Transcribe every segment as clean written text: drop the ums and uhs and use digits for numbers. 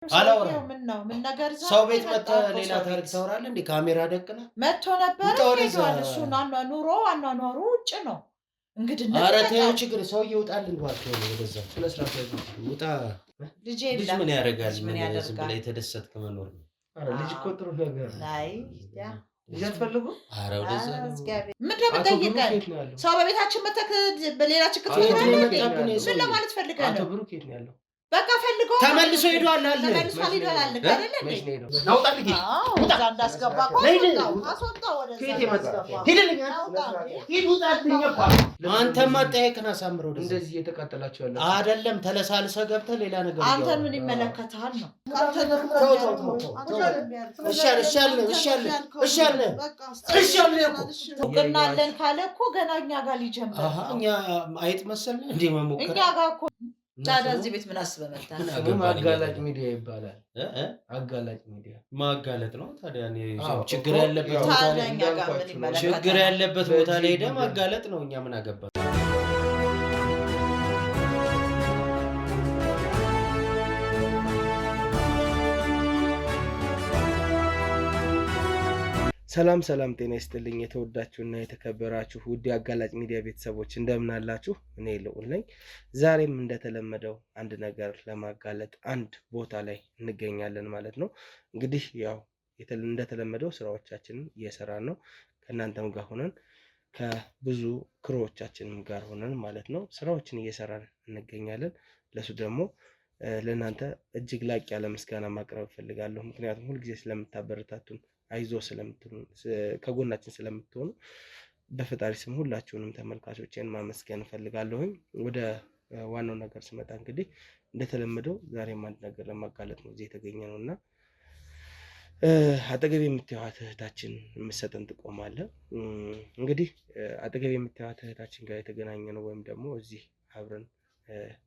አላወራም ምን ነገር ሰው ቤት መጥተህ ሌላ ታሪክ ታወራለህ እንዴ? ካሜራ ደቅነህ መጥቶ ነበር ሄዷል። እሱን ኑሮ አኗኗሩ ውጭ ነው እንግዲህ ኧረ ተይው ችግር ሰው ይውጣልን እባክህ ወደዛ ስለ ስርዓት ውጣ። ልጅ ምን ያደርጋል? ምን ዝም ብለህ የተደሰትክ መኖር ነው። ኧረ ልጅ እኮ ጥሩ ነገር ነው። አይ ልጅ አትፈልጉ? ኧረ ወደዛ ምንድን ነው የምጠይቀን? ሰው በቤታችን መተክ በሌላ ችግር ትሆናለህ። ምን ለማለት ፈልገህ ነው? አቶ ብሩክ የት ነው ያለው? በቃ ፈልገው ተመልሶ ሄዷል አለ። ተመልሶ ሄዷል አለ አይደል እንዴ? ናውጣ ልጅ ውጣ እንዳስገባ አስወጣው ወደዛ ከየት የመጣ ሂድልኝ ሂድ ውጣልኝ እኮ አንተማ ጠይቅና አሳምረው እንደዚህ እየተቃጠላችሁ ያለው አይደለም። ተለሳልሰህ ገብተህ ሌላ ነገር አንተን ምን ይመለከታል ነው? እውቅና አለን ካለ እኮ ገና እኛ ጋር ሊጀምር እኛ አይጥ መሰልን እንዴ መሞከር እኛ ጋር እኮ ታዲያ እዚህ ቤት ምን አስበህ መጣህ? ማጋለጥ ሚዲያ ይባላል። አጋላጭ ሚዲያ ማጋለጥ ነው። ታዲያ እኔ ችግር ያለበት ቦታ ላይ ሄደህ ማጋለጥ ነው። እኛ ምን አገባን? ሰላም ጤና ይስጥልኝ። የተወዳችሁና የተከበራችሁ ውድ አጋላጭ ሚዲያ ቤተሰቦች እንደምን አላችሁ? እኔ ልዑል ነኝ። ዛሬም እንደተለመደው አንድ ነገር ለማጋለጥ አንድ ቦታ ላይ እንገኛለን ማለት ነው። እንግዲህ ያው እንደተለመደው ስራዎቻችንን እየሰራን ነው። ከእናንተም ጋር ሆነን ከብዙ ክሮዎቻችንም ጋር ሆነን ማለት ነው ስራዎችን እየሰራን እንገኛለን። ለሱ ደግሞ ለእናንተ እጅግ ላቅ ያለ ምስጋና ማቅረብ እፈልጋለሁ። ምክንያቱም ሁልጊዜ ስለምታበረታቱን አይዞ ስለምትሆኑ ከጎናችን ስለምትሆኑ በፈጣሪ ስም ሁላችሁንም ተመልካቾችን ማመስገን እፈልጋለሁኝ። ወደ ዋናው ነገር ስመጣ እንግዲህ እንደተለመደው ዛሬም አንድ ነገር ለማጋለጥ ነው እዚህ የተገኘነውና አጠገብ የምታዩት እህታችን የምትሰጠን ጥቆማ አለ። እንግዲህ አጠገብ የምታዩት እህታችን ጋር የተገናኘነው ወይም ደግሞ እዚህ አብረን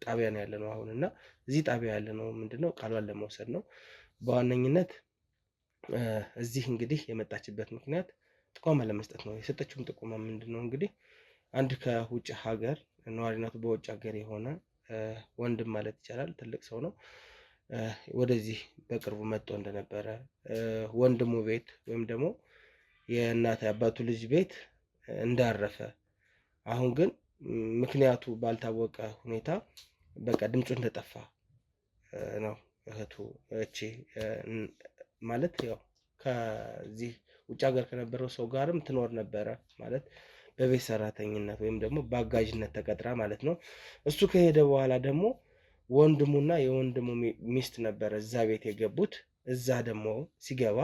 ጣቢያ ነው ያለነው አሁንና እዚህ ጣቢያ ያለነው ምንድነው ቃሏን ለመውሰድ ነው በዋነኝነት እዚህ እንግዲህ የመጣችበት ምክንያት ጥቆማ ለመስጠት ነው። የሰጠችውን ጥቆማ ምንድነው እንግዲህ አንድ ከውጭ ሀገር ነዋሪነቱ በውጭ ሀገር የሆነ ወንድም ማለት ይቻላል ትልቅ ሰው ነው። ወደዚህ በቅርቡ መጥቶ እንደነበረ ወንድሙ ቤት ወይም ደግሞ የእናት አባቱ ልጅ ቤት እንዳረፈ አሁን ግን ምክንያቱ ባልታወቀ ሁኔታ በቃ ድምፁ እንደጠፋ ነው እህቱ እቺ ማለት ያው ከዚህ ውጭ ሀገር ከነበረው ሰው ጋርም ትኖር ነበረ ማለት በቤት ሰራተኝነት ወይም ደግሞ በአጋዥነት ተቀጥራ ማለት ነው። እሱ ከሄደ በኋላ ደግሞ ወንድሙና የወንድሙ ሚስት ነበረ እዛ ቤት የገቡት። እዛ ደግሞ ሲገባ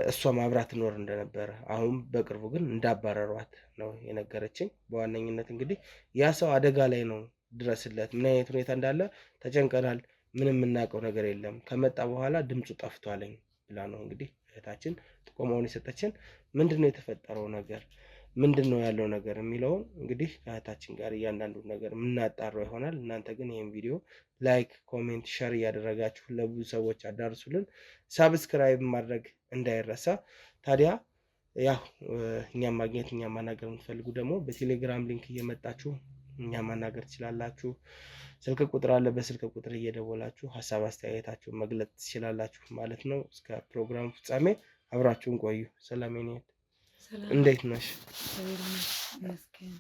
እሷ ማብራት ትኖር እንደነበረ አሁን በቅርቡ ግን እንዳባረሯት ነው የነገረችኝ። በዋነኝነት እንግዲህ ያ ሰው አደጋ ላይ ነው ድረስለት፣ ምን አይነት ሁኔታ እንዳለ ተጨንቀናል፣ ምንም የምናውቀው ነገር የለም፣ ከመጣ በኋላ ድምፁ ጠፍቷለኝ ብላ ነው እንግዲህ እህታችን ጥቆማውን የሰጠችን። ምንድነው የተፈጠረው ነገር ምንድነው ያለው ነገር የሚለውን እንግዲህ ከእህታችን ጋር እያንዳንዱን ነገር የምናጣራው ይሆናል። እናንተ ግን ይህን ቪዲዮ ላይክ፣ ኮሜንት፣ ሸር እያደረጋችሁ ለብዙ ሰዎች አዳርሱልን። ሳብስክራይብ ማድረግ እንዳይረሳ። ታዲያ ያው እኛም ማግኘት እኛም ማናገር የምትፈልጉ ደግሞ በቴሌግራም ሊንክ እየመጣችሁ እኛም ማናገር ትችላላችሁ። ስልክ ቁጥር አለ። በስልክ ቁጥር እየደወላችሁ ሀሳብ አስተያየታችሁን መግለጽ ትችላላችሁ ማለት ነው። እስከ ፕሮግራም ፍጻሜ አብራችሁን ቆዩ። ሰላም ኔት እንዴት ነሽ?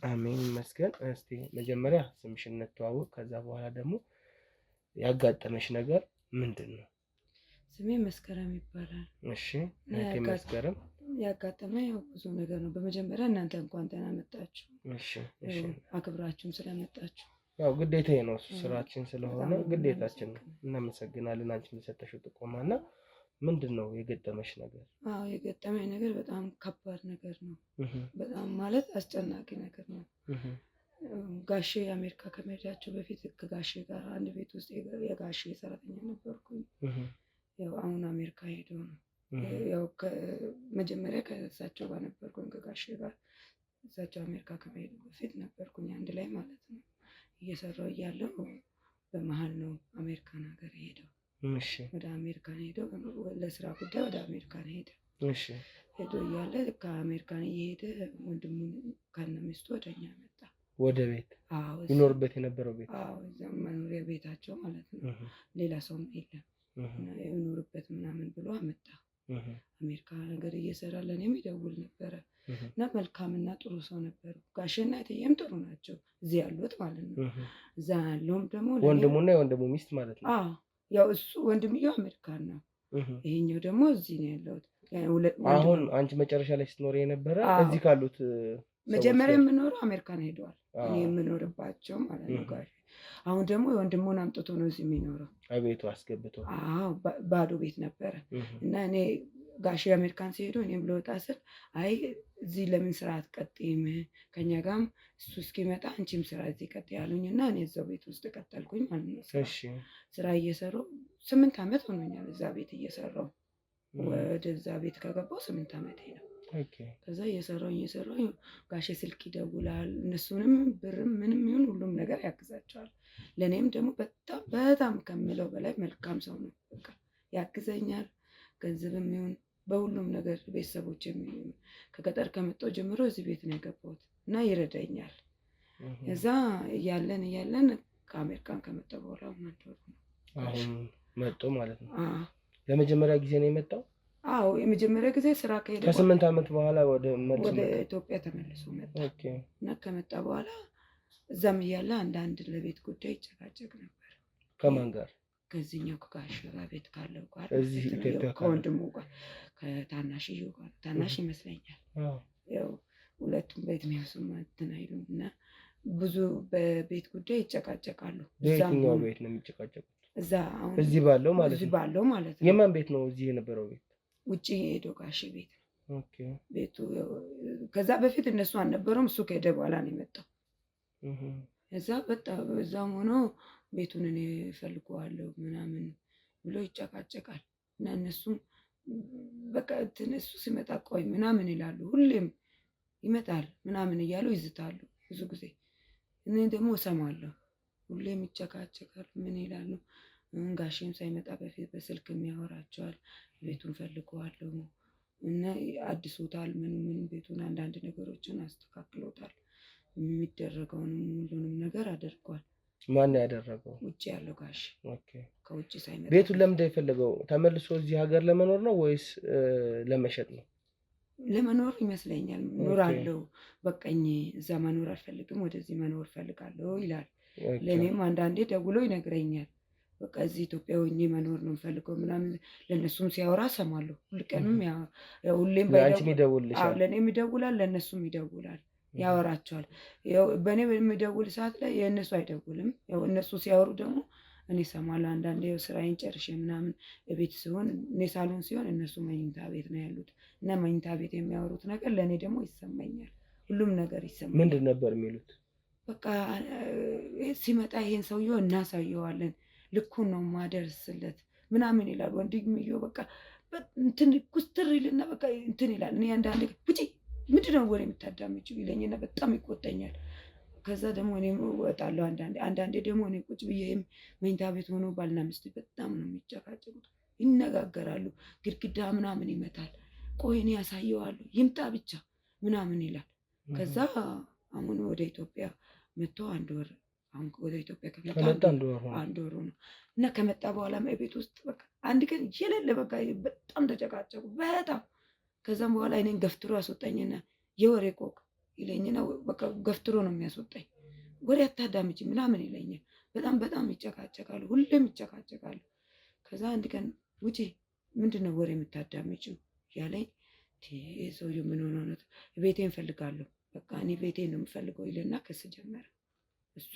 አሜን ይመስገን። እስቲ መጀመሪያ ስምሽን እንተዋወቅ፣ ከዛ በኋላ ደግሞ ያጋጠመሽ ነገር ምንድን ነው? ስሜ መስከረም ይባላል። እሺ እኔ መስከረም ያጋጠመኝ ያው ብዙ ነገር ነው። በመጀመሪያ እናንተ እንኳን ደህና መጣችሁ። እሺ አክብራችሁም ስለመጣችሁ ያው ግዴታዬ ነው ስራችን ስለሆነ ግዴታችን ነው። እናመሰግናለን አንቺን ለሰጠሽው ጥቆማና ምንድነው የገጠመሽ ነገር? አዎ የገጠመኝ ነገር በጣም ከባድ ነገር ነው። በጣም ማለት አስጨናቂ ነገር ነው። ጋሼ አሜሪካ ከመሄዳቸው በፊት ከጋሼ ጋር አንድ ቤት ውስጥ የጋሼ ሰራተኛ ነበርኩኝ። ያው አሁን አሜሪካ ሄደው ነው ያው መጀመሪያ ከእሳቸው ጋር ነበርኩኝ ከጋሼ ጋር። እሳቸው አሜሪካ ከመሄዱ በፊት ነበርኩኝ አንድ ላይ ማለት ነው። እየሰራው እያለው በመሃል ነው አሜሪካን ሀገር ሄደው። እሺ ወደ አሜሪካን ሄደው ለስራ ጉዳይ ወደ አሜሪካን ሄደው። እሺ ሄዶ እያለ ከአሜሪካን እየሄደ ወንድሙን ከነሚስቱ ወደኛ መጣ ወደ ቤት። አዎ ይኖርበት የነበረው ቤት። አዎ እዛም መኖሪያ ቤታቸው ማለት ነው። ሌላ ሰውም የለም። የኖርበት ምናምን ብሎ አመጣ። አሜሪካ ነገር እየሰራ ለእኔም ይደውል ነበረ እና መልካምና ጥሩ ሰው ነበሩ። ጋሼና እቴዬም ጥሩ ናቸው እዚህ ያሉት ማለት ነው። እዛ ያለውም ደግሞ ወንድሙና የወንድሙ ሚስት ማለት ነው። ያው እሱ ወንድምየው አሜሪካን ነው፣ ይሄኛው ደግሞ እዚህ ነው ያለሁት። አሁን አንቺ መጨረሻ ላይ ስትኖር የነበረ እዚህ ካሉት መጀመሪያ የምኖረው አሜሪካን ሄደዋል፣ እኔ የምኖርባቸው ማለት ነው። ጋሼ አሁን ደግሞ ወንድሙን አምጥቶ ነው እዚህ የሚኖረው። ቤቱ አስገብቶ ባዶ ቤት ነበረ እና እኔ ጋሼ አሜሪካን ሲሄዱ እኔም ልወጣ ስል አይ እዚህ ለምን ስራ አትቀጥይም ከኛ ጋርም እሱ እስኪመጣ አንቺም ስራ እዚህ ቀጥይ ያሉኝ እና እኔ እዛው ቤት ውስጥ ቀጠልኩኝ ማለት ነው። ስራ እየሰራሁ 8 ዓመት ሆኖኛል እዛ ቤት እየሰራሁ። ወደዛ ቤት ከገባሁ 8 ዓመቴ ነው። ከዛ እየሰራሁኝ ጋሼ ስልክ ይደውላል። እነሱንም ብርም ምንም ይሁን ሁሉም ነገር ያግዛቸዋል። ለእኔም ደግሞ በጣም በጣም ከምለው በላይ መልካም ሰው ነው። በቃ ያግዘኛል፣ ገንዘብም ይሁን በሁሉም ነገር። ቤተሰቦች ከገጠር ከመጣሁ ጀምሮ እዚህ ቤት ነው የገባሁት እና ይረዳኛል። እዛ እያለን ከአሜሪካን ከመጣሁ በኋላ አሁን መጥቶ ማለት ነው። ለመጀመሪያ ጊዜ ነው የመጣው? የመጀመሪያ ጊዜ ስራ ከሄደ ከ8 ዓመት በኋላ ወደ ኢትዮጵያ ተመልሶ መጣ እና ከመጣ በኋላ እዛም እያለ አንዳንድ ለቤት ጉዳይ ይጨቃጨቅ ነበር። ከማን ጋር? ከዚህኛው ከጋሼ ቤት ካለው ጋር፣ እዚህ ኢትዮጵያ ከወንድሙ ጋር፣ ከታናሽየው ጋር። ታናሽ ይመስለኛል። ያው ሁለቱም ቤት የሚያሱም እንትን አይሉም እና ብዙ በቤት ጉዳይ ይጨቃጨቃሉ። የትኛው ቤት ነው የሚጨቃጨቁት? አሁን እዚህ ባለው ማለት ነው። እዚህ ባለው ማለት ነው። የማን ቤት ነው እዚህ የነበረው ቤት? ውጪ ሄዶ ጋሼ ቤት ነው ቤቱ። ከዛ በፊት እነሱ አልነበሩም። እሱ ከሄደ በኋላ ነው የመጣው። እዛም ሆኖ ቤቱን እኔ እፈልገዋለሁ ምናምን ብሎ ይጨቃጨቃል እና እነሱም በቃ እሱ ሲመጣ ቆይ ምናምን ይላሉ። ሁሌም ይመጣል ምናምን እያሉ ይዝታሉ ብዙ ጊዜ። እኔ ደግሞ እሰማለሁ። ሁሌም ይጨቃጨቃል። ምን ይላሉ? ጋሼም ሳይመጣ በፊት በስልክ የሚያወራቸዋል። ቤቱን ፈልገዋለሁ እና አድሶታል። ምን ቤቱን አንዳንድ ነገሮችን አስተካክሎታል። የሚደረገውንም ሁሉንም ነገር አድርጓል። ማን ያደረገው? ውጭ ያለው ጋሼ። ከውጭ ሳይመጣ ቤቱን ለምንድን የፈለገው? ተመልሶ እዚህ ሀገር ለመኖር ነው ወይስ ለመሸጥ ነው? ለመኖር ይመስለኛል። ኖራለሁ በቃኝ፣ እዛ መኖር አልፈልግም፣ ወደዚህ መኖር ፈልጋለሁ ይላል። ለእኔም አንዳንዴ ደውሎ ይነግረኛል። በቃ እዚህ ኢትዮጵያ ሆኜ መኖር ነው የምፈልገው ምናምን። ለእነሱም ሲያወራ እሰማለሁ። ሁልቀንም ሁሌም ለእኔም ይደውላል፣ ለእነሱም ይደውላል፣ ያወራቸዋል። በእኔ በሚደውል ሰዓት ላይ የእነሱ አይደውልም። እነሱ ሲያወሩ ደግሞ እኔ እሰማለሁ። አንዳንዴ ስራዬን ጨርሼ ምናምን ቤት ሲሆን እኔ ሳሎን ሲሆን እነሱ መኝታ ቤት ነው ያሉት እና መኝታ ቤት የሚያወሩት ነገር ለእኔ ደግሞ ይሰማኛል። ሁሉም ነገር ይሰማኛል። ምንድን ነበር የሚሉት? በቃ ሲመጣ ይሄን ሰውዬው እናሳየዋለን፣ ልኩን ነው ማደርስለት ምናምን ይላል ወንድምየው። በቃ እንትን ኩስትር ይልና በቃ እንትን ይላል። እኔ አንዳንዴ ውጪ ምንድን ነው ወሬ የምታዳምጪው ይለኝና በጣም ይቆጠኛል። ከዛ ደግሞ እኔ እወጣለሁ። አንዳንዴ ደግሞ እኔ ቁጭ ብዬ መኝታ ቤት ሆኖ ባልና ሚስት በጣም ነው የሚጨቃጨቁት፣ ይነጋገራሉ። ግድግዳ ምናምን ይመታል። ቆይ እኔ ያሳየዋለሁ ይምጣ ብቻ ምናምን ይላል። ከዛ አሁን ወደ ኢትዮጵያ መጥቶ 1 ወር፣ አሁን ወደ ኢትዮጵያ ከመጣ 1 ወሩ ነው እና ከመጣ በኋላ ቤት ውስጥ በቃ አንድ ቀን የሌለ በቃ በጣም ተጨቃጨቁ በጣም። ከዛም በኋላ እኔን ገፍትሮ ያስወጣኝና የወሬ ቆቅ ይለኝና በቃ ገፍትሮ ነው የሚያስወጣኝ። ወሬ አታዳምጪ ምናምን ይለኛል። በጣም ይጨቃጨቃሉ፣ ሁሌም ይጨቃጨቃሉ። ከዛ አንድ ቀን ውጪ ምንድነው ወሬ የምታዳምጪው ያለኝ። ሰውዬው ምን ሆኖ ነው? ቤቴን እፈልጋለሁ፣ በቃ እኔ ቤቴን ነው የምፈልገው ይልና ክስ ጀመረ። እሱ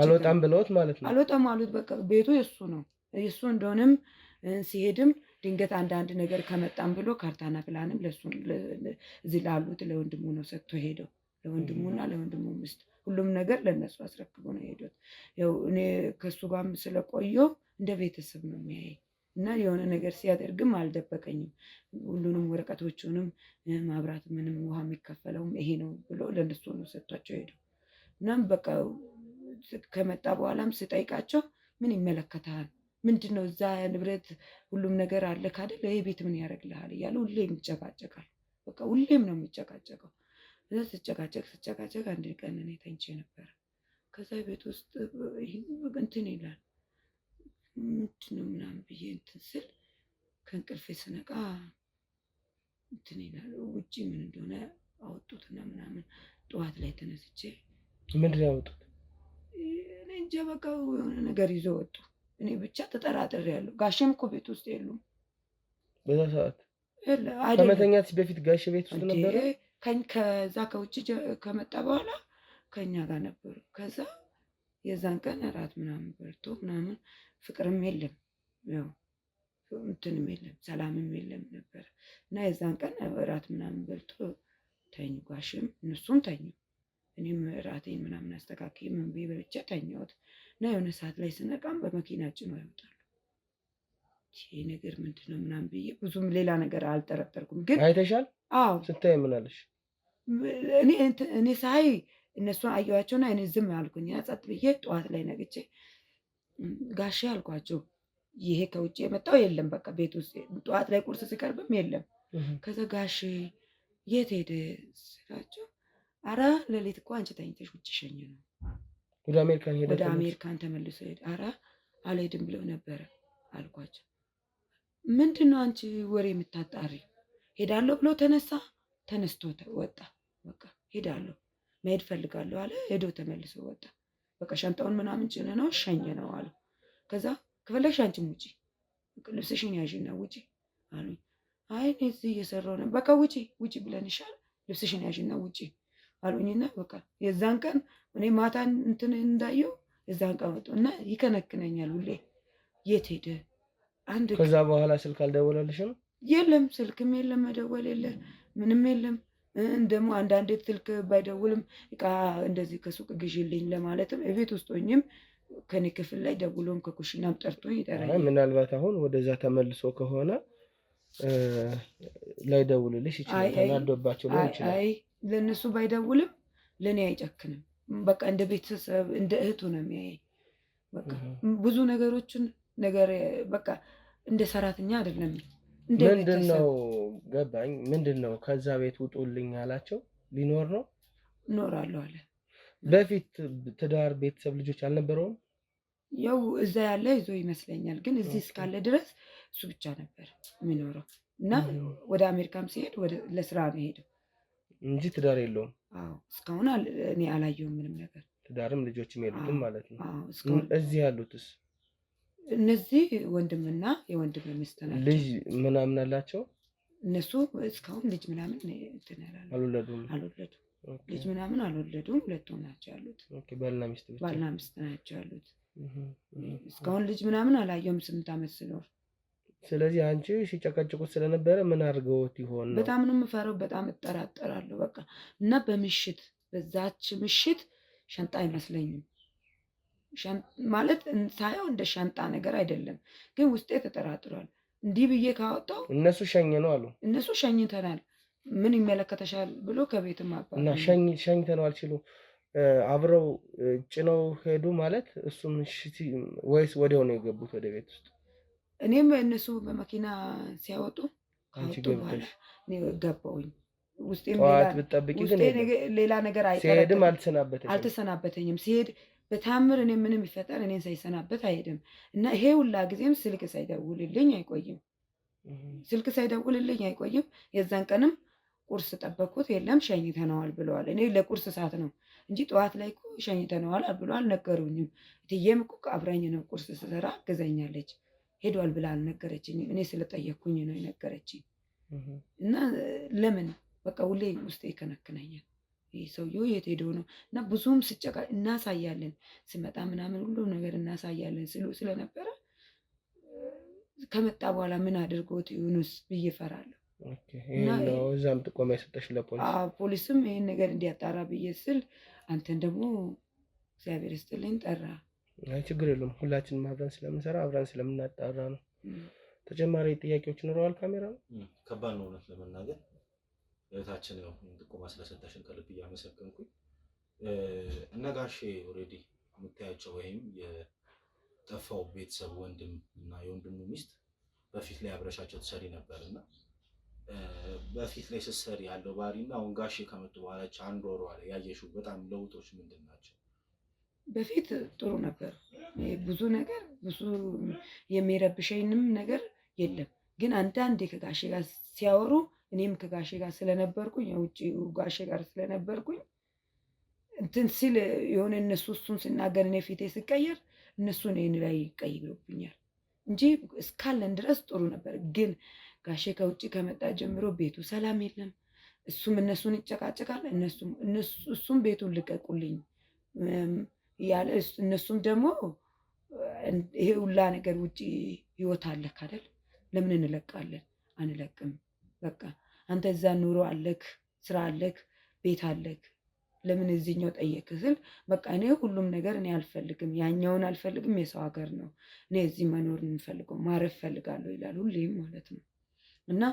አልወጣም ብለውት ማለት ነው። አልወጣም አሉት። በቃ ቤቱ የሱ ነው። የሱ እንደሆነም ሲሄድም ድንገት አንዳንድ ነገር ከመጣም ብሎ ካርታና ፕላንም ለሱ እዚህ ላሉት ለወንድሙ ነው ሰጥቶ ሄደው። ለወንድሙና ለወንድሙ ሚስት ሁሉም ነገር ለነሱ አስረክቦ ነው ሄዶት። ያው እኔ ከሱ ጋርም ስለቆየው እንደ ቤተሰብ ነው የሚያየኝ እና የሆነ ነገር ሲያደርግም አልደበቀኝም። ሁሉንም ወረቀቶቹንም ማብራት ምንም ውሃ የሚከፈለውም ይሄ ነው ብሎ ለነሱ ነው ሰጥቷቸው ሄደው። እናም በቃ ከመጣ በኋላም ስጠይቃቸው ምን ይመለከታል? ምንድነው እዛ ንብረት ሁሉም ነገር አለ ካደለ ይሄ ቤት ምን ያደርግልሃል እያሉ ሁሌም ይጨቃጨቃል። በቃ ሁሌም ነው የሚጨቃጨቀው። እዛ ስጨቃጨቅ አንድ ቀን እኔ ተኝቼ ነበር። ከዛ ቤት ውስጥ እንትን ይላል ምንድን ነው ምናምን ብዬ እንትን ስል ከእንቅልፌ ስነቃ እንትን ይላል። ውጪ ምን እንደሆነ አወጡትና ምናምን ጠዋት ላይ ተነስቼ ምንድን ነው ያወጡት? እኔ እንጃ በቃ የሆነ ነገር ይዞ ወጡ። እኔ ብቻ ተጠራጥሬያለሁ። ጋሼም እኮ ቤት ውስጥ የሉም በዛ ሰዓት። ከመተኛት በፊት ጋሼ ቤት ውስጥ ነበረ? ከዛ ከውጭ ከመጣ በኋላ ከኛ ጋር ነበሩ። ከዛ የዛን ቀን እራት ምናምን በልቶ ምናምን ፍቅርም የለም ያው እንትንም የለም ሰላምም የለም ነበር እና የዛን ቀን እራት ምናምን በልቶ ተኙ። ጋሽም እነሱም ተኙ። እኔም እራቴን ምናምን አስተካክዬ ምን ብዬ በልቼ ተኛሁት እና የሆነ ሰዓት ላይ ስነቃም በመኪና ጭኖ ያወጣሉ። ይሄ ነገር ምንድን ነው ምናምን ብዬ ብዙም ሌላ ነገር አልጠረጠርኩም። ግን አይተሻል? አዎ። ስታይ ምን አለሽ? እኔ ሳይ እነሱን አየኋቸውና እኔ ዝም አልኩኝ። ጸጥ ብዬ ጠዋት ላይ ነግቼ ጋሼ አልኳቸው ይሄ ከውጭ የመጣው የለም በቃ ቤት ውስጥ ጠዋት ላይ ቁርስ ሲቀርብም የለም። ከዛ ጋሼ የት ሄደ ስላቸው አረ ሌሊት እኮ አንቺ ተኝተሽ ውጭ ሸኝ ነው ወደ አሜሪካን ሄደ። ወደ አሜሪካን ተመልሶ ሄደ። አረ አልሄድም ብለው ነበረ አልኳቸው። ምንድነው አንቺ ወሬ የምታጣሪ? ሄዳለሁ ብሎ ተነስቶ ወጣ። በቃ ሄዳለሁ መሄድ ፈልጋለሁ አለ። ሄዶ ተመልሶ ወጣ። በቃ ሻንጣውን ምናምን ጭነ ነው ሸኘ ነው አሉ። ከዛ ከፈለግሽ አንቺም ውጪ ልብስሽን ያዥና ውጪ አሉኝ። አይ እኔ እዚህ እየሰራሁ ነው። በቃ ውጪ ብለንሻል፣ ልብስሽን ያዥና ውጪ አሉኝና በቃ የዛን ቀን እኔ ማታን እንትን እንዳየው የዛን ቀን ወጡ እና ይከነክነኛል ሁሌ። የት ሄደ? ከዛ በኋላ ስልክ አልደወለልሽም? የለም ስልክም የለም፣ መደወል የለ ምንም የለም። ደግሞ አንዳንዴ ስልክ ባይደውልም እቃ እንደዚህ ከሱቅ ግዢልኝ ለማለትም እቤት ውስጥ ሆኜም ከኔ ክፍል ላይ ደውሎም ከኩሽናም ጠርቶኝ ይጠራኛል። ምናልባት አሁን ወደዛ ተመልሶ ከሆነ ላይደውልልሽ ይችላል። ተናዶባቸው ሊሆን ይችላል። አይ ለእነሱ ባይደውልም ለእኔ አይጨክንም። በቃ እንደ ቤተሰብ እንደ እህቱ ነው የሚያየኝ። በቃ ብዙ ነገሮችን በቃ እንደ ሰራተኛ አይደለም። ምንድነው ገባኝ። ምንድነው ከዛ ቤት ውጡልኝ አላቸው? ሊኖር ነው እኖራለሁ አለ። በፊት ትዳር፣ ቤተሰብ፣ ልጆች አልነበረውም? ያው እዛ ያለ ይዞ ይመስለኛል። ግን እዚህ እስካለ ድረስ እሱ ብቻ ነበር የሚኖረው እና ወደ አሜሪካም ሲሄድ ለስራ ነው ሄደው እንጂ ትዳር የለውም። አዎ እስካሁን እኔ አላየሁም ምንም ነገር። ትዳርም ልጆችም የሉትም ማለት ነው። እዚህ ያሉትስ? እነዚህ ወንድምና የወንድም ሚስት ናቸው። ልጅ ምናምን አላቸው? እነሱ እስካሁን ልጅ ምናምን እንትን ያላሉ አልወለዱም። ልጅ ምናምን አልወለዱም። ሁለቱ ናቸው ያሉት። ኦኬ ባልና ሚስት ብቻ? ባልና ሚስት ናቸው ያሉት። እስካሁን ልጅ ምናምን አላየሁም 8 ዓመት ስኖር። ስለዚህ አንቺ ሲጨቀጭቁት ስለነበረ ምን አድርገውት ይሆን ነው? በጣም ነው የምፈራው፣ በጣም እጠራጠራለሁ በቃ። እና በምሽት በዛች ምሽት ሻንጣ አይመስለኝም ማለት ሳየው እንደ ሻንጣ ነገር አይደለም፣ ግን ውስጤ ተጠራጥሯል። እንዲህ ብዬ ካወጣው እነሱ ሸኝ ነው አሉ። እነሱ ሸኝተናል ምን ይመለከተሻል ብሎ ከቤትም አባል እና ሸኝተናል ሲሉ አብረው ጭነው ሄዱ ማለት እሱም ወይስ ወዲያው ነው የገቡት ወደ ቤት ውስጥ? እኔም እነሱ በመኪና ሲያወጡ ካወጡ በኋላ እኔ ገባሁኝ። ውስጤም ሌላ ነገር ሲሄድም አልተሰናበተኝም። ሲሄድ በታምር እኔ ምንም ይፈጠር እኔን ሳይሰናበት አይሄድም እና ይሄ ሁላ ጊዜም ስልክ ሳይደውልልኝ አይቆይም። የዛን ቀንም ቁርስ ጠበቅኩት፣ የለም ሸኝተነዋል ብለዋል። እኔ ለቁርስ ሰዓት ነው እንጂ ጠዋት ላይ እኮ ሸኝተነዋል ብሎ አልነገሩኝም። እትዬም እኮ አብራኝ ነው ቁርስ ስሰራ አግዘኛለች። ሄዷል ብላ አልነገረችኝም። እኔ ስለጠየቅኩኝ ነው የነገረችኝ። እና ለምን በቃ ሁሌ ውስጤ ይከነክነኛል። ይህ ሰውዬው የት ሄዶ ነው? እና ብዙም ስጨቃ እናሳያለን ስመጣ ምናምን ሁሉ ነገር እናሳያለን ስሉ ስለነበረ ከመጣ በኋላ ምን አድርጎት ይሁንስ ብዬ እፈራለሁ። እዛም ጥቆማ የሰጠሽ ለፖሊስ? ፖሊስም ይህን ነገር እንዲያጣራ ብዬ ስል አንተን ደግሞ እግዚአብሔር ይስጥልኝ ጠራ። ችግር የለም ሁላችንም አብረን ስለምንሰራ አብረን ስለምናጣራ ነው። ተጨማሪ ጥያቄዎች ይኖረዋል? ካሜራ ነው ከባድ ነው እውነት ለመናገር እህታችን ያው ጥቆማ ስለሰጠሽን ከልብ እያመሰገንኩኝ። እነ ጋሼ ኦልሬዲ የምታያቸው ወይም የጠፋው ቤተሰብ ወንድም እና የወንድሙ ሚስት በፊት ላይ አብረሻቸው ትሰሪ ነበርና በፊት ላይ ስትሰሪ ያለው ባህሪና አሁን ጋሼ ከመጡ በኋላ አንድ ወሯ ላይ ያየሽው በጣም ለውጦች ምንድን ናቸው? በፊት ጥሩ ነበር። ብዙ ነገር ብዙ የሚረብሸኝም ነገር የለም። ግን አንዳንዴ ከጋሼ ጋር ሲያወሩ እኔም ከጋሼ ጋር ስለነበርኩኝ የውጭ ጋሼ ጋር ስለነበርኩኝ እንትን ሲል የሆነ እነሱ እሱን ሲናገር እኔ ፊቴ ሲቀየር እነሱ እኔን ላይ ይቀይሩብኛል እንጂ እስካለን ድረስ ጥሩ ነበር። ግን ጋሼ ከውጭ ከመጣ ጀምሮ ቤቱ ሰላም የለም። እሱም እነሱን ይጨቃጨቃል፣ እሱም ቤቱን ልቀቁልኝ ያለ እነሱም ደግሞ ይሄ ሁላ ነገር ውጭ ህይወት አለክ አይደል? ለምን እንለቃለን? አንለቅም። በቃ አንተ እዛ ኑሮ አለክ፣ ስራ አለክ፣ ቤት አለክ፣ ለምን እዚህኛው ጠየቅ ስል በቃ እኔ ሁሉም ነገር እኔ አልፈልግም፣ ያኛውን አልፈልግም፣ የሰው ሀገር ነው፣ እኔ እዚህ መኖር የምፈልገው ማረፍ ፈልጋለሁ ይላል ሁሌም ማለት ነው። እና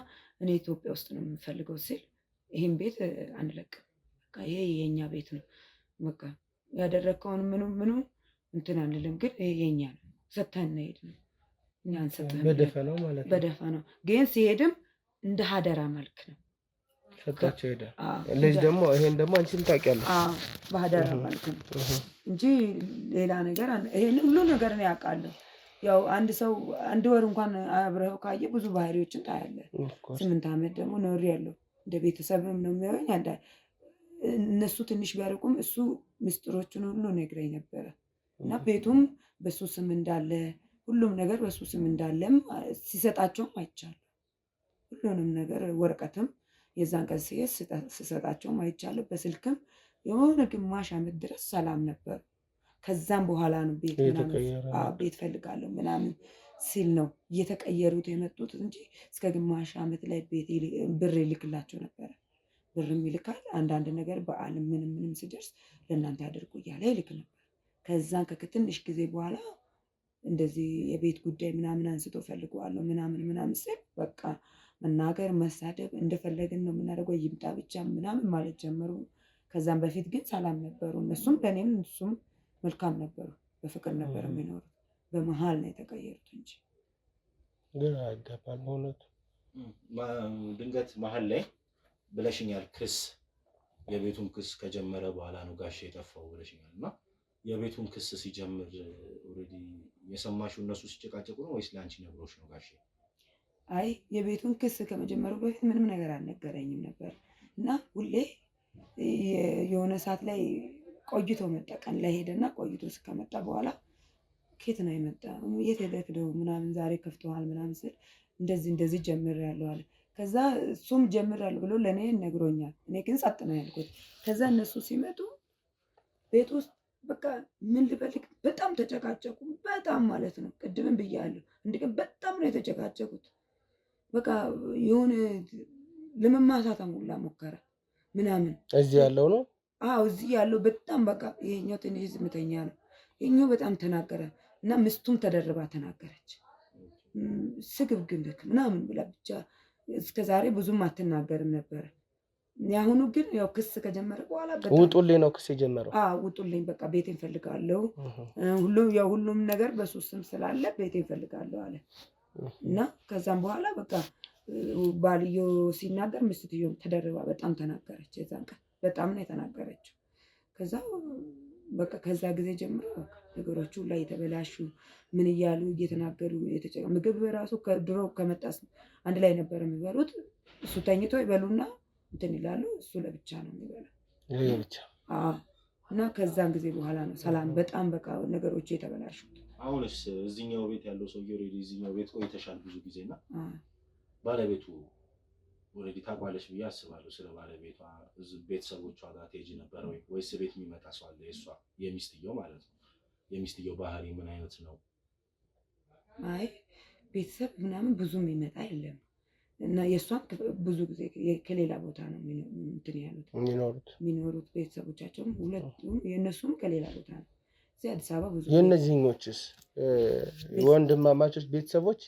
እኔ ኢትዮጵያ ውስጥ ነው የምፈልገው ሲል ይህን ቤት አንለቅም፣ በቃ ይሄ የኛ ቤት ነው፣ በቃ ያደረግከውን ምኑ እንትን አንልም፣ ግን ይሄ የኛ ነው፣ ሰጥተን እንሄድ ነው። እኛ አንሰጥህም በደፈናው ማለት ነው። በደፈናው ግን ሲሄድም እንደ ሀደራ መልክ ነው ሰጣቸው ሄደ። ለዚህ ደግሞ ይሄን ደግሞ አንቺም ታውቂያለሽ። በሀደራ መልክ ነው እንጂ ሌላ ነገር ይሄን ሁሉ ነገር ነው ያውቃለሁ። ያው አንድ ሰው አንድ ወር እንኳን አብረው ካየ ብዙ ባህሪዎችን ታያለህ። 8 ዓመት ደግሞ ኖሬያለሁ። እንደ ቤተሰብም ነው የሚሆነኝ። እነሱ ትንሽ ቢያርቁም እሱ ምስጢሮቹን ሁሉ ነግረኝ ነበረ እና ቤቱም በሱ ስም እንዳለ ሁሉም ነገር በሱ ስም እንዳለም ሲሰጣቸውም አይቻለሁ። ሁሉንም ነገር ወረቀትም የዛን ቀን ሲሰጣቸውም አይቻለሁ። በስልክም የሆነ ግማሽ ዓመት ድረስ ሰላም ነበር። ከዛም በኋላ ነው ቤት ፈልጋለሁ ምናምን ሲል ነው እየተቀየሩት የመጡት እንጂ እስከ ግማሽ ዓመት ላይ ብር ይልክላቸው ነበረ። ብርም ይልካል። አንዳንድ ነገር በዓል ምንም ሲደርስ ለእናንተ ያደርጉ እያለ ይልክ ነበር። ከዛን ከትንሽ ጊዜ በኋላ እንደዚህ የቤት ጉዳይ ምናምን አንስቶ ፈልገዋለሁ ምናምን ሲል በቃ መናገር መሳደብ እንደፈለግን ነው የምናደርገው፣ ይምጣ ብቻ ምናምን ማለት ጀመሩ። ከዛም በፊት ግን ሰላም ነበሩ። እነሱም ለእኔም እሱም መልካም ነበሩ። በፍቅር ነበር የሚኖሩት። በመሀል ነው የተቀየሩት እንጂ ግን አይገባል። በእውነቱ ድንገት መሀል ላይ ብለሽኛል። ክስ የቤቱን ክስ ከጀመረ በኋላ ነው ጋሼ የጠፋው ብለሽኛል። እና የቤቱን ክስ ሲጀምር ኦልሬዲ የሰማሽው እነሱ ሲጨቃጨቁ ነው ወይስ ለአንቺ ነግሮሽ ነው ጋሼ? አይ የቤቱን ክስ ከመጀመሩ በፊት ምንም ነገር አልነገረኝም ነበር። እና ሁሌ የሆነ ሰዓት ላይ ቆይቶ መጣ። ቀን ላይ ሄደና ቆይቶ እስከመጣ በኋላ ከየት ነው የመጣ የት ሄደህ ነው ምናምን ዛሬ ከፍተዋል ምናምን ስል እንደዚህ ጀምሬያለሁ አለ። ከዛ እሱም ጀምሬያለሁ ብሎ ለእኔ ነግሮኛል። እኔ ግን ጸጥ ነው ያልኩት። ከዛ እነሱ ሲመጡ ቤት ውስጥ በቃ ምን ልበልክ በጣም ተጨቃጨቁ። በጣም ማለት ነው። ቅድምም ብያለሁ እንዲህ በጣም ነው የተጨቃጨቁት። በቃ የሆነ ለመማታት ሙላ ሞከረ ምናምን። እዚህ ያለው ነው? አዎ እዚህ ያለው በጣም በቃ ይሄኛው ትንሽ ዝምተኛ ነው። ይሄኛው በጣም ተናገረ እና ምስቱም ተደርባ ተናገረች። ስግብግብክ ምናምን ብላ ብቻ እስከዛሬ ብዙም አትናገርም ነበር። ያሁኑ ግን ያው ክስ ከጀመረ በኋላ ውጡልኝ ነው ክስ የጀመረው። ውጡልኝ በቃ ቤቴን ፈልጋለሁ፣ ሁሉም ነገር በሱ ስም ስላለ ቤቴን ፈልጋለሁ አለ እና ከዛም በኋላ በቃ ባልዮ ሲናገር ሚስትዮ ተደርባ በጣም ተናገረች። የዛን ቀን በጣም ነው የተናገረችው። ከዛ በቃ ከዛ ጊዜ ጀምሮ ነገሮቹ ላይ የተበላሹ ምን እያሉ እየተናገሩ ምግብ ራሱ ከድሮ ከመጣስ አንድ ላይ ነበር የሚበሉት። እሱ ተኝቶ ይበሉና እንትን ይላሉ፣ እሱ ለብቻ ነው የሚበላው ለብቻ። እና ከዛን ጊዜ በኋላ ነው ሰላም በጣም በቃ ነገሮቹ የተበላሹት። አሁንስ እዚህኛው ቤት ያለው ሰው ኦልሬዲ እዚህኛው ቤት ቆይተሻል ብዙ ጊዜና ባለቤቱ ኦልሬዲ ታውቋለሽ ብዬ አስባለሁ። ስለ ባለቤቷ ቤተሰቦቿ ጋር ትሄጂ ነበር ወይስ ቤት የሚመጣ ሰው አለ? የእሷ የሚስትየው ማለት ነው። የሚስትየው ባህሪ ምን አይነት ነው? አይ ቤተሰብ ምናምን ብዙም ይመጣ የለም እና የእሷም ብዙ ጊዜ ከሌላ ቦታ ነው እንትን ያሉት የሚኖሩት ቤተሰቦቻቸውም ሁለቱም የእነሱም ከሌላ ቦታ ነው። እዚህ አዲስ አበባ ብዙ የእነዚህኞችስ ወንድማማቾች ቤተሰቦች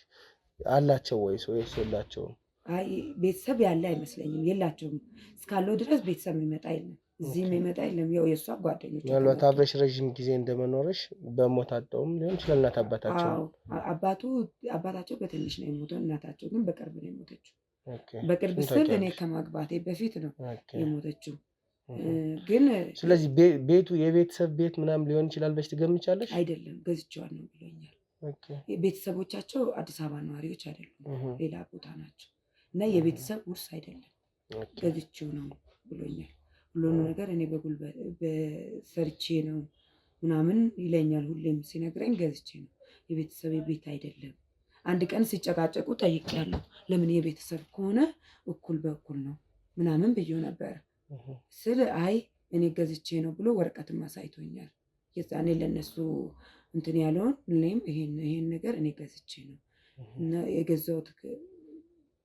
አላቸው ወይስ የላቸውም? አይ ቤተሰብ ያለ አይመስለኝም፣ የላቸውም። እስካለው ድረስ ቤተሰብ የሚመጣ የለም፣ እዚህ የሚመጣ የለም። ያው የእሷ ጓደኞች ምናልባት አብረሽ ረዥም ጊዜ እንደመኖርሽ በሞት አጣውም ሊሆን ይችላል። እናት አባታቸው አባታቸው በትንሽ ነው የሞተው፣ እናታቸው ግን በቅርብ ነው የሞተችው። በቅርብ ስል እኔ ከማግባቴ በፊት ነው የሞተችው ግን ስለዚህ ቤቱ የቤተሰብ ቤት ምናምን ሊሆን ይችላል ብለሽ ትገምቻለሽ? አይደለም ገዝቼዋለሁ ብሎኛል። ቤተሰቦቻቸው አዲስ አበባ ነዋሪዎች አይደሉም፣ ሌላ ቦታ ናቸው እና የቤተሰብ ውርስ አይደለም ገዝቼው ነው ብሎኛል። ሁሉንም ነገር እኔ በጉልበት በሰርቼ ነው ምናምን ይለኛል። ሁሌም ሲነግረኝ ገዝቼ ነው፣ የቤተሰብ ቤት አይደለም። አንድ ቀን ሲጨቃጨቁ ጠይቄያለሁ። ለምን የቤተሰብ ከሆነ እኩል በእኩል ነው ምናምን ብዬው ነበረ ስል አይ እኔ ገዝቼ ነው ብሎ ወረቀትም አሳይቶኛል። የዛኔ ለነሱ እንትን ያለውን እኔም ይሄን ነገር እኔ ገዝቼ ነው እና የገዛሁት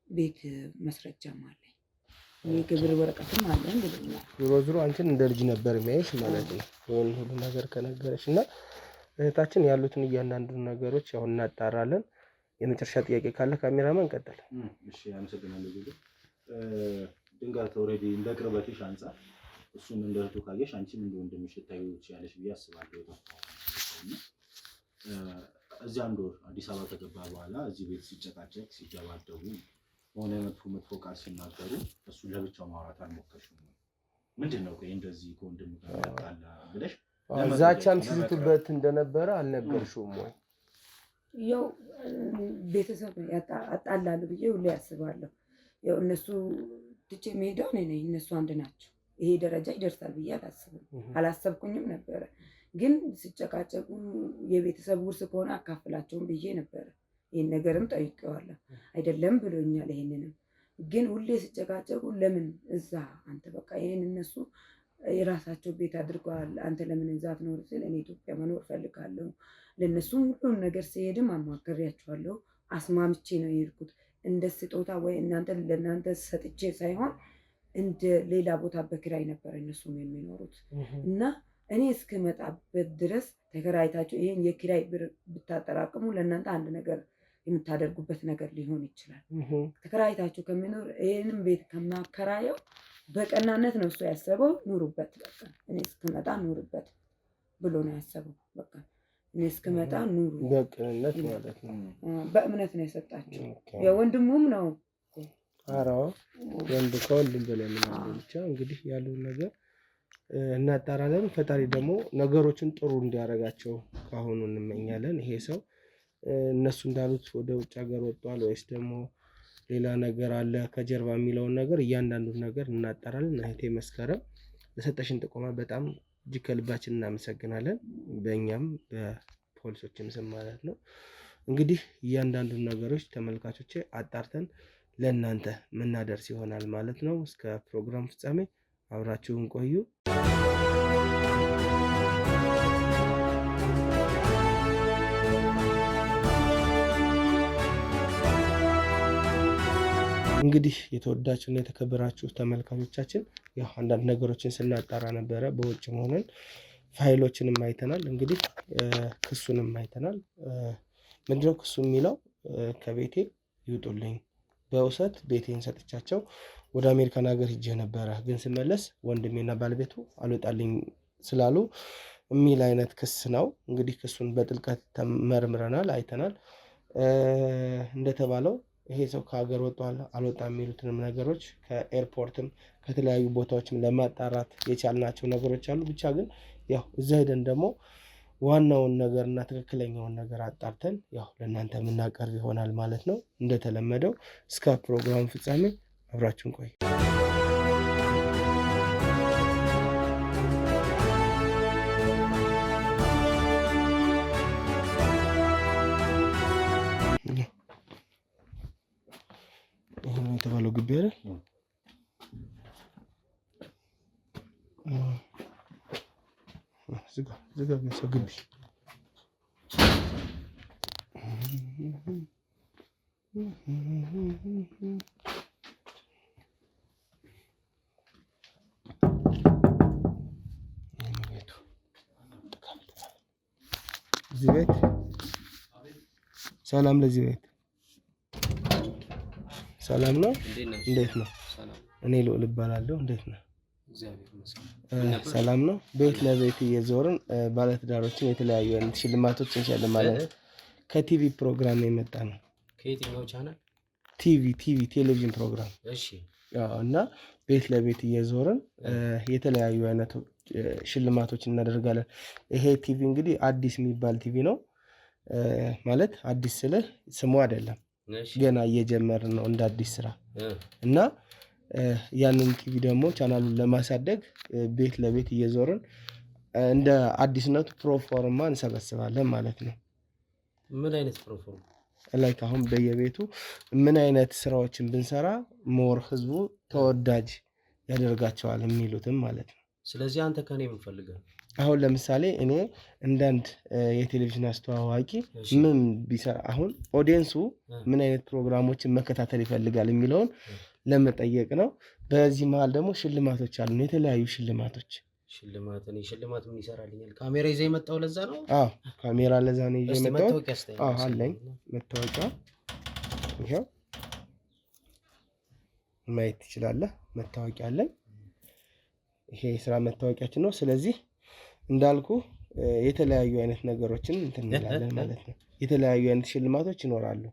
ቤት መስረጃም አለኝ የግብር ወረቀትም አለኝ ብሎኛል። ዞሮ አንቺን እንደ ልጅ ነበር የሚያይሽ ማለት ነው ይሄን ሁሉ ነገር ከነገረሽ እና እህታችን ያሉትን እያንዳንዱን ነገሮች ያው እናጣራለን። የመጨረሻ ጥያቄ ካለ ካሜራማን ቀጥል። እሺ አመሰግናለሁ። ድንጋት ኦልሬዲ እንደ ቅርበትሽ አንፃር እሱም እንደ እህቱ ካየሽ አንቺም እንደ ወንድምሽ ታዩ ያለሽ ብዬ አስባለሁ። እዚህ አንድ ወር አዲስ አበባ ከገባ በኋላ እዚህ ቤት ሲጨቃጨቅ ሲደባደቡ ሆነ መጥፎ ቃል ሲናገሩ እሱ ለብቻው ማውራት አልሞከርሽም? ምንድን ነው ቆይ እንደዚህ ከወንድም ጋር ያጣላ ብለሽ ዛቻም ሲዝቱበት እንደነበረ አልነገርሽውም ወይ? ያው ቤተሰብ ያጣላሉ ብዬ ሁሌ ያስባለሁ። ያው እነሱ ትቼ መሄደው እኔ ነኝ፣ እነሱ አንድ ናቸው። ይሄ ደረጃ ይደርሳል ብዬ አላሰብኩኝም ነበረ። ግን ሲጨቃጨቁ የቤተሰብ ውርስ ከሆነ አካፍላቸውም ብዬ ነበረ። ይሄን ነገርም ጠይቄዋለሁ፣ አይደለም ብሎኛል። ይሄንንም ግን ሁሌ ሲጨቃጨቁ ለምን እዛ አንተ በቃ ይሄን እነሱ የራሳቸው ቤት አድርገዋል፣ አንተ ለምን እዛ ትኖር ስል እኔ ኢትዮጵያ መኖር ፈልጋለሁ። ለነሱም ሁሉም ነገር ሲሄድም አማክሬያቸዋለሁ፣ አስማምቼ ነው የሄድኩት። እንደ ስጦታ ወይ ለእናንተ ሰጥቼ ሳይሆን እንደ ሌላ ቦታ በኪራይ ነበር እነሱም የሚኖሩት እና እኔ እስክመጣበት ድረስ ተከራይታችሁ ይሄን የኪራይ ብር ብታጠራቅሙ ለእናንተ አንድ ነገር የምታደርጉበት ነገር ሊሆን ይችላል። ተከራይታችሁ ከሚኖር ይሄንን ቤት ከማከራየው በቀናነት ነው እሱ ያሰበው። ኑሩበት፣ በቃ እኔ እስክመጣ ኑሩበት ብሎ ነው ያሰበው። በቃ እኔ እስክመጣ ኑሩ፣ በቅንነት ማለት ነው። በእምነት ነው የሰጣቸው። የወንድሙም ነው። አራው ወንድ ከወንድም በላይ ነው። ብቻ እንግዲህ ያለው ነገር እናጣራለን። ፈጣሪ ደግሞ ነገሮችን ጥሩ እንዲያረጋቸው ካሁኑ እንመኛለን። ይሄ ሰው እነሱ እንዳሉት ወደ ውጭ ሀገር ወጥቷል ወይስ ደግሞ ሌላ ነገር አለ ከጀርባ የሚለውን ነገር እያንዳንዱን ነገር እናጣራለን። እህቴ መስከረም ለሰጠሽን ጥቆማ በጣም እጅግ ከልባችን እናመሰግናለን። በእኛም በፖሊሶችም ስም ማለት ነው። እንግዲህ እያንዳንዱን ነገሮች ተመልካቾቼ አጣርተን ለእናንተ ምናደርስ ይሆናል ማለት ነው። እስከ ፕሮግራም ፍጻሜ አብራችሁን ቆዩ። እንግዲህ የተወዳችሁና የተከበራችሁ ተመልካቾቻችን ያው አንዳንድ ነገሮችን ስናጣራ ነበረ። በውጭ መሆኑን ፋይሎችንም አይተናል። እንግዲህ ክሱንም አይተናል። ምንድነው ክሱ የሚለው? ከቤቴ ይውጡልኝ፣ በውሰት ቤቴን ሰጥቻቸው ወደ አሜሪካን ሀገር ሂጄ ነበረ፣ ግን ስመለስ ወንድሜና ባለቤቱ አልወጣልኝ ስላሉ የሚል አይነት ክስ ነው። እንግዲህ ክሱን በጥልቀት ተመርምረናል፣ አይተናል። እንደተባለው ይሄ ሰው ከሀገር ወጥቷል አልወጣም የሚሉትንም ነገሮች ከኤርፖርትም ከተለያዩ ቦታዎችም ለማጣራት የቻልናቸው ነገሮች አሉ። ብቻ ግን ያው እዛ ሄደን ደግሞ ዋናውን ነገርና ትክክለኛውን ነገር አጣርተን ያው ለእናንተ የምናቀርብ ይሆናል ማለት ነው። እንደተለመደው እስከ ፕሮግራም ፍጻሜ አብራችሁን ቆይ። የተባለው ግቢ አይደል? ዝጋ ሰው ግቢ እዚህ ቤት ሰላም፣ ለዚህ ቤት ሰላም ነው። እንዴት ነው? እኔ ልዑል እባላለሁ። እንዴት ነው? ሰላም ነው። ቤት ለቤት እየዞርን ባለትዳሮችን የተለያዩ አይነት ሽልማቶች እንሸልማለን። ከቲቪ ፕሮግራም የመጣ ነው። ከየትኛው ቻናል? ቲቪ ቴሌቪዥን ፕሮግራም። እሺ እና ቤት ለቤት እየዞርን የተለያዩ አይነት ሽልማቶች እናደርጋለን። ይሄ ቲቪ እንግዲህ አዲስ የሚባል ቲቪ ነው። ማለት አዲስ ስልህ ስሙ አይደለም፣ ገና እየጀመርን ነው እንደ አዲስ ስራ እና ያንን ቲቪ ደግሞ ቻናሉን ለማሳደግ ቤት ለቤት እየዞርን እንደ አዲስነቱ ፕሮፎርማ እንሰበስባለን ማለት ነው። ምን አይነት ፕሮፎርማ? ላይክ አሁን በየቤቱ ምን አይነት ስራዎችን ብንሰራ ሞር ህዝቡ ተወዳጅ ያደርጋቸዋል የሚሉትም ማለት ነው። ስለዚህ አንተ ከኔ የምፈልገው አሁን ለምሳሌ እኔ እንዳንድ የቴሌቪዥን አስተዋዋቂ ምን ቢሰራ አሁን ኦዲየንሱ ምን አይነት ፕሮግራሞችን መከታተል ይፈልጋል የሚለውን ለመጠየቅ ነው። በዚህ መሀል ደግሞ ሽልማቶች አሉ፣ የተለያዩ ሽልማቶች። ሽልማት ምን ይሰራልኛል? ካሜራ ይዘህ የመጣው ለዛ ነው? አዎ ካሜራ ለዛ ነው ይዘህ የመጣው። አዎ አለኝ መታወቂያ፣ ይሄው ማየት ትችላለህ። መታወቂያ አለኝ። ይሄ የስራ መታወቂያችን ነው። ስለዚህ እንዳልኩ የተለያዩ አይነት ነገሮችን እንትን እንላለን ማለት ነው። የተለያዩ አይነት ሽልማቶች ይኖራሉ።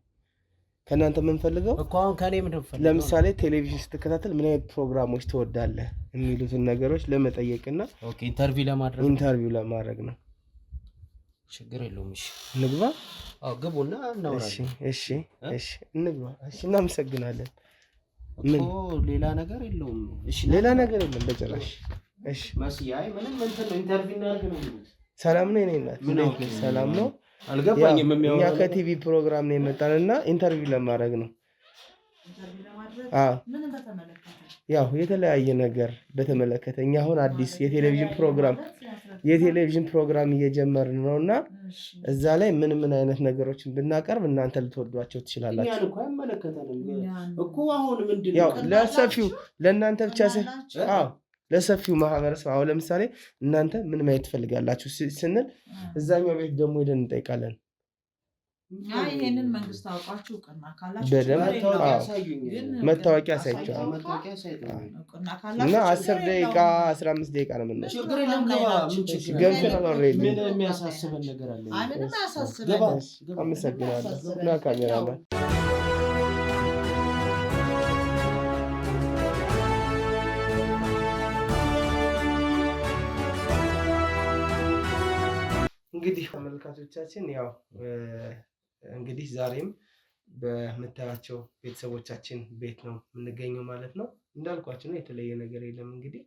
ከእናንተ የምንፈልገው እኮ አሁን ከኔ ምንድን ፈልገው ለምሳሌ ቴሌቪዥን ስትከታተል ምን አይነት ፕሮግራሞች ትወዳለህ የሚሉትን ነገሮች ለመጠየቅና ኢንተርቪው ለማድረግ ነው። ችግር የለውም። እሺ እንግባ። አዎ ግቡና እናወራለን። እሺ እንግባ። እሺ እናመሰግናለን። ምን ሌላ ነገር የለውም? እሺ ሌላ ነገር የለም በጭራሽ። እሺ መስያይ ምንም እንትን ነው ኢንተርቪው እናደርግ ነው። ሰላም ነው። እኔ እናት ሰላም ነው። አልገባኝም። እኛ ከቲቪ ፕሮግራም ነው የመጣንና ኢንተርቪው ለማድረግ ነው። ያው የተለያየ ነገር በተመለከተ እኛ አሁን አዲስ የቴሌቪዥን ፕሮግራም እየጀመርን ነውና እዛ ላይ ምን አይነት ነገሮችን ብናቀርብ እናንተ ልትወዷቸው ትችላላችሁ። እኛን እንኳን አይመለከተንም እኮ አሁን ምንድነው ያው ለሰፊው ለእናንተ ብቻ ለሰፊው ማህበረሰብ። አሁን ለምሳሌ እናንተ ምን ማየት ትፈልጋላችሁ ስንል እዛኛው ቤት ደግሞ ሄደን እንጠይቃለን። ይሄንን መንግስት አውቃችሁ እውቅና ካላችሁ መታወቂያ አሳይቻለሁ እና 10 ደቂቃ 15 ደቂቃ ነው የምንወስደው። ምን የሚያሳስበን ነገር አለ? ምንም አያሳስበንም። አመሰግናለሁ። እና ካሜራማን እንግዲህ ተመልካቾቻችን ያው እንግዲህ ዛሬም በምታያቸው ቤተሰቦቻችን ቤት ነው የምንገኘው ማለት ነው። እንዳልኳችሁ ነው፣ የተለየ ነገር የለም። እንግዲህ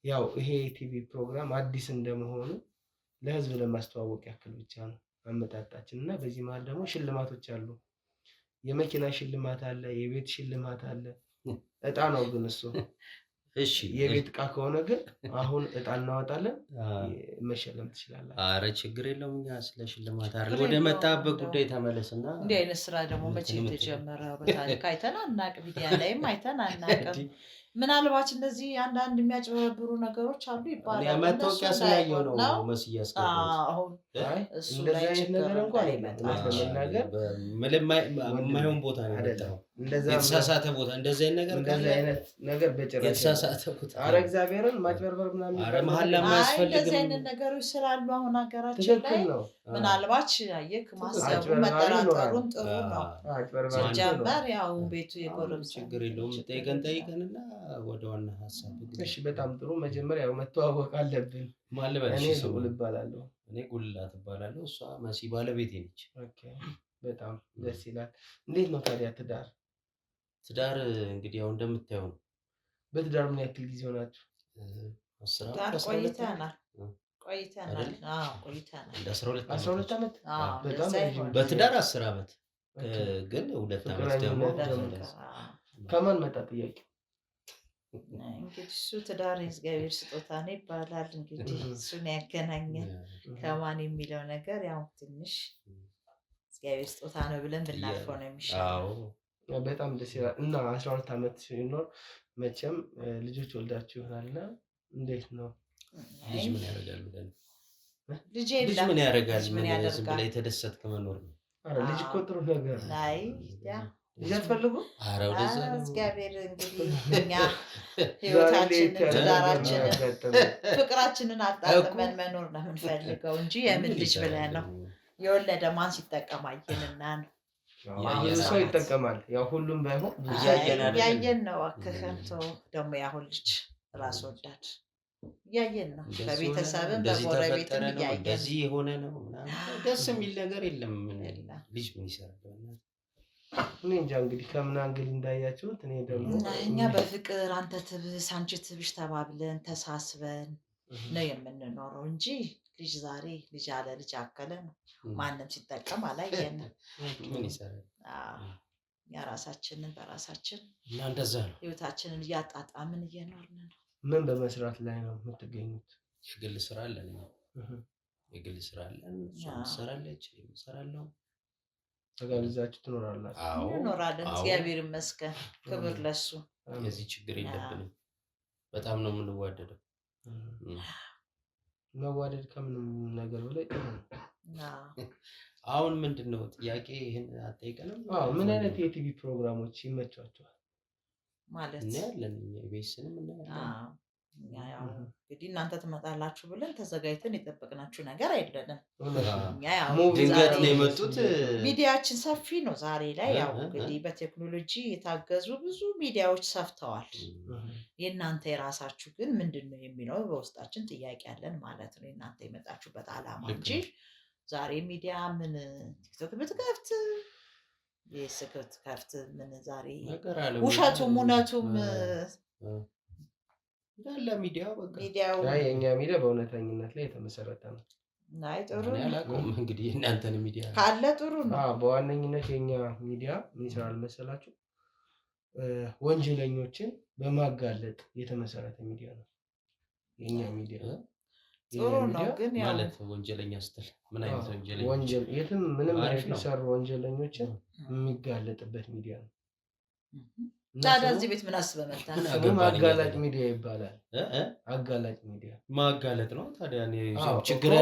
ያው ይሄ ቲቪ ፕሮግራም አዲስ እንደመሆኑ ለህዝብ ለማስተዋወቅ ያክል ብቻ ነው አመጣጣችን እና በዚህ መሀል ደግሞ ሽልማቶች አሉ። የመኪና ሽልማት አለ፣ የቤት ሽልማት አለ። እጣ ነው ግን እሱ እሺ የቤት ዕቃ ከሆነ ግን አሁን እጣ እናወጣለን፣ መሸለም ትችላላችሁ። አረ ችግር የለውም። እኛ ስለ ሽልማት አይደል ወደ መጣበት ጉዳይ ተመለስና እንዲህ አይነት ስራ ደግሞ መቼ ተጀመረ? በታሪክ አይተን አናውቅ፣ ሚዲያ ላይም አይተን አናውቅም። ምናልባት እንደዚህ አንዳንድ የሚያጭበረብሩ ነገሮች አሉ ይባላል። መታወቂያ ስላየው ነው መስያ ያስቀምጥ እንደዚህ አይነት ነገር እንኳን ለመናገር የማይሆን ቦታ ነው የመጣው። የተሳሳተ ቦታ እንደዚህ አይነት ነገር በጭራሽ የተሳሳተ ቦታ። ኧረ እግዚአብሔርን ማጭበርበር ምናምን ኧረ መሀል ለማያስፈልግም። እንደዚህ አይነት ነገሮች ስላሉ አሁን ሀገራችን ላይ ምናልባት አየክ ማሰቡ መጠራጠሩን ጥሩ ነው። ሲጀመር ያው ቤቱ የጎረቤት ችግር የለውም። ጠይቀንና ወደ ዋና ሀሳብ። እሺ በጣም ጥሩ። መጀመሪያ መተዋወቅ አለብን። ማለበልሽ እኔ ጉል እባላለሁ። እኔ ጉልላት እባላለሁ። እሷ መሲ ባለቤቴ ነች። ኦኬ በጣም ደስ ይላል። እንዴት ነው ታዲያ ትዳር እንግዲህ ያው እንደምታየው ነው። በትዳር ምን ያክል ጊዜ ሆናችሁ? 10 ቆይተናል። እንደ 12 ዓመት በትዳር 10 ዓመት ግን 2 ዓመት ደግሞ ከማን መጣ ጥያቄ? እንግዲህ እሱ ትዳር የእግዚአብሔር ስጦታ ነው ይባላል። እንግዲህ እሱን ያገናኘን ከማን የሚለው ነገር ያው ትንሽ እግዚአብሔር ስጦታ ነው ብለን ብናልፈው ነው የሚሻለው። በጣም ደስ ይላል። እና 12 ዓመት ሲኖር መቼም ልጆች ወልዳችሁ ይሆናልና እንዴት ነው? ልጅ ምን ያደርጋል ብለን ልጅ ምን ያደርጋል? ምን ዝም ብለህ የተደሰትክ መኖር ነው። ኧረ ልጅ እኮ ጥሩ ነገር ነው። አይ ልጅ አትፈልጉ? ኧረ ወደዛ ነው። እግዚአብሔር እንግዲህ እኛ ህይወታችንን፣ ትዳራችንን፣ ፍቅራችንን አጣጥመን መኖር ነው የምንፈልገው እንጂ የምን ልጅ ብለህ ነው። የወለደ ማን ሲጠቀም አየንና ነው። ብዙ ሰው ይጠቀማል። ያው ሁሉም ባይሆን እያየን ነው። አከከንቶ ደግሞ ያሁን ልጅ ራስ ወዳድ እያየን ነው። በቤተሰብም በጎረቤትም እያየን እንደዚህ የሆነ ነው ምናምን ደስ የሚል ነገር የለም። ልጅ ምን ይሰራል? እኔ እንጃ እንግዲህ ከምን አንግል እንዳያችሁት እኔ ደግሞ እኛ በፍቅር አንተ ትብስ አንቺ ትብሽ ተባብለን ተሳስበን ነው የምንኖረው እንጂ ልጅ ዛሬ ልጅ አለ ልጅ አከለ ነው ማንም ሲጠቀም አላየንም። ምን ይሰራል? እኛ ራሳችንን በራሳችን እና እንደዛ ነው ህይወታችንን እያጣጣምን እየኖርን ነው። ምን በመስራት ላይ ነው የምትገኙት? የግል ስራ አለን። የግል ስራ አለን። እሷም ትሰራለች፣ እኔም እሰራለሁ። ተጋብዛችሁ ትኖራላችሁ? አዎ እንኖራለን። እግዚአብሔር ይመስገን፣ ክብር ለሱ። የዚህ ችግር የለብንም። በጣም ነው የምንዋደደው። መዋደድ ከምንም ነገር በላይ ጥሩ ነው። አሁን ምንድነው ጥያቄ? ይሄን አጠይቀንም። ምን አይነት የቲቪ ፕሮግራሞች ይመቻቸዋል? ማለት እናያለን፣ የቤስንም እናያለን። ያው እንግዲህ እናንተ ትመጣላችሁ ብለን ተዘጋጅተን የጠበቅናችሁ ነገር አይደለም። ድንገት ነው የመጡት። ሚዲያችን ሰፊ ነው ዛሬ ላይ። ያው እንግዲህ በቴክኖሎጂ የታገዙ ብዙ ሚዲያዎች ሰፍተዋል። የእናንተ የራሳችሁ ግን ምንድን ነው የሚለው በውስጣችን ጥያቄ አለን ማለት ነው። የእናንተ የመጣችሁበት ዓላማ እንጂ ዛሬ ሚዲያ ምን ቲክቶክ ብትከፍት የስክት ከፍት ምን ዛሬ ውሸቱም እውነቱም ያለ ሚዲያው በቃ ሚዲያው የኛ ሚዲያ በእውነተኝነት ላይ የተመሰረተ ነው። ናይ ጥሩ ነው። እንግዲህ እናንተን ሚዲያ ካለ ጥሩ ነው። በዋነኝነት የኛ ሚዲያ ምን ይሰራል መሰላችሁ? ወንጀለኞችን በማጋለጥ የተመሰረተ ሚዲያ ነው የኛ ሚዲያ። ጥሩ ነው። ግን ያው ማለት ወንጀለኛ ስትል ምን አይነት ወንጀለኛ? ወንጀል የትም ምንም የሚሰሩ ወንጀለኞችን የሚጋለጥበት ሚዲያ ነው። ታዲያ እዚህ ቤት ምን አስበህ መጣህ? አጋላጭ ሚዲያ ይባላል። አጋላጭ ሚዲያ ማጋለጥ ነው። ታዲያ እኔ ችግር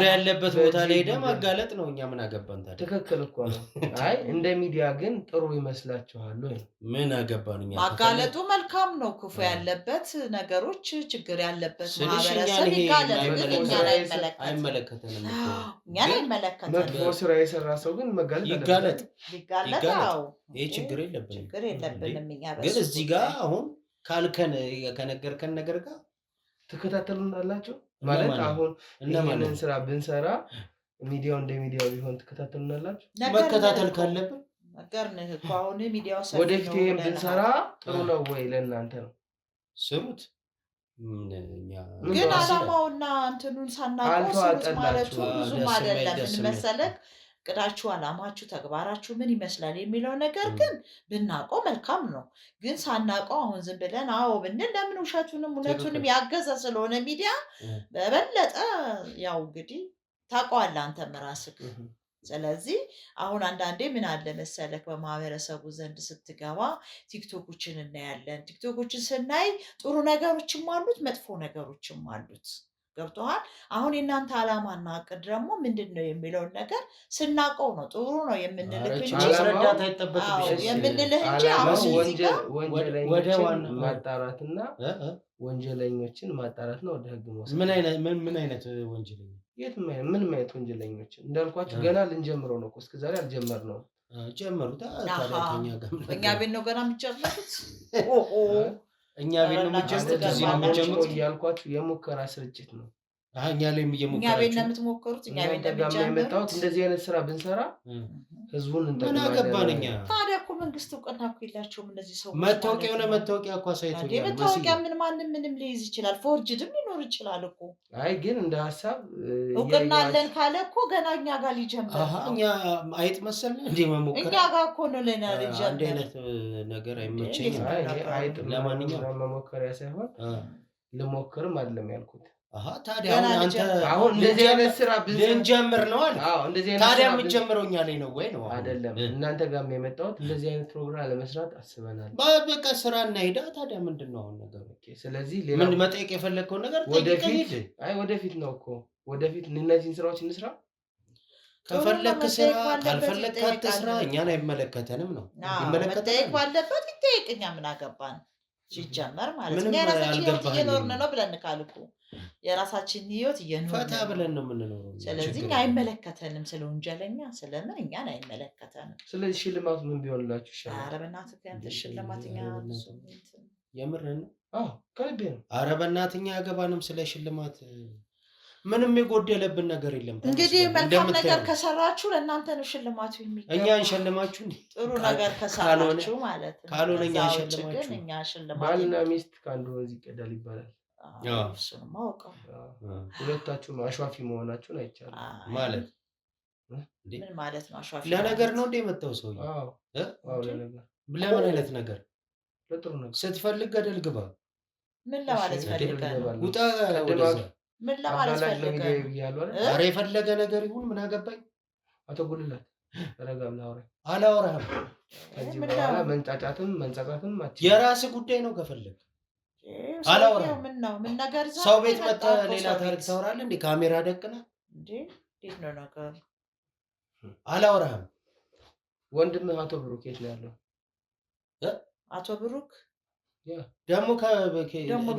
ያለበት ቦታ ላይ ሄደህ ማጋለጥ ነው። እኛ ምን አገባን ታዲያ? ትክክል እኮ ነው። አይ እንደ ሚዲያ ግን ጥሩ ይመስላችኋል ወይ? ምን አገባን እኛ? ማጋለጡ መልካም ነው። ክፉ ያለበት ነገሮች ችግር ያለበት ማህበረሰብ ይጋለጥ። ግን እኛን አይመለከተንም። እኛን አይመለከተንም። መጥፎ ስራ የሰራ ሰው ግን መጋለጥ ይጋለጥ። ይህ ችግር የለብንም። እኛ ግን እዚህ ጋር አሁን ካልከን ከነገርከን ነገር ጋር ትከታተሉናላችሁ ማለት አሁን ይህንን ስራ ብንሰራ ሚዲያው እንደ ሚዲያው ቢሆን ትከታተሉናላችሁ? መከታተል ካለብን ነገር ነው እኮ አሁን ሚዲያው ሰፊ ነው። ወደፊት ይሄን ብንሰራ ጥሩ ነው ወይ? ለእናንተ ነው ስሩት። ግን አላማውና እንትኑን ሳናውቀው ስሩት ማለቱ ብዙም አይደለም። ምን መሰለህ ቅዳችሁ አላማችሁ ተግባራችሁ ምን ይመስላል የሚለው ነገር ግን ብናውቀው መልካም ነው። ግን ሳናውቀው አሁን ዝም ብለን አዎ ብንል ለምን ውሸቱንም እውነቱንም ያገዘ ስለሆነ ሚዲያ በበለጠ ያው እንግዲህ ታውቀዋለህ አንተም ራስህ። ስለዚህ አሁን አንዳንዴ ምን አለ መሰለህ በማህበረሰቡ ዘንድ ስትገባ ቲክቶኮችን እናያለን። ቲክቶኮችን ስናይ ጥሩ ነገሮችም አሉት፣ መጥፎ ነገሮችም አሉት። ገብቶሃል? አሁን የእናንተ ዓላማና እቅድ ደግሞ ምንድን ነው የሚለውን ነገር ስናውቀው ነው ጥሩ ነው የምንልህ እንጂ ረዳት አይጠበቅብሽም የምንልህ እንጂ አሁን ወንጀለኞችን ማጣራትና ወንጀለኞችን ማጣራትና ወደ ህግ መውሰድ። ምን አይነት ወንጀለኛ? ምንም አይነት ወንጀለኞች እንዳልኳችሁ ገና ልንጀምረው ነው። እስከ ዛሬ አልጀመርነውም። ጀመሩት። እኛ ቤት ነው ገና የሚጀምሩት። እኛ ቤት ነው የሚጀምሩት። እዚህ ነው የሚጀምሩት እያልኳችሁ የሙከራ ስርጭት ነው። እኛ ላይ እኛ ቤት ነው የምትሞክሩት። እኛ ቤት ነው የመጣሁት። እንደዚህ አይነት ስራ ብንሰራ ህዝቡን ምን አገባን እኛ። ታዲያ እኮ መንግስት እውቅና እኮ የላቸውም እነዚህ ሰዎች። መታወቂያ የሆነ መታወቂያ እኮ አሳይቶኛል። መታወቂያ ምን ማንም ምንም ሊይዝ ይችላል። ፎርጅድም ሊኖር ይችላል እኮ። አይ ግን እንደ ሀሳብ እውቅና አለን ካለ እኮ ገና እኛ ጋር ሊጀምር ነው። እኛ አይጥ መሰልን እንዴ መሞከር? እኛ ጋር እኮ ነው ሊጀምር። አንድ አይነት ነገር አይመቸኝም። አይጥ ለማንኛውም መሞከሪያ ሳይሆን ልሞክርም አይደለም ያልኩት። ታዲያ አሁን እንደዚህ አይነት ስራ ብንጀምር ነው አለ። ታዲያ የምንጀምረው እኛ ላይ ነው ወይ ነው? አይደለም እናንተ ጋር የመጣሁት እንደዚህ አይነት ፕሮግራም ለመስራት አስበናል። በቃ ስራ እናሄዳ። ታዲያ ምንድን ነው አሁን ነገሩ? ስለዚህ ምን መጠየቅ የፈለግከው ነገር ወደፊት ነው እኮ ወደፊት እነዚህን ስራዎች እንስራ። ከፈለክ ስራ፣ ካልፈለክ አትስራ። እኛን አይመለከተንም ነው። መጠየቅ ባለበት ይጠየቅ። እኛ ምን አገባን ሲጀመር ማለት ነው። የራሳችን እየኖርን ነው ብለን ካልኩ የራሳችን ህይወት ፈታ ብለን ነው የምንኖረው። ስለዚህ እኛ አይመለከተንም፣ ስለ ወንጀለኛ ስለምን እኛን አይመለከተንም። ስለዚህ ሽልማቱ ምን ቢሆንላችሁ ይሻላል? ኧረ በእናትህ ከአንተ ሽልማት እኛ የምርህን ነው? አዎ ከልቤ ነው። ኧረ በእናትህ እኛ አያገባንም ስለ ሽልማት። ምንም የጎደለብን ነገር የለም። እንግዲህ መልካም ነገር ከሰራችሁ ለእናንተ ነው ሽልማቱ የሚገባው። እኛ እንሸልማችሁ እንዴ? ጥሩ ነገር ከሰራችሁ ማለት ነው። ካልሆነ እኛ እንሸልማችሁ። እኛ ሽልማት ባልና ሚስት ከአንዱ ወንዝ ይቀዳል ይባላል። እሱንም አውቀው ሁለታችሁም አሿፊ መሆናችሁን አይቻልም ማለት ምን ማለት ነው? አሿፊ ለነገር ነው እንደ የመጣው ሰው። አዎ ለነገር። ለምን አይነት ነገር? ለጥሩ ነገር። ስትፈልግ ገደል ግባ። ምን ለማለት ፈልገህ ነው? ውጣ ወደዛ። ምን ለማለት ፈልገህ ነው? ኧረ የፈለገ ነገር ይሁን ምን አገባኝ። አቶ ጉልላት ረጋ ብለህ አውራኝ። አላወራህም። ከዚህ በኋላ መንጫጫትም መንጸቃትም የራስህ ጉዳይ ነው ከፈለግ አላወራህም። ምን ነው? ምን ነገር ሰው ቤት መጥተህ ሌላ ታሪክ ታወራለህ እንዴ? ካሜራ ደቅነህ እንዴ? እንዴት ነው ነገር? አላወራህም። ወንድምህ አቶ ብሩክ የት ነው ያለው? አቶ ብሩክ ደግሞ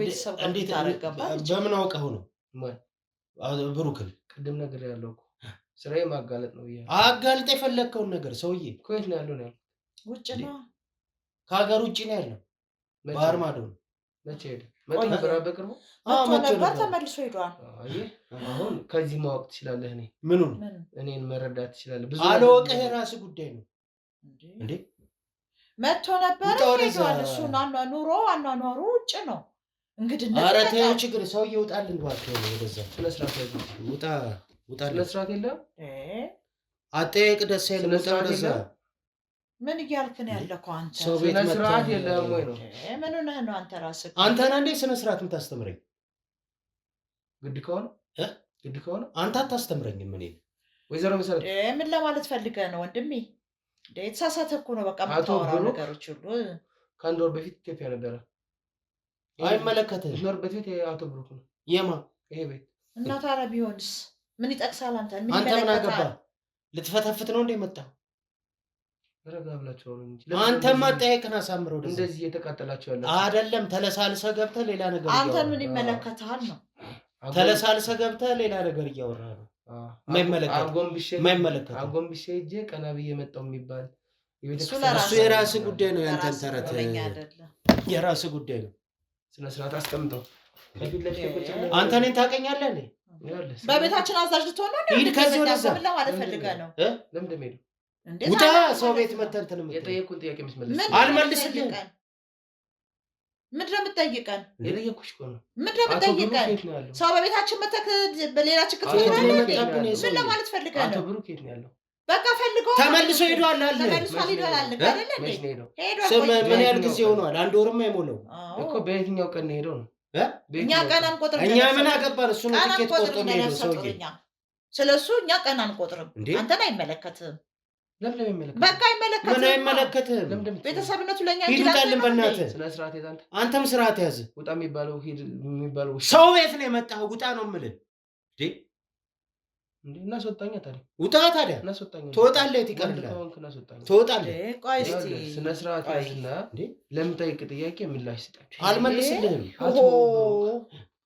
ቤተሰብ እንዴት በምን አውቀው ነው? ብሩክን ቅድም ነገር ያለው እኮ ስራዬ ማጋለጥ ነው ብዬ አጋልጥ የፈለግከውን ነገር ሰውዬ እኮ የት ነው ያለው? ውጭ ነው፣ ከሀገር ውጭ ነው ያለው። ባህር ማዶ ነው። መቼ ሄደ? መጥቶ ነበር በቅርቡ? መጥቶ ነበር ተመልሶ ሄዷል። አሁን ከዚህ ማወቅ ትችላለህ። ምኑን? እኔን መረዳት ትችላለህ። ብዙ አለወቀህ የራስህ ጉዳይ ነው እንዴ? መጥቶ ነበር ሄዷል። እሱ ኑሮ አኗኗሩ ውጭ ነው እንግዲህ። ኧረ ተይው ችግር ሰውዬ ይውጣልን እባክህ። ወደዛ ስነ ስርዓት ያለው ውጣ ስነ ስርዓት የለም። አጠያየቅ ደስ አይልም። ውጣ ወደዛ። ምን እያልክ ነው ያለከው አንተ? ስነ ስርዓት የለም ወይ ነው? ምን ሆነህ ነው አንተ ራስህ? አንተ ነህ እንዴ ስነ ስርዓት የምታስተምረኝ? ግድ ከሆነ አንተ አታስተምረኝም። ምን ወይዘሮ መሰረት ምን ለማለት ፈልገህ ነው ወንድሜ? የተሳሳተ እኮ ነው በቃ የምታወራው ነገሮች ሁሉ። ከአንድ ወር በፊት ኢትዮጵያ ነበረ። አይመለከትህም። ኖርበት ቤት የአቶ ብሩክ ነው። የማ ይሄ ቤት እና ታዲያ ቢሆንስ ምን ይጠቅሳል? አንተ ምን አገባህ? ልትፈተፍት ነው እንደ መጣህ? ረጋ ብላችሁ ነው እንጂ አንተማ ጠይቅና አሳምረው። እንደዚህ እየተቃጠላችሁ ያለ አይደለም። ተለሳልሰህ ገብተህ ሌላ ነገር አንተን ምን ይመለከታል ነው? ተለሳልሰህ ገብተህ ሌላ ነገር እያወራህ ነው። ማይመለከት አጎንብሼ ሂጄ ቀና ብዬ መጣሁ የሚባል እሱ የራስህ ጉዳይ ነው። ያንተን ተረት የራስህ ጉዳይ ነው። ስነ ስርዓት አስቀምጠው። አንተ እኔን ታውቀኛለህ እንዴ? በቤታችን አዛዥ ልትሆን ነው? ሂድ ከዚህ ወደዛ። ምን ለማለት ፈልገህ ነው? ለምን ደምሄዱ ውጣ። ሰው ቤት መተህ እንትን የጠየኩህን ጥያቄ መስመለስ አልመልስልህም። ምንድን ነው የምትጠይቀን? የጠየኩሽ እኮ ነው። ምንድን ነው የምትጠይቀን? ሰው በቤታችን መተህ በሌላ ችግር ትሆናለህ? ምን ለማለት ፈልገህ ነው? አቶ ብሩክ የት ነው ያለው? በቃ ፈልገው ተመልሶ ሄዷል አለ። ምን ያህል ጊዜ ሆኗል? አንድ ወርም አይሞላው እኮ። በየትኛው ቀን ነው ሄደው ነው? እኛ ቀን አንቆጥርም። እኛ ምን አገባን? እሱ ነው ትኬት ቆርጦ የሚሄደው ሰውዬ። ስለሱ እኛ ቀን አንቆጥርም። አንተን አይመለከትም። ለምን አይመለከትም? በቃ አይመለከትም። ምን አይመለከትም? ቤተሰብነቱ ለኛ ይላልን። በእናትህ ስነ ስርዓት ያዝ። አንተም ስርዓት ያዝ። ውጣ የሚባለው ሂድ የሚባለው ሰው ቤት ነው የመጣኸው። ውጣ ነው የምልህ እንዴ? እናስወጣኛ ታዲያ። ውጣ ታዲያ። እናስወጣኛ። ትወጣለህ። ትቀርላለህ። ትወጣለህ። ቆይ እስኪ ስነ ስርዓት ያዝና ለምጠይቅ ጥያቄ ምላሽ ስጠኝ። አልመልስልህም።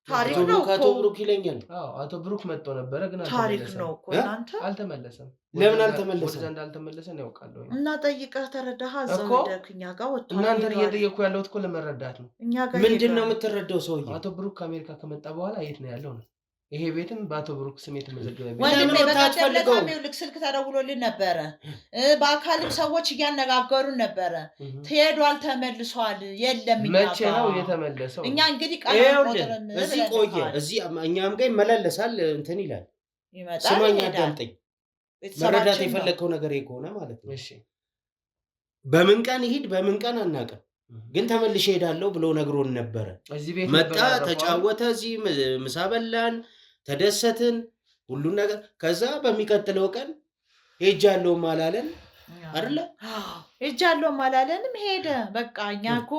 ታሪክ ነው እኮ አቶ ብሩክ ይለኛል። አቶ ብሩክ መጥቶ ነበረ ግን ታሪክ ነው እኮ እናንተ። አልተመለሰም። ለምን አልተመለሰም? ወደዛ እንዳልተመለሰን ያውቃለሁ። እና ጠይቀህ ተረዳህ? እዛው ደክኛ ጋር ወጥቶ እናንተን እየጠየኩ ያለሁት እኮ ለመረዳት ነው። እኛ ጋር ምንድን ነው የምትረዳው? ሰውዬ አቶ ብሩክ ከአሜሪካ ከመጣ በኋላ የት ነው ያለው ነው? ይሄ ቤትም በአቶ ብሩክ ስም የተመዘገበ ቤት። ወንድሜ በቀደም ለታሚው ልክ ስልክ ተደውሎልን ነበረ። በአካልም ሰዎች እያነጋገሩን ነበረ። ትሄዷል፣ ተመልሷል፣ የለም። መቼ ነው የተመለሰው? እኛ እንግዲህ ቃልቆጥረን እዚህ ቆየ። እዚህ እኛም ጋር ይመላለሳል እንትን ይላል። ይመጣል። ስማኝ፣ አዳምጠኝ። መረዳት የፈለግከው ነገር ከሆነ ማለት ነው። እሺ፣ በምን ቀን ይሂድ በምን ቀን አናውቅም፣ ግን ተመልሼ ሄዳለሁ ብሎ ነግሮን ነበረ። መጣ፣ ተጫወተ፣ እዚህ ምሳ በላን፣ ተደሰትን፣ ሁሉን ነገር። ከዛ በሚቀጥለው ቀን ሄጃለሁም አላለን አይደለ? ሄጃለሁም አላለንም፣ ሄደ። በቃ እኛ እኮ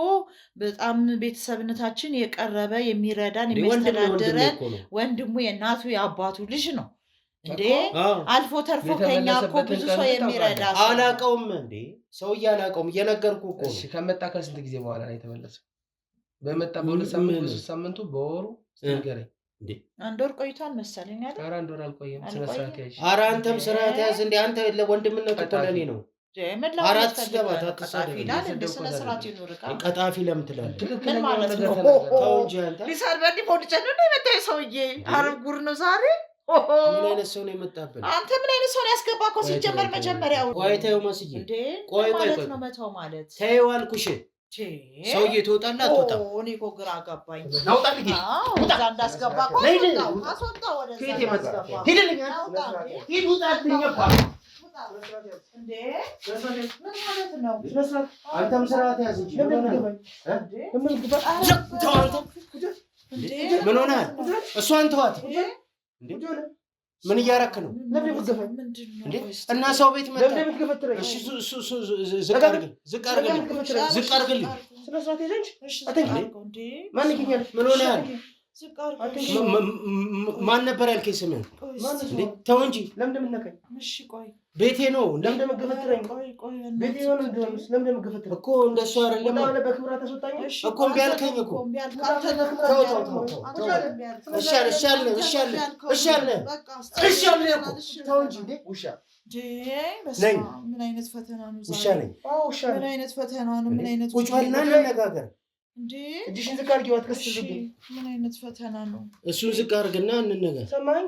በጣም ቤተሰብነታችን የቀረበ የሚረዳን የሚያስተዳድረን ወንድሙ የእናቱ የአባቱ ልጅ ነው እንዴ። አልፎ ተርፎ ከኛ እኮ ብዙ ሰው የሚረዳ ሰው። አላውቀውም እንዴ ሰውዬ፣ አላውቀውም። እየነገርኩህ እኮ። እሺ፣ ከመጣ ከስንት ጊዜ በኋላ ነው የተመለሰው? በመጣ በ2 ሳምንት በ3 ሳምንቱ በወሩ ንገረኝ። እንዴ አንድ ወር ቆይቷል መሰለኝ አይደል? ኧረ አንድ ወር አልቆየም። ስነ ስርዓት ያዥ። ኧረ አንተም ስርዓት ያዝ እንዴ! አንተ ለወንድምነት እኮ ለኔ ነው። አራት ስገባት ቀጣፊ ይላል እንደ ስነ ስርዓት ይኖርካ። ቀጣፊ ለምን ትላለህ? ምን ማለት ነው? ተው እንጂ አንተ ሊሳርበኒ ፖሊጨን ነው የመጣው ሰውዬ። አረብ ጉር ነው ዛሬ። ምን አይነት ሰው ነው የመጣብን? አንተ ምን አይነት ሰው ነው ያስገባከው? ሲጀመር መጀመሪያው ቆይ ተይው መስዬ፣ ቆይ ነው መተው ማለት ተይው አልኩሽ። ሰውዬ ትወጣለህ አትወጣም? እኔ እኮ ግራ ገባኝ። ናውጣ ልጅ እዛ እንዳስገባ እኮ አስወጣው ወደ እዛ እንዳስገባ። ሂድልኝ ሂድ ውጣልኝ እኮ እንዴ ምን ማለት ነው? አንተም ስርዓት ያዝ እንጂ ምን ሆነሃል? እሷን ተዋት። ምን እያረክ ነው? እና ሰው ቤት መጣ። እሺ ዝቅ አድርግልኝ፣ ዝቅ አድርግልኝ፣ ዝቅ አድርግልኝ። ምን ሆነሃል? ማን ነበር ያልከኝ ስምህን? ተው እንጂ ቤቴ ነው። እኮ እንደሱ አይደለም እኮ እምቢ አልከኝ እኮ። ምን አይነት ፈተና ነው? ምን አይነት ፈተና ነው? ቁጭ በልና እንነጋገር። እጅሽን ዝቅ አድርጊው፣ አትከስስብኝ። ምን አይነት ፈተና ነው? እሱን ዝቅ አድርግና እንነጋገር። ሰማኝ?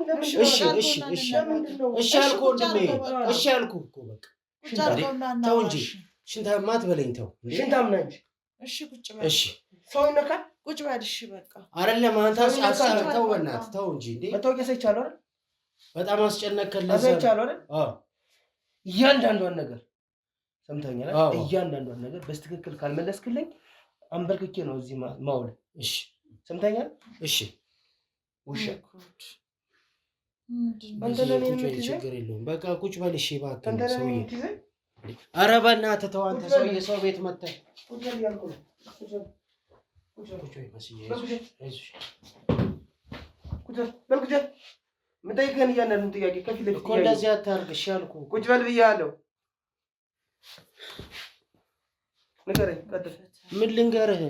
እሺ አልኩህ ወንድሜ፣ እሺ አልኩህ እኮ በቃ። ተው እንጂ ሽንታማ አትበለኝ። ተው ሽንታም ነኝ። እሺ ቁጭ በል። እሺ ሰው ይነካል። ቁጭ በል። እሺ በቃ አይደለም አንተ ተው በእናትህ ተው እንጂ እንዴ። መታወቂያ ሳይቻለው አይደል? በጣም አስጨነቅከኝ። ሳይቻለው አይደል? አዎ እያንዳንዷን ነገር ሰምተኛል። እያንዳንዷን ነገር በስትክክል ካልመለስክልኝ አንበርክኬ ነው እዚህ ማውል። እሺ ሰምተኛል። እሺ ውሻ አንተ ለኔ ችግር የለውም። በቃ ቁጭ በል። እሺ እባክህ ሰውዬ። ኧረ በእናትህ ተው አንተ ሰውዬ። ሰው ቤት መተህ ቁጭ በል ያልኩህ ነው። ቁጭ በል መስዬ። ቁጭ በል። የምጠይቅህን እያንዳንዱን ጥያቄ ከፊት ለፊት እኮ እንደዚህ አታርግ። እሺ አልኩህ። ቁጭ በል ብያለሁ። ንገረኝ፣ ቀጥል። ምን ልንገርህ?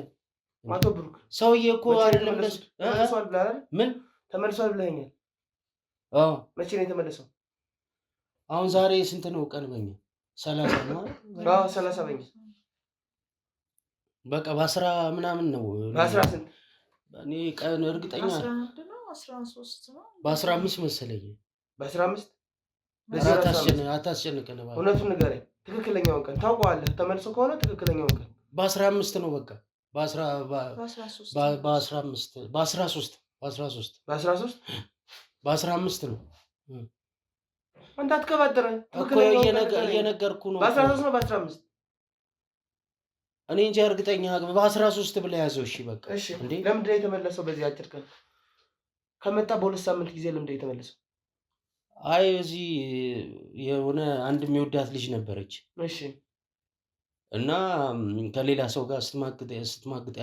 አቶ ብሩክ ሰውዬ እኮ አይደለም ተመልሷል ብለሃል። ምን ተመልሷል ብለኸኛል? አዎ። መቼ ነው የተመለሰው? አሁን ዛሬ ስንት ነው ቀን? በኛ 30 ነው። አዎ 30 በኛ። በቃ በ10 ምናምን ነው። በ10 ስንት? እኔ ቀን እርግጠኛ 11 ነው 13 ነው በ15 መሰለኝ። በ15 አታስጨንቀን። እውነቱን ንገረኝ። ትክክለኛውን ቀን ታውቀዋለህ? ተመልሶ ከሆነ ትክክለኛውን ቀን በ15 ነው። በቃ በ13 በ15 ነው። አንተ አትቀባጥረ እኮ እየነገርኩህ ነው። በ13 ነው በ15 እኔ እንጃ እርግጠኛ በ13 ብለህ ያዘው። እሺ በቃ እሺ። ለምንድን ነው የተመለሰው? በዚህ አጭር ቀን ከመጣ በ2 ሳምንት ጊዜ ለምንድን ነው የተመለሰው? አይ እዚህ የሆነ አንድ የሚወዳት ልጅ ነበረች። እሺ። እና ከሌላ ሰው ጋር ስትማግጥ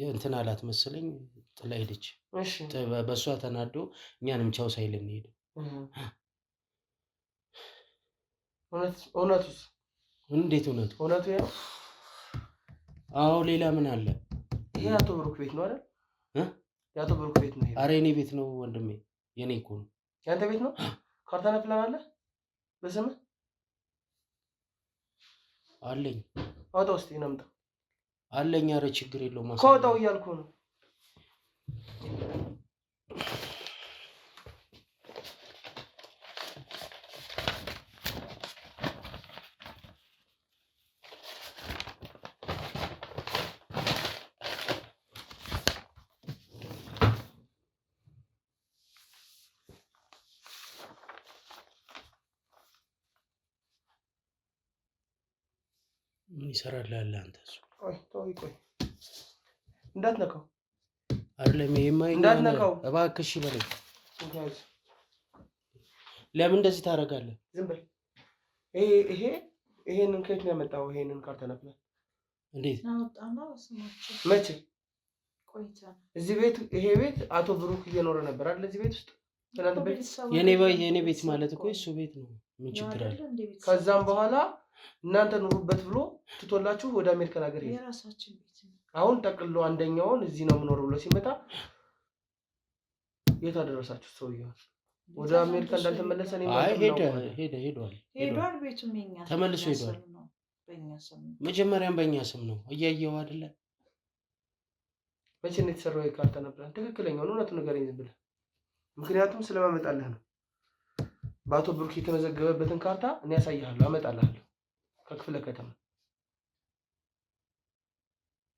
እንትን አላት መሰለኝ፣ ጥላ ሄደች። እሺ። በእሷ ተናዶ እኛንም ቻው ሳይለን ሄደ። እውነቱስ? እንዴት እውነቱ? እውነቱ ያ? አዎ። ሌላ ምን አለ? ይሄ አቶ ብሩክ ቤት ነው አይደል? የአቶ ብሩክ ቤት ነው ይሄ? አረ የኔ ቤት ነው ወንድሜ፣ የኔ እኮ ነው። ያንተ ቤት ነው? ካርታና ፕላን አለ በስምህ? አለኝ። አውጣው እስኪ እናምጣ። አለኝ። አረ ችግር የለውም። ከወጣው እያልኩህ ነው። ምን ይሰራልሃል አንተ? እሱ ቆይ እንዳትነካው። አይደለም ይሄማ እንዳትነካው እባክህ። እሺ በለኝ። ለምን እንደዚህ ታደርጋለህ? ዝም በል። ይሄንን ከየት ነው ያመጣው? ይሄንን ካርታ ፕላን እንዴት አወጣና ስማቸው መቼ? ቆይታ እዚህ ቤት ይሄ ቤት አቶ ብሩክ እየኖረ ነበር አይደል? እዚህ ቤት ውስጥ ትናንት ቤት የኔ ቤት ማለት እኮ እሱ ቤት ነው። ምን ችግር አለ? ከዛም በኋላ እናንተ ኑሩበት ብሎ ትቶላችሁ ወደ አሜሪካን ሀገር ሄደ። የራሳችን ቤት ነው። አሁን ጠቅልሎ አንደኛውን እዚህ ነው የምኖረው ብሎ ሲመጣ የት አደረሳችሁ ሰውየው? ወደ አሜሪካ እንዳልተመለሰ ነው። አይ ሄዷል። ቤቱም የኛ ተመልሶ ሄዷል። በእኛ ስም መጀመሪያም በእኛ ስም ነው። እያየው አይደለ? መቼ ነው የተሰራው የካርታ ነበር? ትክክለኛውን እውነቱን ንገረኝ ዝም ብለህ። ምክንያቱም ስለማመጣልህ ነው። በአቶ ብሩክ የተመዘገበበትን ካርታ እኔ ያሳይሃለሁ፣ አመጣልሃለሁ ከክፍለ ከተማ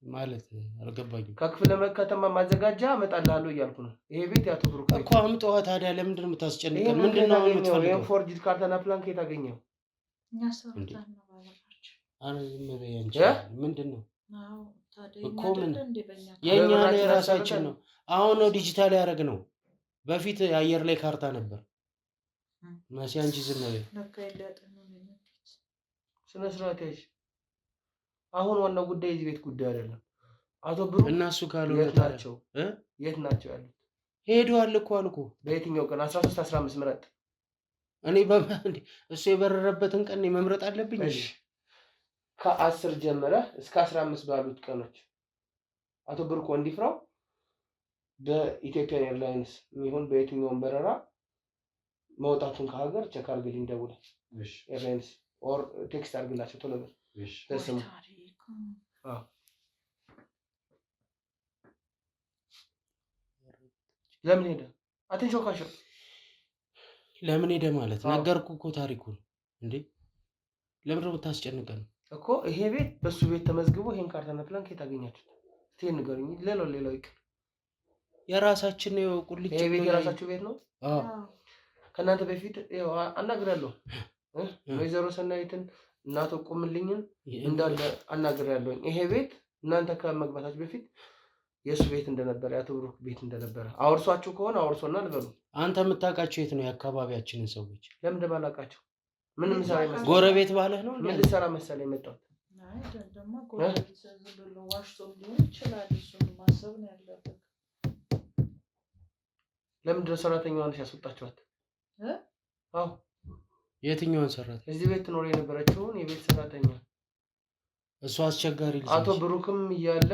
ማለት አልገባኝም። ከክፍለ ከተማ ማዘጋጃ አመጣልሃለሁ እያልኩ ነው። ይሄ ቤት የአቶ ብሩክ እኮ አምጣዋ። ታዲያ ለምንድን ነው የምታስጨንቀን? ምንድን ነው የምትፈልገው? ይሄን ፎርጅድ ካርታና ፕላን ከየት አገኘው? እኛ ሰራተኛ ነው ባለራችሁ። አረ ዝም በይ አንቺ። ምንድን ነው እኮ ምን የኛ ነው የራሳችን ነው። አሁን ነው ዲጂታል ያደረግ ነው። በፊት አየር ላይ ካርታ ነበር። ማሲ አንቺ ዝም በይ። ስነ ስርዓት ያዥ። አሁን ዋናው ጉዳይ የዚህ ቤት ጉዳይ አይደለም። አቶ ብሩክ እና እሱ ካልሆነ የት ናቸው ያሉት? ሄደዋል እኮ አልኩ። በየትኛው ቀን? 13 15 ምረጥ። እኔ እሱ የበረረበትን ቀን መምረጥ አለብኝ። እሺ ከ10 ጀምረህ እስከ 15 ባሉት ቀኖች አቶ ብሩክ ወንዲፍራው በኢትዮጵያ ኤርላይንስ የሚሆን በየትኛውም በረራ መውጣቱን ከሀገር ቼክ አድርግልኝ ደውለህ። እሺ ኤርላይንስ ኦር ቴክስት አድርግላቸው ቶሎ በል። እሺ ተስሙ። ለምን ሄደ? አትንሾካሾ። ለምን ሄደ ማለት ነገርኩህ እኮ ታሪኩን። እንዴ ለምን ነው የምታስጨንቀን እኮ? ይሄ ቤት በሱ ቤት ተመዝግቦ ይሄን ካርታና ፕላን ከየት አገኛችሁት? እስቲ ንገሩኝ። ሌላው ይቅር። የራሳችን ነው። ቁልጭ ይሄ ቤት የራሳችሁ ቤት ነው? አዎ። ከእናንተ በፊት አናግሬያለሁ። ወይዘሮ ሰናይትን እናቶ ቁምልኝን እንዳለ አናግሬያለሁ። ይሄ ቤት እናንተ ከመግባታችሁ በፊት የሱ ቤት እንደነበረ የአቶ ብሩክ ቤት እንደነበረ አውርሷችሁ ከሆነ አውርሶና ልበሉ። አንተ የምታውቃቸው የት ነው? የአካባቢያችንን ሰዎች ለምን እንደማላውቃቸው? ምን ምሳሌ መሰለኝ? ጎረቤት ባለህ ነው። ምን ልሰራ መሰለኝ የመጣሁት? ደግሞ ጎረቤት ዝም ዋሽቶ ሊሆን ይችላል። እሱን ማሰብ ነው ያለበት። ለምንድን ነው ሰራተኛዋን ያስወጣችኋት? አዎ የትኛውን ሰራተኛ? እዚህ ቤት ትኖር የነበረችውን የቤት ሰራተኛ። እሱ አስቸጋሪ ልጅ። አቶ ብሩክም እያለ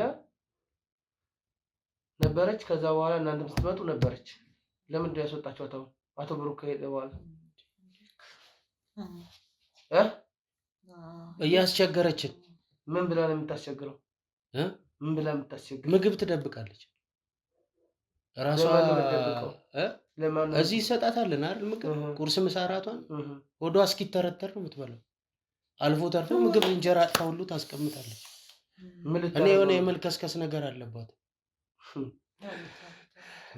ነበረች። ከዛ በኋላ እናንተም ስትመጡ ነበረች። ለምንድን ነው ያስወጣችኋት? አቶ ብሩክ ከሄደ በኋላ እያስቸገረችን። ምን ብላ ነው የምታስቸግረው? ምን ብላ የምታስቸግረው? ምግብ ትደብቃለች። ራሷ እዚህ ይሰጣታልን አይደል? ምግብ ቁርስ፣ ምሳ፣ እራቷን ወዷ እስኪተረተር ነው የምትበላው። አልፎ ተርፎ ምግብ እንጀራ አጥፋ ሁሉ ታስቀምጣለች። እኔ የሆነ የመልከስከስ ነገር አለባት።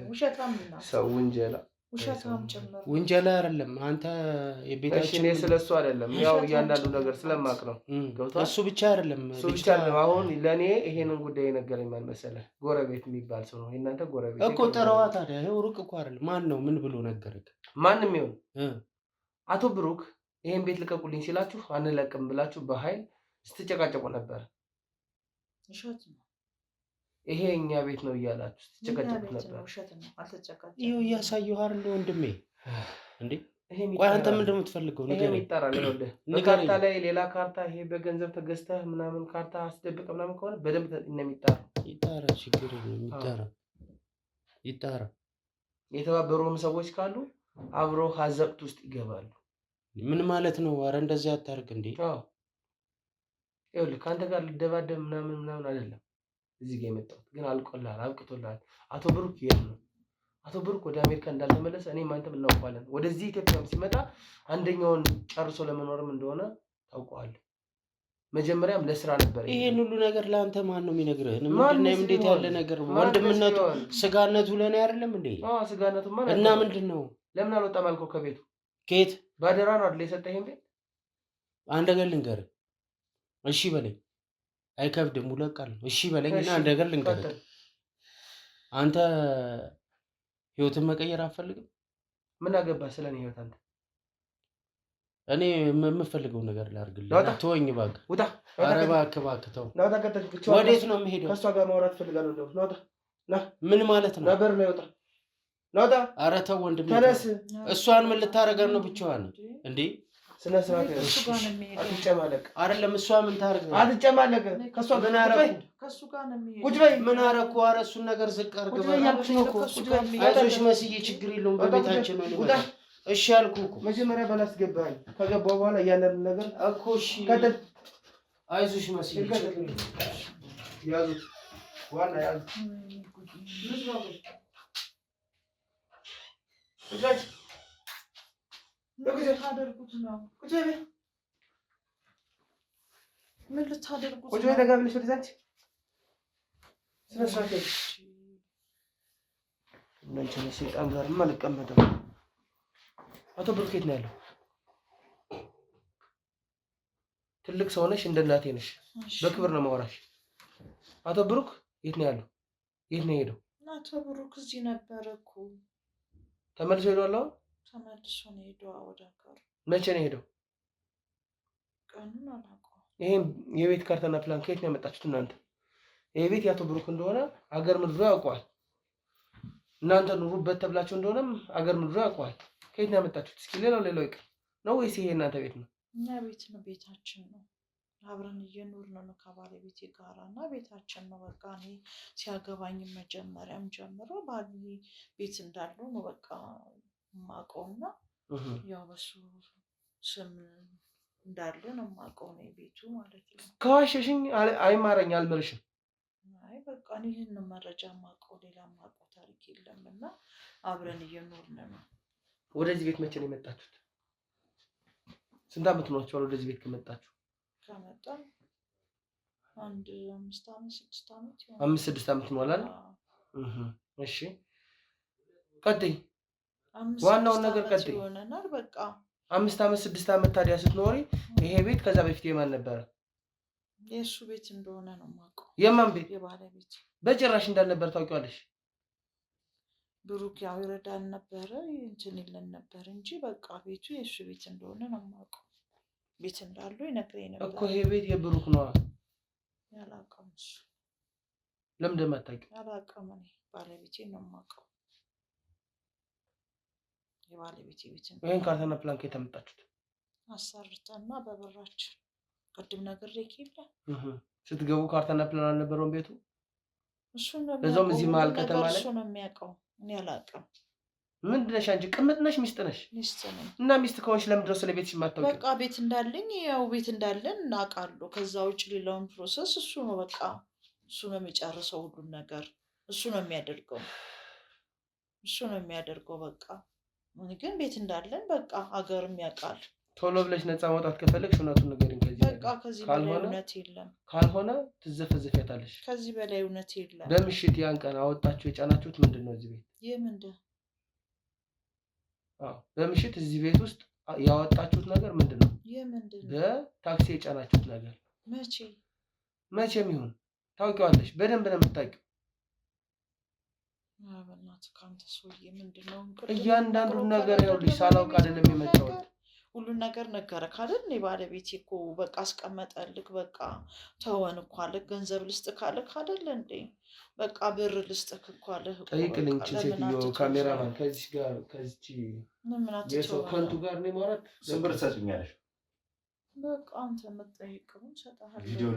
ውሸታም ነው ሰው ውንጀላ ውንጀላ አይደለም። አንተ የቤታችን እኔ ስለሱ አይደለም፣ ያው እያንዳንዱ ነገር ስለማቅ ነው። እሱ ብቻ አይደለም አሁን ለእኔ ይሄንን ጉዳይ የነገረኝ ማን መሰለህ? ጎረቤት የሚባል ሰው ነው። እናንተ ጎረቤት እኮ ጠራዋ። ታዲያ ይኸው ሩቅ እኮ አይደለም። ማን ነው? ምን ብሎ ነገረህ? ማንም ይሁን አቶ ብሩክ ይሄን ቤት ልቀቁልኝ ሲላችሁ አንለቅም ብላችሁ በኃይል ስትጨቃጨቁ ነበር። ይሄ እኛ ቤት ነው እያላችሁ ስትጨቃጨቁ ነበር። ይኸው እያሳየሁ አይደል ወንድሜ? እንዴ ቆይ አንተ ምንድን ነው የምትፈልገው? ንገረኝ። ይጣራል። ይኸውልህ በካርታ ላይ ሌላ ካርታ ይሄ በገንዘብ ተገዝተህ ምናምን ካርታ አስደብቀ ምናምን ከሆነ በደንብ ነው የሚጣራው። ይጣራ፣ ችግር የለም ይጣራ። የተባበሩም ሰዎች ካሉ አብረው ሀዘቅት ውስጥ ይገባሉ። ምን ማለት ነው? ኧረ እንደዚህ አታርግ እንዴ! አዎ ይኸውልህ ከአንተ ጋር ልደባደብ ምናምን አይደለም እዚህ ጋር የመጣሁት፣ ግን አልቆልሃል፣ አብቅቶልሃል። አቶ ብሩክ የት ነው? አቶ ብሩክ ወደ አሜሪካ እንዳልተመለሰ እኔም አንተም እናውቀዋለን። ወደዚህ ኢትዮጵያም ሲመጣ አንደኛውን ጨርሶ ለመኖርም እንደሆነ ታውቀዋለህ። መጀመሪያም ለስራ ነበር። ይሄን ሁሉ ነገር ለአንተ ማን ነው የሚነግርህ? ምንድነው? እንዴት ያለ ነገር ወንድምነቱ ስጋነቱ ለኔ አይደለም እንዴ? ስጋነቱ እና ምንድነው? ለምን አልወጣም አልከው ከቤቱ? ከየት ባደራ ነው አይደል የሰጠኸኝ ቤት? አንድ ነገር ልንገርህ፣ እሺ በለኝ። አይከብድም፣ ሁለት ቃል ነው። እሺ በለኝና አንድ ነገር ልንገርህ። አንተ ህይወትን መቀየር አትፈልግም? ምን አገባህ ስለኔ ህይወት አንተ? እኔ የምፈልገው ነገር ላድርግልህ። ተወኝ እባክህ። ውጣ! ኧረ እባክህ ተው። ወዴት ነው የምሄደው? ከእሷ ጋር ማውራት እፈልጋለሁ። ናውጣ! ና! ምን ማለት ነው? ነበር ነው። ይወጣ! ናውጣ! ኧረ ተው ወንድሜ፣ ተነስ። እሷን ምን ልታረጋት ነው? ብቻዋን እንዴ? ስነ ስርዓት ከሱ ጋር ነው የሚሄደው። አትጨማለቅ። አይደለም እሷ ምን ታርግ? አትጨማለቅ። ከሷ ምን አረኩ? ከሱ ጋር ነው የሚሄደው። ቁጭ በይ። ምን አረኩ? ኧረ እሱን ነገር ዝቅ አድርግ። ቁጭ በይ ያልኩሽ ነው እኮ። ቁጭ በይ። አይዞሽ መስዬ ችግር የለውም በቤታችን ነው ልበል። እሺ አልኩህ እኮ መጀመሪያ ባላስገባኝ ከገባው በኋላ እያንዳንዱ ነገር እኮ እሺ። ቀጥል። አይዞሽ መስዬ ያዙት። ዋና ያዙት። ምን ልታደርጉት ነው? ቁጭ በይ። ምን ልታደርጉት ነው? ቁጭ በይ። ደጋ ብለሽ ወደዛች ስነ ስርዓት እናንተ ሰይጣን ጋርማ አልቀመጥም። አቶ ብሩክ የት ነው ያለው? ትልቅ ሰው ነሽ፣ እንደ እናቴ ነሽ። በክብር ነው ማውራሽ። አቶ ብሩክ የት ነው ያለው? የት ነው የሄደው? አቶ ብሩክ እዚህ ነበረ እኮ። ተመልሶ ሄዷል? አሁን ተመልሶ ነው ሄደው ወደ ሀገሩ። መቼ ነው ሄደው? ቀኑን አላውቀውም። ይሄን የቤት ካርታና ፕላን ከየት ነው ያመጣችሁት እናንተ? ይሄ ቤት የአቶ ብሩክ እንደሆነ አገር ምድሩ ያውቀዋል። እናንተ ኑሩበት ተብላችሁ እንደሆነም አገር ምድሩ ያውቀዋል። ከየት ነው ያመጣችሁት? እስኪ ሌላው ይቅር ነው ወይስ ይሄ እናንተ ቤት ነው? እኛ ቤት ነው፣ ቤታችን ነው። አብረን እየኖርን ነው ከባለቤቴ ጋር እና ቤታችን ነው። በቃ እኔ ሲያገባኝ መጀመሪያም ጀምሮ ባል ቤት እንዳለው ነው በቃ የማውቀውና ያው በሱ ስም እንዳለ ነው የማውቀው ነው ቤቱ ማለት ነው። ከዋሸሽኝ አይማረኝ አልምርሽም። አይ በቃ እኔ ይህን መረጃ የማውቀው ሌላ የማውቀው ታሪክ የለም እና አብረን እየኖርን ነው። ወደዚህ ቤት መቼ ነው የመጣችሁት? ስንት ዓመት ሆኗችኋል ወደዚህ ቤት ከመጣችሁ? ከመጣን አንድ 5 ዓመት 6 ዓመት ይሆናል። 5-6 ዓመት ነው አይደል? እሺ ቀጥይ። ዋናውን ነገር ቀጥይ። ይሆነናል በቃ 5 ዓመት 6 ዓመት ታዲያ ስትኖሪ ይሄ ቤት ከዛ በፊት የማን ነበረ? የእሱ ቤት እንደሆነ ነው የማውቀው። የማን ቤት? የባለቤት። በጭራሽ እንዳልነበር ታውቂዋለሽ? ብሩክ ያው ይረዳን ነበረ እንትን ይለን ነበር እንጂ በቃ ቤቱ የእሱ ቤት እንደሆነ ነው የማውቀው። ቤት እንዳለው ይነግረኝ ነበር እኮ። ይሄ ቤት የብሩክ ነው። ያላውቅም እሱ። ለምን እንደማታውቂው? ያላውቅም። እኔ ባለቤቴን ነው የማውቀው። የባለቤቴ ቤት ነው። ይሄን ካርታና ፕላን ከየት አመጣችሁት? አሰርተና በበራችን ቅድም ነግሬህ የለ ስትገቡ ካርታና ፕላን አልነበረውም ቤቱ? እሱ ነው በዛውም እዚህ መሀል ከተማ ላይ እሱ ነው የሚያውቀው። እኔ አላውቅም። ምንድን ነሽ አንቺ? ቅምጥ ነሽ? ሚስት ነሽ? ሚስት ነኝ። እና ሚስት ከሆንሽ ለምንድን ነው ስለ ቤትሽ የማታውቂው? በቃ ቤት እንዳለኝ ያው ቤት እንዳለን እናውቃለሁ። ከዛ ውጭ ሌላውን ፕሮሰስ እሱ ነው በቃ እሱ ነው የሚጨርሰው ሁሉን ነገር እሱ ነው የሚያደርገው። በቃ እኔ ግን ቤት እንዳለን በቃ አገርም ያውቃል። ቶሎ ብለሽ ነፃ ማውጣት ከፈለግሽ እውነቱን ንገሪኝ። በቃ ከዚህ በላይ እውነት የለም። ካልሆነ ትዘፈዘፊያታለሽ። ከዚህ በላይ እውነት የለም። በምሽት ያን ቀን አወጣችሁ የጫናችሁት ምንድን ነው? እዚህ ቤት የምንድን? በምሽት እዚህ ቤት ውስጥ ያወጣችሁት ነገር ምንድን ነው? የምንድን? በታክሲ የጫናችሁት ነገር መቼም ይሁን ታውቂዋለሽ። በደንብ ነው የምታውቂው። በእናትህ ከአንተ ሰውዬ ምንድን ነው? እያንዳንዱን ነገር ይኸውልሽ፣ ሳላውቅ አይደለም የመጣሁት። ሁሉን ነገር ነገረህ አይደል? እኔ ባለቤቴ እኮ በቃ አስቀመጠልክ። በቃ ተወን እኮ አለህ። ገንዘብ ልስጥህ ካለህ አይደል እንዴ? በቃ ብር ልስጥህ እኮ አለህ። ጠይቅልኝ ሴትዮ ካሜራማን ከዚህ ጋር ከዚች የሰው ከንቱ ጋር ነው የማወራት። ስንት ብር ትሰጡኛለሽ? በቃ አንተ የምትጠይቀውን እሰጥሃለሁ። ቪዲዮ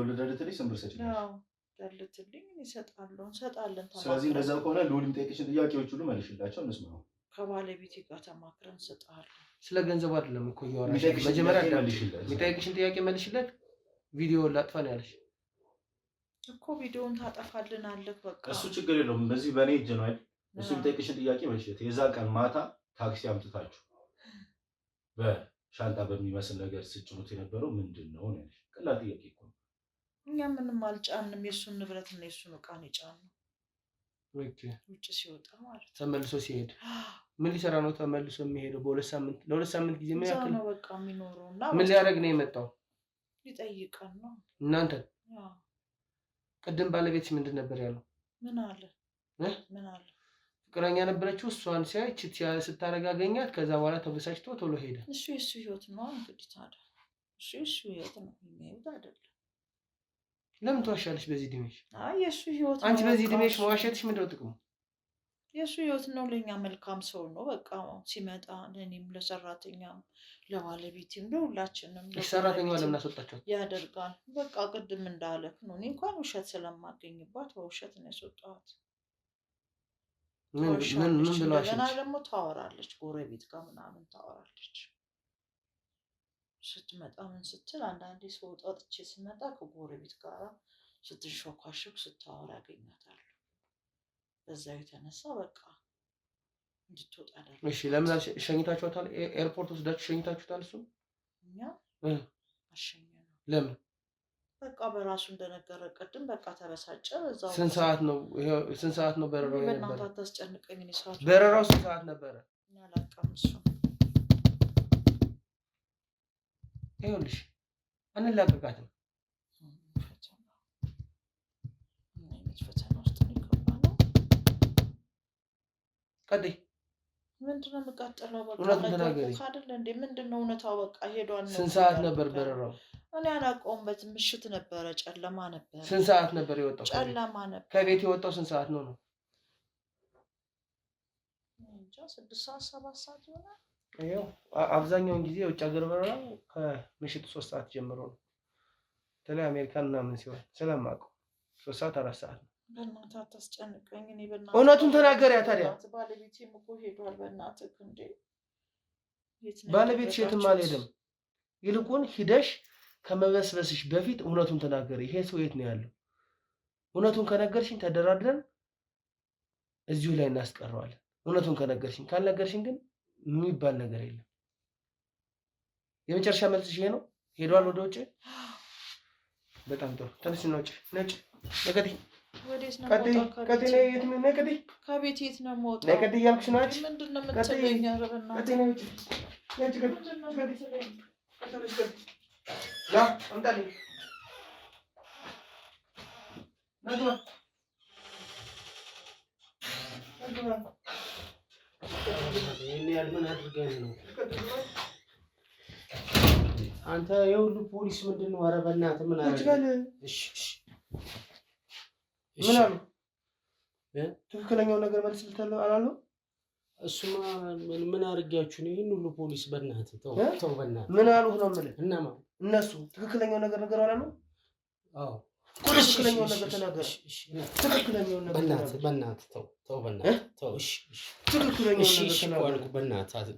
ልደልትልሽ ስንት ብር ትሰጪኛለሽ? ያው ደልትልኝ እሰጣለሁ። እንሰጣለን። ስለዚህ እንደዛ ከሆነ ልውል የሚጠይቅሽን ጥያቄዎች ሁሉ መልሽላቸው፣ እንስማው። ከባለቤቴ ጋር ተማክረን እንሰጥሃለሁ። ስለ ገንዘቡ አይደለም እኮ እያወራሽ። መጀመሪያ የሚጠይቅሽን ጥያቄ መልሽለት። ቪዲዮ ላጥፋ ነው ያለሽ እኮ። ቪዲዮውን ታጠፋልናለህ። በቃ እሱ ችግር የለውም። በዚህ በእኔ እጅ ነው አይደል? እሱ የሚጠይቅሽን ጥያቄ መልሽለት። የዛ ቀን ማታ ታክሲ አምጥታችሁ በሻንጣ በሚመስል ነገር ስጭኑት የነበረው ምንድን ነው ነው ያለሽ? ቀላል ጥያቄ እኮ ነው። እኛ ምንም አልጫንም። የእሱን ንብረት እና የእሱን ዕቃ ነው የጫነው። ውጭ ሲወጣ ማለት ተመልሶ ሲሄድ ምን ሊሰራ ነው ተመልሶ የሚሄደው? ለሁለት ሳምንት ጊዜ ምን ያክል ነው በቃ የሚኖረው? እና ምን ሊያደርግ ነው የመጣው? ሊጠይቀን ነው። እናንተ ቅድም ባለቤትሽ ምንድን ነበር ያለው? ምን አለ? ፍቅረኛ ነበረችው። እሷን ሲያይ ችት ስታረግ አገኛት። ከዛ በኋላ ተበሳጭቶ ቶሎ ሄደ። እሱ የእሱ ህይወት ነው እንግዲህ። ታዲያ እሱ የእሱ ህይወት ነው የሚሄድ አይደለም። ለምን ትዋሻለሽ በዚህ እድሜሽ? የእሱ ህይወት። አንቺ በዚህ እድሜሽ መዋሸትሽ ምንድን ነው ጥቅሙ? የእሱ ህይወት ነው። ለእኛ መልካም ሰው ነው። በቃ ሲመጣ ለእኔም ለሰራተኛም ለባለቤቴም ለሁላችንም ሰራተኛዋ ለምን አስወጣቸው ያደርጋል። በቃ ቅድም እንዳለክ ነው። እኔ እንኳን ውሸት ስለማገኝባት በውሸት ነው ያስወጣኋት። እንደገና ደግሞ ታወራለች፣ ጎረቤት ጋር ምናምን ታወራለች። ስትመጣ ምን ስትል አንዳንዴ ስወጣ ወጥቼ ስመጣ ከጎረቤት ጋር ስትንሾካሾክ ስታወራ ያገኛታለሁ። በዛው የተነሳ በቃ እንድትወጣ አደረኩ። እሺ ለምን ሸኝታችኋታል? ኤርፖርት ወስዳችሁ ሸኝታችሁታል? እሱ እኛ አሸኘነው። ለምን? በቃ በራሱ እንደነገረ ቅድም በቃ ተበሳጨ። በዛው ስንት ሰዓት ነው በረራው የነበረ? በእናትህ አታስጨንቀኝ። እኔ ሰዓቱ በረራው ስንት ሰዓት ነበረ? እኔ አላውቅም። እሱ ይኸውልሽ አንላቀቃትም። ፈተና ውስጥ ነው የገባነው። ቀጥይ። ምንድን ነው የምቀጥለው? በቃ እውነቱን ተናገሪ አይደለ እንዴ? ምንድን ነው እውነታው? በቃ ሄዷል። ስንት ሰዓት ነበር በረራው? እኔ አላውቀውም። ምሽት ነበረ፣ ጨለማ ነበረ። ስንት ሰዓት ነበር የወጣው? ጨለማ ነበር። ከቤት የወጣው ስንት ሰዓት ነው? እንጃ 6 ሰዓት 7 ሰዓት ይሆናል። ይኸው አብዛኛውን ጊዜ የውጭ ሀገር በረራ ከምሽቱ 3 ሰዓት ጀምሮ ነው። በተለይ አሜሪካን ምናምን ሲሆን ስለማውቀው 3 ሰዓት 4 ሰዓት ነው። በእናትህ አታስጨንቀኝ። እኔ በእናትህ እውነቱን ተናገሪያ ታዲያ። ባለቤቴም እኮ ሄዷል። በእናትህ እንዴ! ባለቤትሽ የትም አልሄድም። ይልቁን ሂደሽ ከመበስበስሽ በፊት እውነቱን ተናገሪ። ይሄ ሰው የት ነው ያለው? እውነቱን ከነገርሽኝ ተደራድረን እዚሁ ላይ እናስቀረዋለን። እውነቱን ከነገርሽኝ፣ ካልነገርሽኝ ግን የሚባል ነገር የለም። የመጨረሻ መልስሽ ይሄ ነው? ሄዷል ወደ ውጭ? በጣም ጥሩ። ተነሽ ነው ውጭ ነጭ ነቀዲ ወዴት ነው ቀዲ የት ነው ነቀዲ? ከቤት የት ነው የምወጣው? ነቀዲ ያልኩሽ ነው። ምንድን ነው የምትለኝ? ኧረ በእናትህ ቀዲ ነው ውጭ ነጭ ቀዲ ላ አምጣልኝ ነግባ ይሄን ያህል ምን አድርገህ ነው አንተ? የሁሉ ፖሊስ ምንድን ነው? ኧረ በእናትህ ምን አደረገ? እሺ ምን አሉ? ትክክለኛው ነገር መልስ ልታለው አላሉ? እሱማ ምን አድርጊያችሁ ነው? ይሄን ሁሉ ፖሊስ በእናትህ ተው በእናትህ። ምን አሉ ነው የምልህ? እነማ እነሱ ትክክለኛው ነገር አላሉ? አዎ ትክክለኛው ነገር ተናገር። ትክክለኛው ነገር በእናትህ ተው በእናትህ ተው። እሺ ትክክለኛው ነገር ተናገር በእናትህ።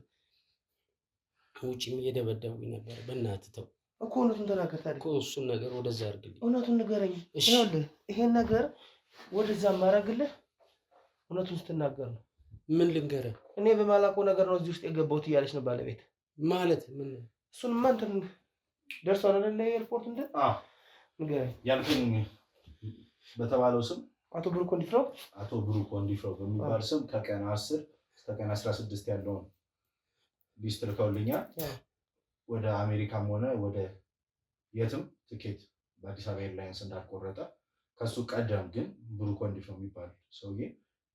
ውጭም እየደበደቡኝ ነበር። በእናትህ ተው እኮ እውነቱን ተናገር። ታዲያ እኮ እሱን ነገር ወደዛ አድርግልኝ። እውነቱን ንገረኝ። ይኸውልህ ይሄን ነገር ወደዛ ማረግልህ እውነቱን ስትናገር ነው። ምን ልንገርህ? እኔ በማላውቀው ነገር ነው እዚህ ውስጥ የገባሁት እያለች ነው ባለቤት። ማለት ምን? እሱንማ እንትን ደርሷል አይደለ? ኤርፖርት እንደ ንገረኝ ያልኩኝ በተባለው ስም አቶ ብሩክ እንዲፍራው በሚባል ስም ከቀን 10 እስከ ቀን 16 ያለውን ሊስት ልከውልኛል። ወደ አሜሪካም ሆነ ወደ የትም ትኬት በአዲስ አበባ ኤርላይንስ እንዳልቆረጠ፣ ከሱ ቀደም ግን ብሩክ እንዲፍራው የሚባል ሰውዬ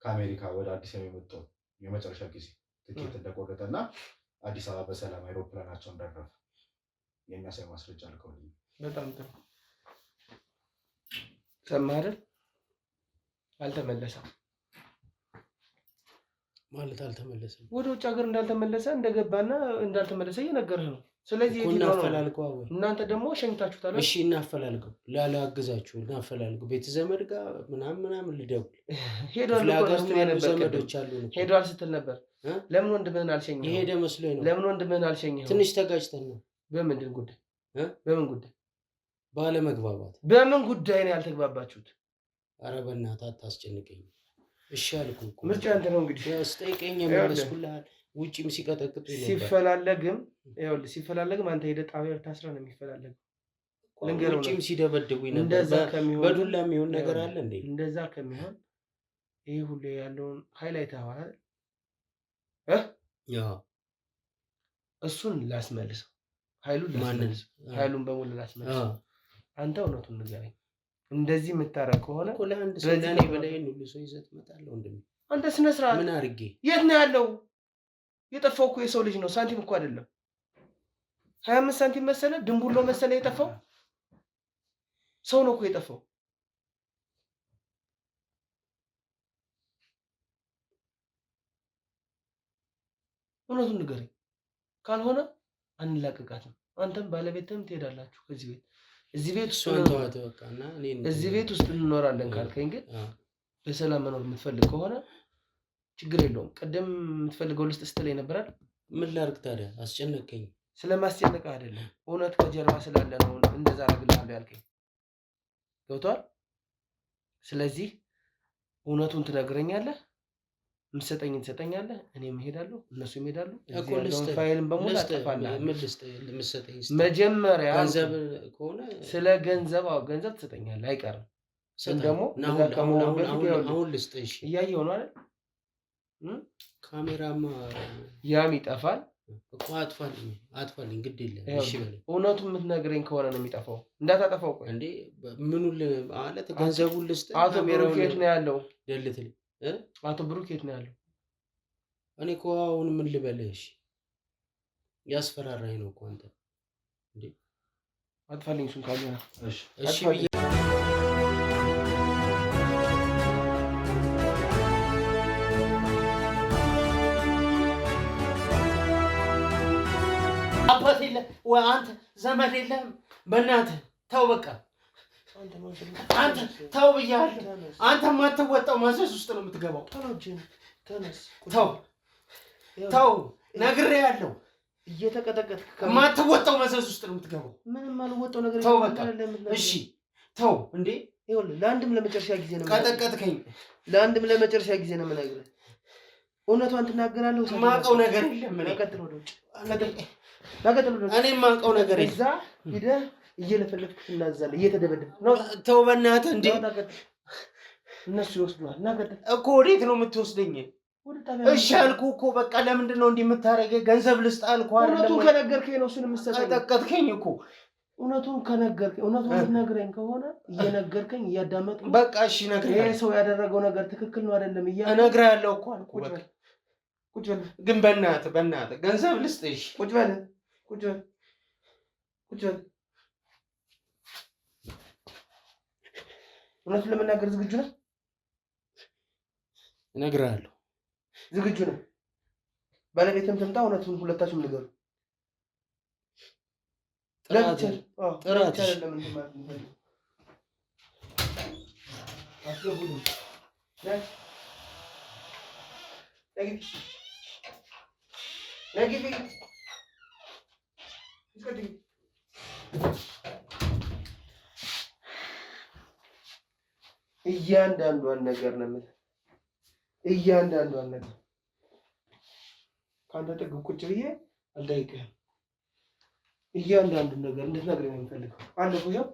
ከአሜሪካ ወደ አዲስ አበባ የመጣው የመጨረሻ ጊዜ ትኬት እንደቆረጠና አዲስ አበባ በሰላም አይሮፕላናቸው እንዳረፈ የሚያሳይ ማስረጃ ልከውልኛል። በጣም ጥሩ ሰማህ አይደል? አልተመለሰም ማለት አልተመለሰም። ወደ ውጭ ሀገር እንዳልተመለሰ እንደገባና እንዳልተመለሰ እየነገርህ ነው። ስለዚህ እናንተ ደግሞ ሸኝታችሁታል። እሺ እናፈላልገው፣ ላላግዛችሁ እናፈላልገው። ቤተ ዘመድ ጋር ምናምን ልደውል። ሄዷል ስትል ነበር። ለምን ወንድምህን አልሸኘኸውም? የሄደ መስሎኝ ነው። ለምን ወንድምህን አልሸኘኸውም? ትንሽ ተጋጭተን ነው። በምንድን ጉዳይ? በምን ጉዳይ? ባለመግባባት። በምን ጉዳይ ነው ያልተግባባችሁት? ኧረ በእናትህ አታስጨንቀኝ። እሺ አልኩህ እኮ። ምርጫ አንተ ነው እንግዲህ። ስጠይቀኝ የመለስኩልሃል። ውጭም ሲቀጠቅጡ ሲፈላለግም አንተ ሄደህ ጣቢያ ታስረህ ነው የሚፈላለገው። ውጭም ሲደበድቡኝ ነበር። በዱላ የሚሆን ነገር አለ እንዴ? እንደዛ ከሚሆን ይሄ ሁሉ ያለውን ሃይላይት አዋል እሱን ላስመልሰው፣ ኃይሉን በሙሉ ላስመልሰው። አንተ እውነቱን ንገረኝ። እንደዚህ የምታረግ ከሆነ ለአንድ ሰው ለእኔ በላይ ሁሉ ሰው ይዘህ ትመጣለህ ወንድሜ። አንተ ስነ ስርዓት ምን አድርጌ? የት ነው ያለው? የጠፋው እኮ የሰው ልጅ ነው፣ ሳንቲም እኮ አይደለም። 25 ሳንቲም መሰለ ድንቡሎ መሰለ የጠፋው ሰው ነው እኮ የጠፋው። እውነቱን ንገረኝ። ካልሆነ አንላቀቃትም። አንተም ባለቤትም ትሄዳላችሁ ከዚህ ቤት። እዚህ ቤት ውስጥ እንኖራለን ካልከኝ ግን በሰላም መኖር የምትፈልግ ከሆነ ችግር የለውም። ቀደም የምትፈልገው ልስጥ ስትለኝ ነበራል። ምን ላድርግ ታዲያ? አስጨነቀኝ። ስለማስጨነቅ አይደለም፣ እውነት ከጀርባ ስላለ ነው እንደዛ አደርግልሃለሁ ያልከኝ። ገብቶሃል? ስለዚህ እውነቱን ትነግረኛለህ፣ የምትሰጠኝን ትሰጠኛለህ፣ እኔም እሄዳለሁ፣ እነሱ ይሄዳሉ። ፋይልን በሙሉ አጠፋለሁ። መጀመሪያ ገንዘብ ከሆነ ስለ ገንዘብ ገንዘብ ትሰጠኛለህ አይቀርም። ደግሞ አሁን ልስጥሽ እያየሁ ነው አይደል? ካሜራማ ያም ይጠፋል እኮ አጥፋልኝ ግድ የለም። እሺ በለኝ። እውነቱን የምትነግረኝ ከሆነ ነው የሚጠፋው። እንዳታጠፋው። ቆይ እንዴ ምኑን ማለት ገንዘቡን ልስጥ። አቶ ብሩክ የት ነው ያለው? ደልትልኝ። አቶ ብሩክ የት ነው ያለው? እኔ እኮ አሁን ምን ልበልሽ? ያስፈራራኝ ነው እኮ አንተ። እንዴ አጥፋልኝ እሱን ካሜራ። እሺ አባት የለ ወይ አንተ ዘመድ የለህም? በእናትህ ተው በቃ አንተ ተው ብያለሁ። አንተ የማትወጣው መዘዝ ውስጥ ነው የምትገባው። ተው ነግሬሃለሁ። እየተቀጠቀጥክ የማትወጣው መዘዝ ውስጥ ነው የምትገባው። ምንም አልወጣው ነገር ተው በቃ እሺ ተው። እንዴ ይኸውልህ ለአንድም ለመጨረሻ ጊዜ ነው ቀጠቀጥከኝ። ለአንድም ለመጨረሻ ጊዜ ነው የምነግርህ። እውነቷን ትናገራለህ። የማውቀው ነገር የለም። ቀጥል ወደ ውጭ እኔ የማውቀው ነገር የለም። እዛ ሂደህ እየለፈለፍክ ትናዛለህ፣ እየተደበደብክ ነው። ተው በእናትህ። እንዴ እነሱ ይወስዱሃል። እኮ ወዴት ነው የምትወስደኝ? እሺ አልኩህ እኮ በቃ። ለምንድን ነው እንዲህ የምታደርገኝ? ገንዘብ ልስጥ አልኩህ አይደል? እውነቱን ከነገርከኝ ነው እሱን የምትሰጠኝ። ቀጠቀጥከኝ እኮ። እውነቱን ከነገርከኝ፣ እውነቱን ልትነግረኝ ከሆነ እየነገርከኝ እያዳመጥኩ በቃ እሺ እነግርሃለሁ። ይሄ ሰው ያደረገው ነገር ትክክል ነው አይደለም እነግርሃለሁ እኮ አልኩህ። በቃ ቁጭ በል ግን በእናትህ ገንዘብ ልስጥ። እሺ ቁጭ በል እውነቱን ለመናገር ዝግጁ ነህ? እነግርሃለሁ። ዝግጁ ነህ? ባለቤትም ትምጣ፣ እውነቱን ሁለታችሁም ንገሩ። ጥራት እያንዳንዷን ነገር ነው የምልህ። እያንዳንዷን ነገር ከአንተ ጥግ ቁጭ ብዬ አልጠይቅህም። እያንዳንዱን ነገር እንድትነግረኝ ነው የምፈልገው። አለፉ። ይኸው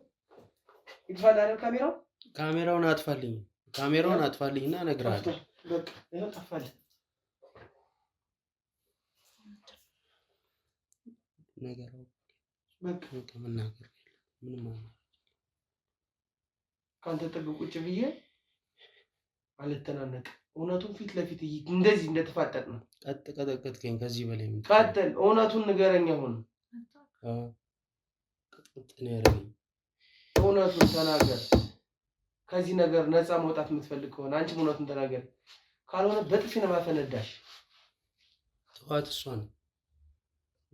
ይጥፋልህ አይደል? ካሜራውን አጥፋልኝና እነግርሃለሁ። በቃ ይኸው ጠፋልህ። በቃ መናገር ምንም ከአንተ ጥግ ቁጭ ብዬ አልተናነቅም። እውነቱን ፊት ለፊት እንደዚህ እንደተፋጠጥ ነው። ቀጠቀጥከኝ። ከዚህ በላይ ቀጥል። እውነቱን ንገረኝ። አሁን እውነቱን ተናገር። ከዚህ ነገር ነፃ መውጣት የምትፈልግ ከሆነ አንቺም እውነቱን ተናገር። ካልሆነ በጥፊ ነው ማፈነዳሽ። ተዋት እሷን።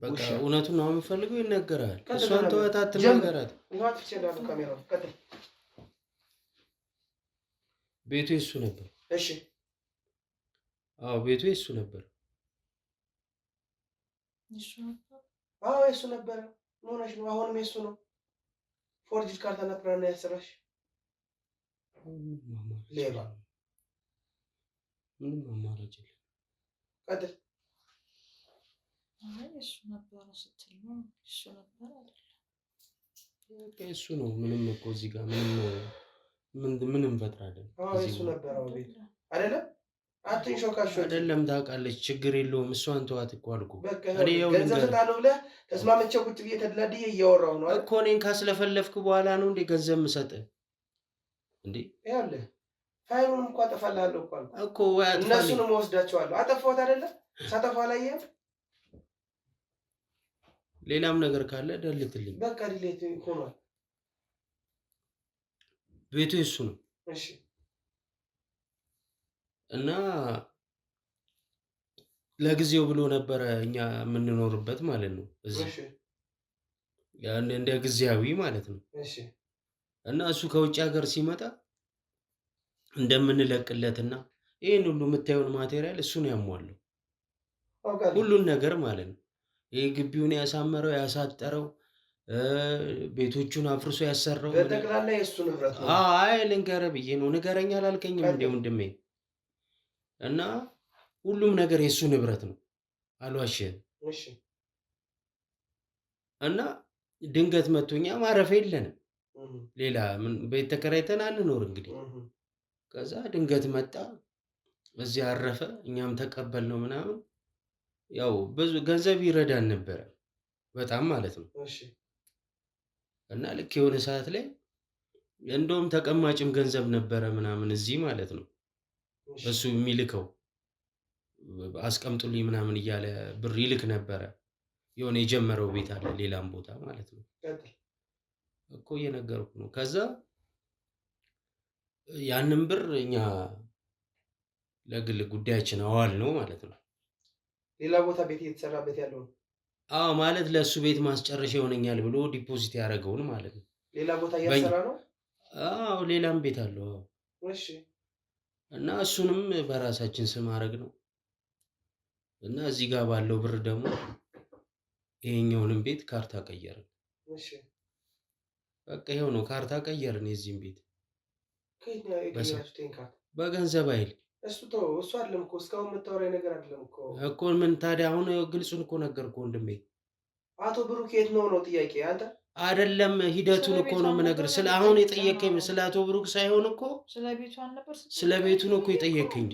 በቃ እውነቱን ነው የምፈልገው። ይነገራል። እሷን ተዋት፣ አትናገራት። ይዋት ይችላል። ካሜራው ቀጥል። ቤቱ የሱ ነበር። እሺ አዎ ቤቱ የሱ ነበር። አዎ የሱ ነበር። ምን ሆነሽ ነው? አሁንም የሱ ነው። ፎርጅድ ካርታ ነበር እና ያሰራሽ ሌባ። ምንም አማራጭ የለም። ቀጥል። እሱ ነበር ስትል ነው። እሱ ነበር አይደል? እሱ ነው። ምንም እኮ እዚህ ጋር ምን እንፈጥራለን? አዎ እሱ ነበር። አዎ ቤት አይደለም። አትንሾካሾ አይደለም። ታውቃለች። ችግር የለውም። እሷን ተዋት እኮ አልኩህ። እኔ ገንዘብ ሰጣለሁ ብለህ ተስማምቼ ቁጭ ብዬ ተድላድዬ እያወራሁ ነው እኮ። እኔን ካስለፈለፍክ በኋላ ነው እንዴ ገንዘብ የምሰጥህ እንዴ? ይኸውልህ ፋይሉን እኮ አጠፋልሃለሁ እኮ አልኩህ እኮ። ወይ አጥፋልኝ። እነሱንም እወስዳቸዋለሁ። አጠፋሁት አይደለም? ሳጠፋ አላየህም? ሌላም ነገር ካለ ደልትልኝ። በቃ ዲሌት ሆኗል። ቤቱ የሱ ነው። እሺ እና ለጊዜው ብሎ ነበረ እኛ የምንኖርበት ማለት ነው እዚህ እንደ ጊዜያዊ ማለት ነው። እና እሱ ከውጭ ሀገር ሲመጣ እንደምንለቅለትና ይህን ሁሉ የምታየውን ማቴሪያል እሱን ያሟለው ሁሉን ነገር ማለት ነው። ይህ ግቢውን ያሳመረው ያሳጠረው ቤቶቹን አፍርሶ ያሰራው በጠቅላላ የእሱ ንብረት ነው። አይ ልንገርህ ብዬ ነው። ንገረኝ አላልከኝም እንዴ ወንድሜ? እና ሁሉም ነገር የእሱ ንብረት ነው አልዋሽህም። እና ድንገት መቶኛ ማረፊያ የለንም፣ ሌላ ምን ቤት ተከራይተን አንኖር እንግዲህ። ከዛ ድንገት መጣ እዚህ አረፈ፣ እኛም ተቀበል ነው ምናምን። ያው ብዙ ገንዘብ ይረዳን ነበረ በጣም ማለት ነው። እና ልክ የሆነ ሰዓት ላይ እንደውም ተቀማጭም ገንዘብ ነበረ ምናምን እዚህ ማለት ነው። እሱ የሚልከው አስቀምጡልኝ ምናምን እያለ ብር ይልክ ነበረ። የሆነ የጀመረው ቤት አለ ሌላም ቦታ ማለት ነው እኮ እየነገርኩ ነው። ከዛ ያንን ብር እኛ ለግል ጉዳያችን አዋል ነው ማለት ነው። ሌላ ቦታ ቤት እየተሰራበት ያለው ነው። አዎ ማለት ለእሱ ቤት ማስጨረሻ ይሆነኛል ብሎ ዲፖዚት ያደረገውን ማለት ነው። ሌላ ቦታ እያሰራ ነው። አዎ ሌላም ቤት አለው። እሺ። እና እሱንም በራሳችን ስም አረግ ነው። እና እዚህ ጋር ባለው ብር ደግሞ ይሄኛውንም ቤት ካርታ ቀየርን። እሺ። በቃ ይሄው ነው ካርታ ቀየርን የዚህም ቤት ከየት በገንዘብ አይል እሱ አይደለም እኮ እስካሁን የምታወራኝ ነገር አይደለም እኮ ምን ታዲያ አሁን ግልጹን እኮ ነገርኩህ ወንድሜ። አቶ ብሩክ የት ነው ጥያቄ? አንተ አይደለም ሂደቱን እኮ ነው የምነግርህ። ስለ አሁን የጠየቀኝ ስለ አቶ ብሩክ ሳይሆን እኮ ስለ ቤቱ ነው እኮ የጠየቀኝ።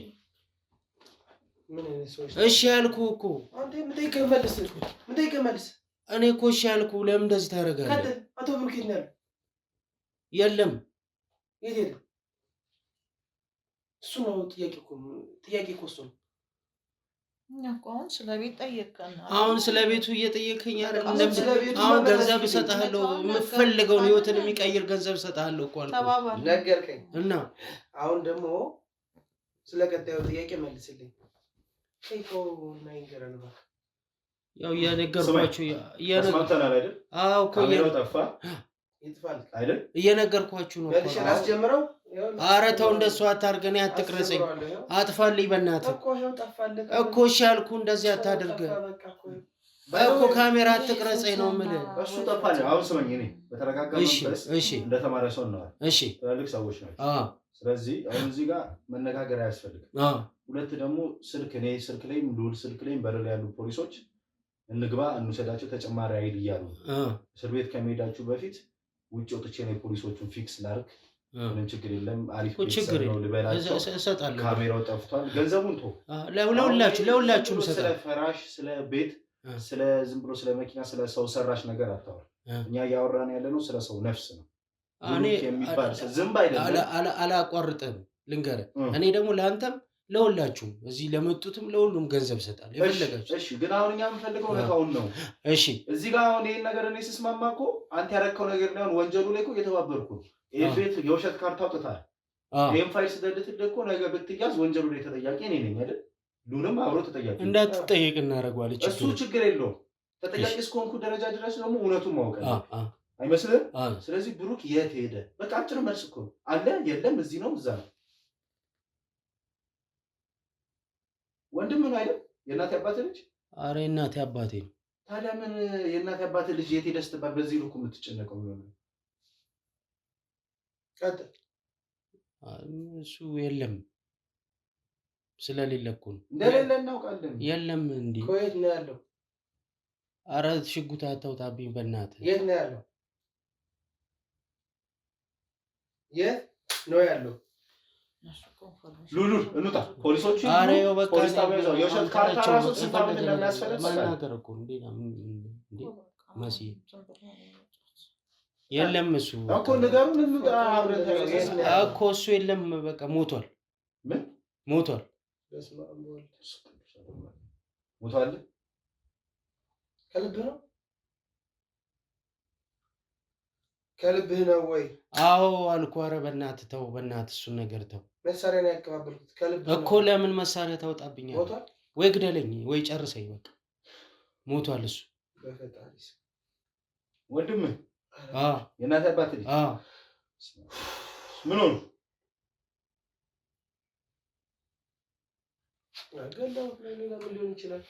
እሺ ያልኩህ እኮ አንተ ምን መልስ። እኔ እኮ እሺ ያልኩህ ለምን እንደዚህ ታደርጋለህ? አቶ ብሩክ የት ነው ያለው? የለም የት የለም? እሱ ነው ጥያቄ እኮ እሱ ነው። አሁን ስለ ቤት ጠየቀን። አሁን ስለ ቤቱ እየጠየቀኝ አይደል? አሁን ገንዘብ እሰጥሃለሁ፣ የምፈልገውን ህይወትን የሚቀይር ገንዘብ እሰጥሃለሁ እኮ አልኩህ። ነገርከኝ እና አሁን ደግሞ ስለ ቀጣዩ ጥያቄ መልስልኝ። ያው እየነገርኳችሁ ተስማምተናል አይደል? አዎ እኮ ጠፋ ይጥፋል አይደል? እየነገርኳችሁ ነው እኮ። አስጀምረው። ኧረ ተው እንደሱ አታርገን፣ አትቅረጸኝ፣ አጥፋልኝ በእናትህ እኮ እሺ ያልኩህ እንደዚህ አታድርግ እኮ። ካሜራ አትቅረጸኝ ነው የምልህ። እሱ ጠፋል። አሁን ስመኝ እኔ በተረጋጋ መንፈስ እንደተማረ ሰው ነው። እሺ ትላልቅ ሰዎች ናቸው። ስለዚህ አሁን እዚህ ጋር መነጋገር አያስፈልግም። ሁለት ደግሞ ስልክ ላይም ልውል ስልክ ላይም በረል ያሉ ፖሊሶች እንግባ እንውሰዳቸው ተጨማሪ አይል እያሉ እስር ቤት ከመሄዳችሁ በፊት ውጭ ወጥቼ ነው ፖሊሶቹን ፊክስ ላድርግ። ምንም ችግር የለም። አሪፍ ቤተሰብ ነው ልበላቸው። ካሜራው ጠፍቷል። ገንዘቡን ቶ ለሁላችሁም ስለ ፈራሽ፣ ስለ ቤት፣ ስለ ዝም ብሎ ስለ መኪና፣ ስለ ሰው ሰራሽ ነገር አታወራ። እኛ እያወራን ያለ ነው ስለ ሰው ነፍስ ነው። እኔ የሚባል ዝም አይደለም። አላቋርጥም ልንገርህ። እኔ ደግሞ ለአንተም ለሁላችሁም እዚህ ለመጡትም ለሁሉም ገንዘብ እሰጣለሁ የፈለጋችሁ። እሺ ግን አሁን እኛ የምንፈልገው ነካውን ነው። እሺ እዚህ ጋር አሁን ይሄን ነገር እኔ ስስማማ እኮ አንተ ያረከው ነገር ነው ወንጀሉ ላይ እኮ እየተባበርኩ ነው። ይሄ ቤት የውሸት ካርታ አውጥታል። ይሄን ፋይል ስደድትልህ እኮ ነገ ብትያዝ ወንጀሉ ላይ ተጠያቂ እኔ ነኝ አይደል? ሉንም አብሮ ተጠያቂ እንዳትጠየቅ እናደርገዋለን። እሱ ችግር የለውም። ተጠያቂ እስከሆንኩ ደረጃ ድረስ ደግሞ እውነቱን ማወቅ አይመስልህም? ስለዚህ ብሩክ የት ሄደ? በቃ አጭር መልስ እኮ አለ። የለም እዚህ ነው እዛ ነው። ወንድም ነው አይደል? የእናቴ አባቴ ልጅ። አረ የእናቴ አባቴ ነው። ታዲያ ምን የእናቴ አባቴ ልጅ የት ሄደ ስትባል በዚህ ልኩ የምትጨነቀው ነው? እሱ የለም ስለሌለ እኮ ነው። እንደሌለ እናውቃለን። የለም እንዴ? የት ነው ያለው? አረ ሽጉጥ አታውጣብኝ በእናትህ። የት ነው ያለው? የት ነው ያለው? ሉሉ እንውጣ። ፖሊሶቹ ፖሊስ ጣቢያ ይዘው የውሸት ካርታ ራሱ ስንት ዓመት እንደሚያስፈልግ መናገር እኮ እንዴ መሲ የለም እሱ እኮ ንገሩን። እንውጣ አብረን እኮ እሱ የለም በቃ ሞቷል። ምን ሞቷል? ሞቷል? ከልብህ ነው? ከልብህ ነው ወይ? አዎ አልኩህ። ኧረ በእናትህ ተው፣ በእናትህ እሱን ነገር ተው። መሳሪያ ነው ያቀባበልኩት። ከልብህ እኮ ለምን መሳሪያ ታወጣብኛለህ? ሞቷል? ወይ ግደለኝ ወይ ጨርሰኝ በቃ ሞቷል እሱ በፈጣሪ ወንድም የእናት አባት ልጅ ምን ሆኑ? ገለው ሌላ ምን ሊሆን ይችላል?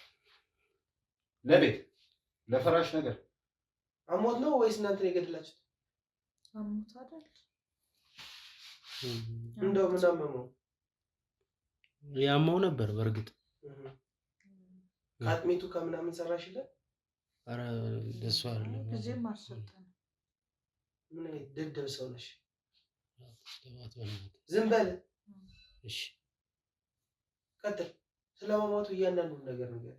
ለቤት ለፈራሽ ነገር አሞት ነው ወይስ እናንተ ነው የገደላችሁት? አሞት አይደል? እንደው ምን አመመው? ያማው ነበር በእርግጥ አጥሚቱ ከምናምን ሰራሽለት? ኧረ ደስ አይደለም። ጊዜም አልሰጠንም። ምን ደደብ ሰው ነሽ? ዝም በል እሺ። ቀጥል። ስለማማቱ እያንዳንዱን ነገር ነገር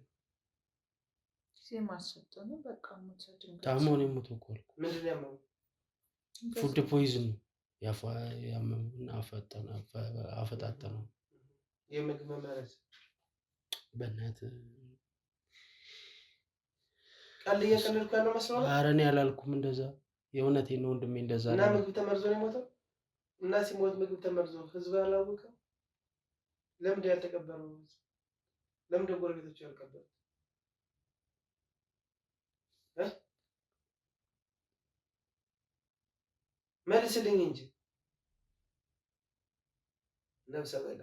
ጊዜም አልሰጠንም። በቃ ሞተ ድንገት። ታሞ ነው የሞተው እኮ አልኩ። ምንድን ነው ያመመው? ፉድ ፖይዝን ያመመውና አፈጣጠነው። የምግብ መመረዝ በእናትህ ቃል እየቀለድኩ ያለው መስሎህ? ኧረ እኔ አላልኩም እንደዛ። የእውነቴን ነው ወንድሜ እንደዛ እና ምግብ ተመርዞ ነው የሞተው? እና ሲሞት ምግብ ተመርዞ ህዝብ አላወቀም? ለምንድን ያልተቀበረው? ለምንድን ጎረቤቶቹ ያልቀበሩት? መልስልኝ እንጂ ነብሰ በላ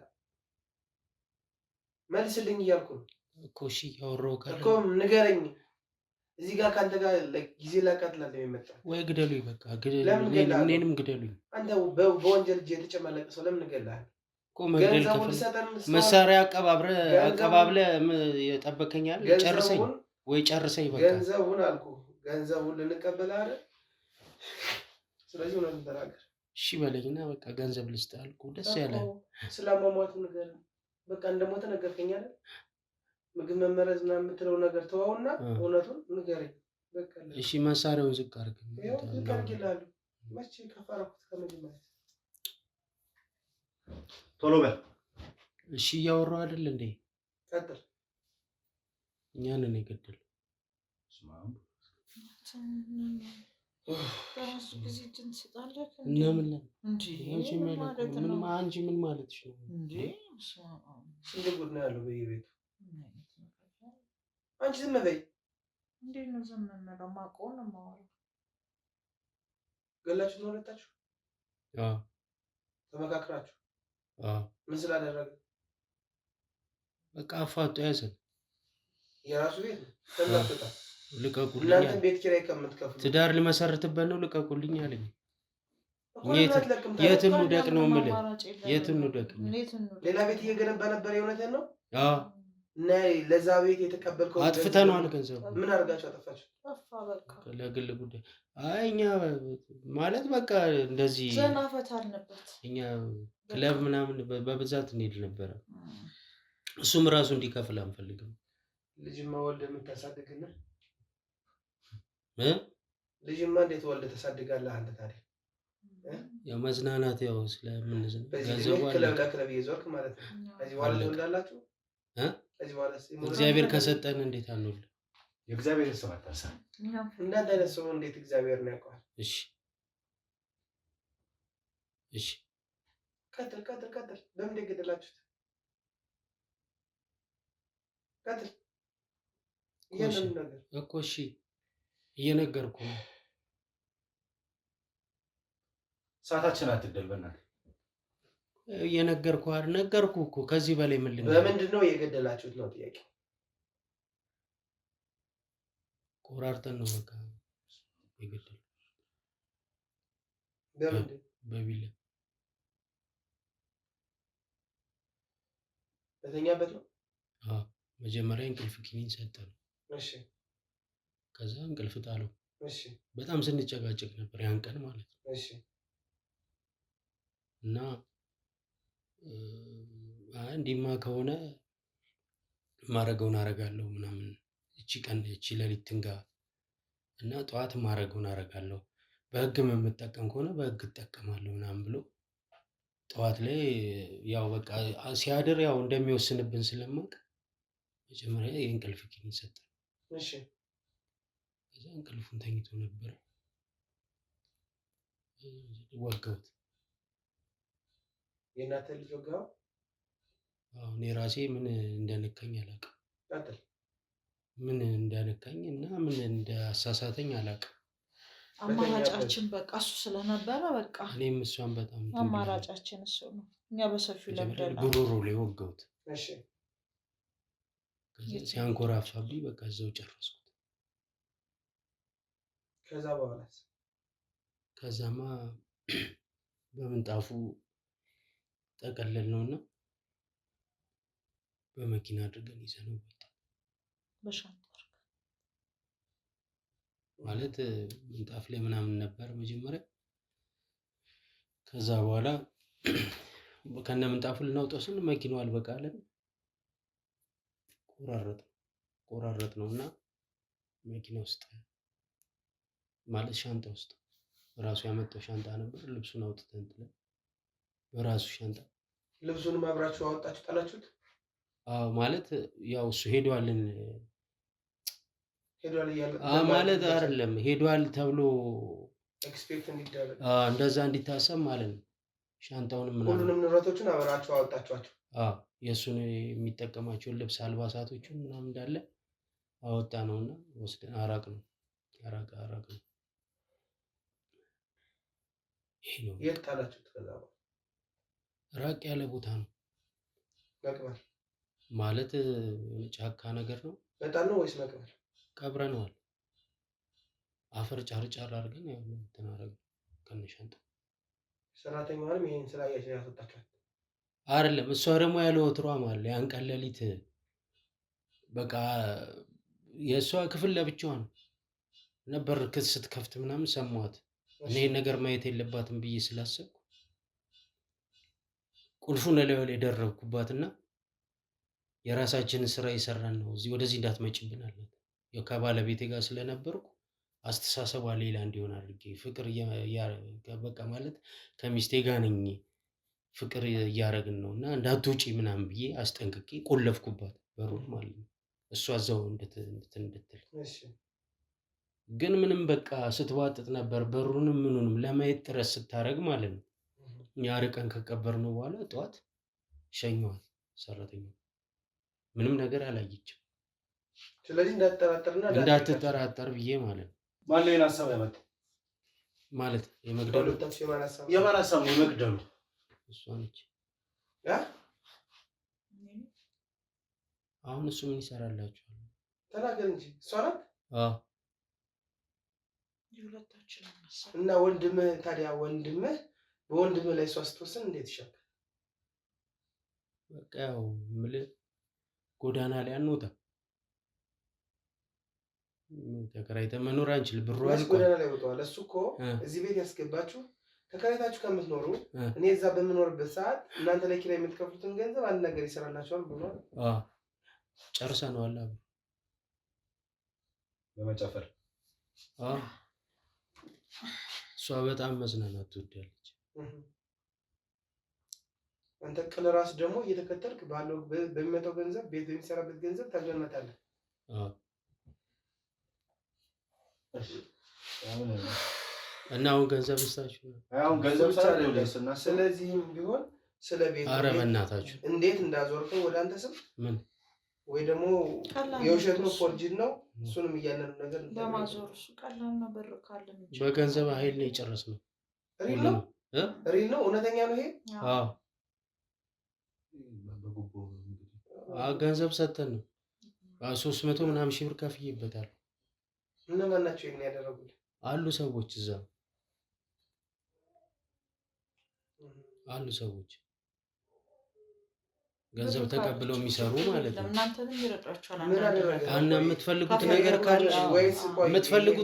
መልስልኝ እያልኩ ነው እኮ። እሺ ያወራው ካለ እኮ ንገረኝ። እዚህ ጋር ካንተ ጋር ጊዜ ላቃጥላለሁ የመጣው ወይ ግደሉኝ፣ በቃ እኔንም ግደሉኝ። አንተ በወንጀል እጅ የተጨመለቀ ሰው ለምን እገድልሃለሁ እኮ? መሳሪያ አቀባብለህ የጠበከኛል። ጨርሰኝ ወይ ጨርሰኝ በቃ። ገንዘቡን አልኩህ፣ ገንዘቡን ልንቀበል አይደል? ስለዚህ እውነቱን ተናገር። እሺ በለኝና በቃ ገንዘብ ልስጥህ አልኩህ። ደስ ያለ ስለማሟቱ ንገረኝ። በቃ እንደሞተ ነገርከኝ አይደል? ምግብ መመረዝ ምናምን የምትለው ነገር ተዋውና እውነቱን ንገረኝ በቃ። እሺ መሳሪያውን ዝቅ አድርግ። ይኸው ዝቅ አድርጌልሃለሁ። መቼ ከፈራኩት ከመጀመሪያ። ቶሎ በል እሺ። እያወራሁ አይደል እንዴ? ቀጥል። እኛን ነው የገደለው። በራሱ ጊዜ እጅን ትሰጣለህ እና ምን እንጂ ምን ማለትሽ ነው እንዴ? ስንት ጉድ ነው ያለው በየቤቱ። አንቺ ዝም በይ። እንዴት ነው ዝም የምለው? ማውቀውን ነው የማወራው። ገላችሁ ነው ሁለታችሁ? አዎ። ተመካክራችሁ? አዎ። ምን ስላደረገ? በቃ አፋጦ ያዘን። የራሱ ቤት ነው ተናፍጣ። ልቀቁልኝ። እናንተ ቤት ኪራይ ከምትከፍሉ ትዳር ሊመሰርትበት ነው። ልቀቁልኝ አለኝ። የትን ውደቅ ነው የምልህ? የትን ውደቅ? ሌላ ቤት እየገነባ ነበር። የእውነትህን ነው? አዎ። እና ለዛ ቤት የተቀበልከው አጥፍተነዋል። ገንዘቡ ምን አድርጋችሁ አጠፋችሁ? ጠፋ በቃ። ለግል ጉዳይ። አይ እኛ ማለት በቃ እንደዚህ ዘና ፈታ አልንበት። እኛ ክለብ ምናምን በብዛት እንሄድ ነበረ። እሱም ራሱ እንዲከፍል አንፈልግም። ልጅማ ወልደህ የምታሳድግና ልጅማ እንዴት ወልደህ ታሳድጋለህ አንተ ታዲያ? ያው መዝናናት ያው ስለምንዝን ገንዘቡ ክለብ ለክለብ እየዞርክ ማለት ነው። እዚህ በኋላ ትወልዳላችሁ? እዚህ በኋላ እግዚአብሔር ከሰጠን እንዴት አንወልድ? የእግዚአብሔር ሰው አታሳ እንዳንተ አይነት ሰው እንዴት እግዚአብሔር ነው ያውቀዋል? እሺ እሺ፣ ቀጥል። በምን ገደላችሁት? ቀጥል። እያንዳንዱ ነገር እኮ እሺ እየነገርኩ ነው። ሰዓታችን አትግደል በእናትህ። እየነገርኩህ አይደል? ነገርኩህ እኮ። ከዚህ በላይ ምን ልንገርህ? በምንድን ነው የገደላችሁት ነው ጥያቄ? ቆራርጠን ነው በቃ የገደልነው። በምንድን? በቢላ በተኛበት ነው? አዎ። መጀመሪያ እንቅልፍ ኪኒን ሰጠነው። እሺ። ከዛ እንቅልፍ ጣለው። እሺ። በጣም ስንጨቃጨቅ ነበር ያን ቀን ማለት ነው። እሺ። እና እንዲማ ከሆነ ማረገውን አረጋለሁ ምናምን፣ እቺ ቀን እቺ ሌሊት ትንጋ እና ጠዋት ማረገውን አረጋለሁ፣ በህግም የምጠቀም ከሆነ በህግ እጠቀማለሁ ምናምን ብሎ ጠዋት ላይ ያው በቃ ሲያድር ያው እንደሚወስንብን ስለማውቅ መጀመሪያ የእንቅልፍ ኪኒን ሰጠን። እሺ። ከዛ እንቅልፉን ተኝቶ ነበር። ወጋሁት። የእናትህ ልጅ ወጋው? እኔ ራሴ ምን እንደነካኝ አላውቅም። ምን እንዳነካኝ እና ምን እንዳሳሳተኝ አላውቅም። አማራጫችን በቃ እሱ ስለነበረ በቃ እኔም እሷን በጣም አማራጫችን እሱ ነው። እኛ በሰፊው ለምደናል። ጉሮሮ ላይ ወጋሁት። ሲያንኮራፋብኝ በቃ እዛው ጨረስኩት። ከዛማ በምንጣፉ ጠቀለል ነውና በመኪና አድርገን ይዘነው ወጣ። በሻንጣ ማለት ምንጣፍ ላይ ምናምን ነበር መጀመሪያ። ከዛ በኋላ ከነ ምንጣፉ ልናውጣው ስንል መኪናው አልበቃለን። ቆራረጥ ነውና መኪና ውስጥ ማለት ሻንጣ ውስጥ ራሱ ያመጣው ሻንጣ ነበር። ልብሱን አውጥተን ጥለን በራሱ ሻንጣ ልብሱንም አብራችሁ አወጣችሁ ጣላችሁት? አዎ ማለት ያው እሱ ሄዷልን እያለ ማለት አይደለም ሄዷል ተብሎ ኤክስፔክት እንዲደረግ እንደዛ እንዲታሰብ ማለት ነው። ሻንጣውንም ምናምን ሁሉንም ንብረቶችን አብራችሁ አወጣችኋቸው? የእሱን የሚጠቀማቸውን ልብስ አልባሳቶቹን ምናምን እንዳለ አወጣ ነውና ወስደን አራቅ ነው። ይሄ ነው። የት ጣላችሁት? ከዛ ራቅ ያለ ቦታ ነው። መቅበር ማለት ጫካ ነገር ነው። መጣል ነው ወይስ መቅበር? ቀብረነዋል። አፈር ጫር አድርገን ያው እንትን አደረግን ከነሻንጣ። ሰራተኛዋንም ይሄን ስራ ያስወጣችኋል? አይደለም እሷ ደግሞ ያለው ወትሯም አለ። ያን ቀን ሌሊት በቃ የእሷ ክፍል ለብቻዋ ነበር። ስትከፍት ምናምን ሰማኋት። እኔ ነገር ማየት የለባትም ብዬ ስላሰብኩ ቁልፉን ላይ ደረብኩባትና የራሳችንን ስራ እየሰራን ነው ወደዚህ እንዳትመጭብን አላት። ያው ከባለቤቴ ጋር ስለነበርኩ አስተሳሰቧ ሌላ እንዲሆን አድርጌ ፍቅር በቃ ማለት ከሚስቴ ጋር ነኝ ፍቅር እያደረግን ነውና እንዳትወጪ ምናምን ብዬ አስጠንቅቄ ቆለፍኩባት በሩን ማለት ነው። እሷ እዛው እንድትል ግን ምንም በቃ ስትዋጥጥ ነበር። በሩንም ምኑንም ለማየት ጥረት ስታደርግ ማለት ነው። ያርቀን ከቀበርነው በኋላ ጠዋት ሸኘዋት ሰራተኛው። ምንም ነገር አላየችም። ስለዚህ እንዳትጠራጠር ብዬ ማለት ነው። ማን ላይ ሀሳብ ያመጣ ማለት የመግደሉ የማን ሀሳብ ነው? የመግደሉ እሷ ነች። አሁን እሱ ምን ይሰራላችኋል? ተናገር እንጂ እሷ ናት። እና ወንድምህ ታዲያ በወንድምህ ላይ እሷ ስትወስን እንዴት ይሻላል? በቃ ያው የምልህ ጎዳና ላይ አንወጣም። ተከራይተን መኖር አንችልም። ብሩ አልቋል። ጎዳና ላይ ወጣዋል። እሱ እኮ እዚህ ቤት ያስገባችሁ ተከራይታችሁ ከምትኖሩ እኔ እዛ በምኖርበት ሰዓት እናንተ ላይ ኪራይ የምትከፍሉትን ገንዘብ አንድ ነገር ይሰራላችኋል ብሏል። ጨርሰነዋል። በመጨፈር እሷ በጣም መዝናናት ትወዳለች። አንተ ቅል ራስ ደግሞ እየተከተልክ ባለው በሚመጣው ገንዘብ ቤት በሚሰራበት ገንዘብ ታገመታለህ። እና አሁን ገንዘብ ስታችሁ ገንዘብ ስለዚህም ቢሆን ስለ ቤት በእናታችሁ እንዴት እንዳዞርከው ወደ አንተ ስም ምን ወይ ደግሞ የውሸት ነው ፎርጅድ ነው እሱንም እያለን ነገር በማዞር እሱ ቀላል ነው። ብር ካለ በገንዘብ ኃይል ነው የጨረስነው። ሪል ነው እውነተኛ ነው ይሄ። ገንዘብ ሰተን ነው 300 ምናምን ሺህ ብር ከፍዬበታል። እነማን ናቸው ይሄን ያደረጉት? አሉ ሰዎች እዛ አሉ ሰዎች ገንዘብ ተቀብለው የሚሰሩ ማለት ነው። እናንተንም ይረዷቸዋል። እና የምትፈልጉት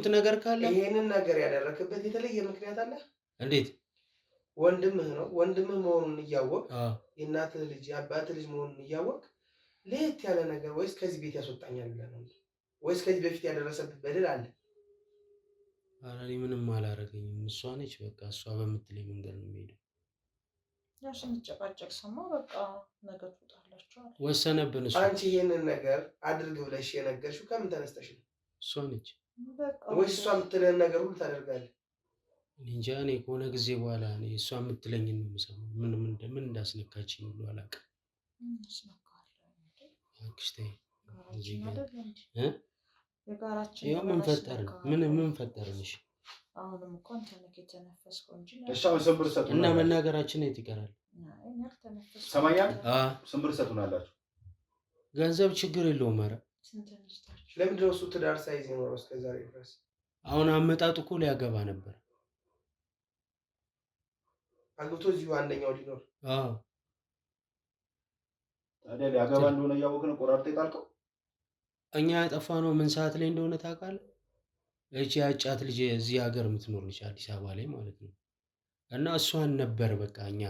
ነገር ካለ ይሄንን ነገር ያደረክበት የተለየ ምክንያት አለ? እንዴት? ወንድምህ ነው። ወንድምህ መሆኑን እያወቅ የእናትህ ልጅ የአባትህ ልጅ መሆኑን እያወቅ ለየት ያለ ነገር ወይስ ከዚህ ቤት ያስወጣኛል ብለህ ነው? ወይስ ከዚህ በፊት ያደረሰብህ በደል አለ? ኧረ እኔ ምንም አላደረገኝም። እሷ ነች በቃ እሷ በምትለኝ መንገድ ነው የምሄደው። ያው ስንጨቃጨቅ ሰማ በቃ ነገ ትወጣላችሁ አለ። ወሰነብን እሱ። አንቺ ይሄንን ነገር አድርግ ብለሽ የነገርሽው ከምን ተነስተሽ ነው? እሷ ነች ወይስ እሷ የምትለህን ነገር ሁሉ ታደርጋለህ? እንጃ እኔ ከሆነ ጊዜ በኋላ እሷ የምትለኝን ነው የምሰማው። ምን እንዳስነካችኝ ሁሉ አላውቅም። ምን ፈጠርንሽ? አሁንም እንኳን ተነክ የተነፈስከው እንጂ እሻው ሰብር ሰጡ እና መናገራችን የት ይቀራል? ሰማያ ሰብር ሰጡናላችሁ። ገንዘብ ችግር የለውም። ኧረ ለምንድን ነው እሱ ትዳር ሳይዝ የኖረው እስከ ዛሬ ድረስ? አሁን አመጣጡ እኮ ሊያገባ ነበር። አግብቶ እዚሁ አንደኛው ሊኖር ታዲያ ሊያገባ እንደሆነ እያወቅን ቆራርጠ ይጣልከው። እኛ ያጠፋነው ምን ሰዓት ላይ እንደሆነ ታውቃለህ? እቺ ያጫት ልጅ እዚህ ሀገር የምትኖር ልጅ አዲስ አበባ ላይ ማለት ነው። እና እሷን ነበር በቃ እኛ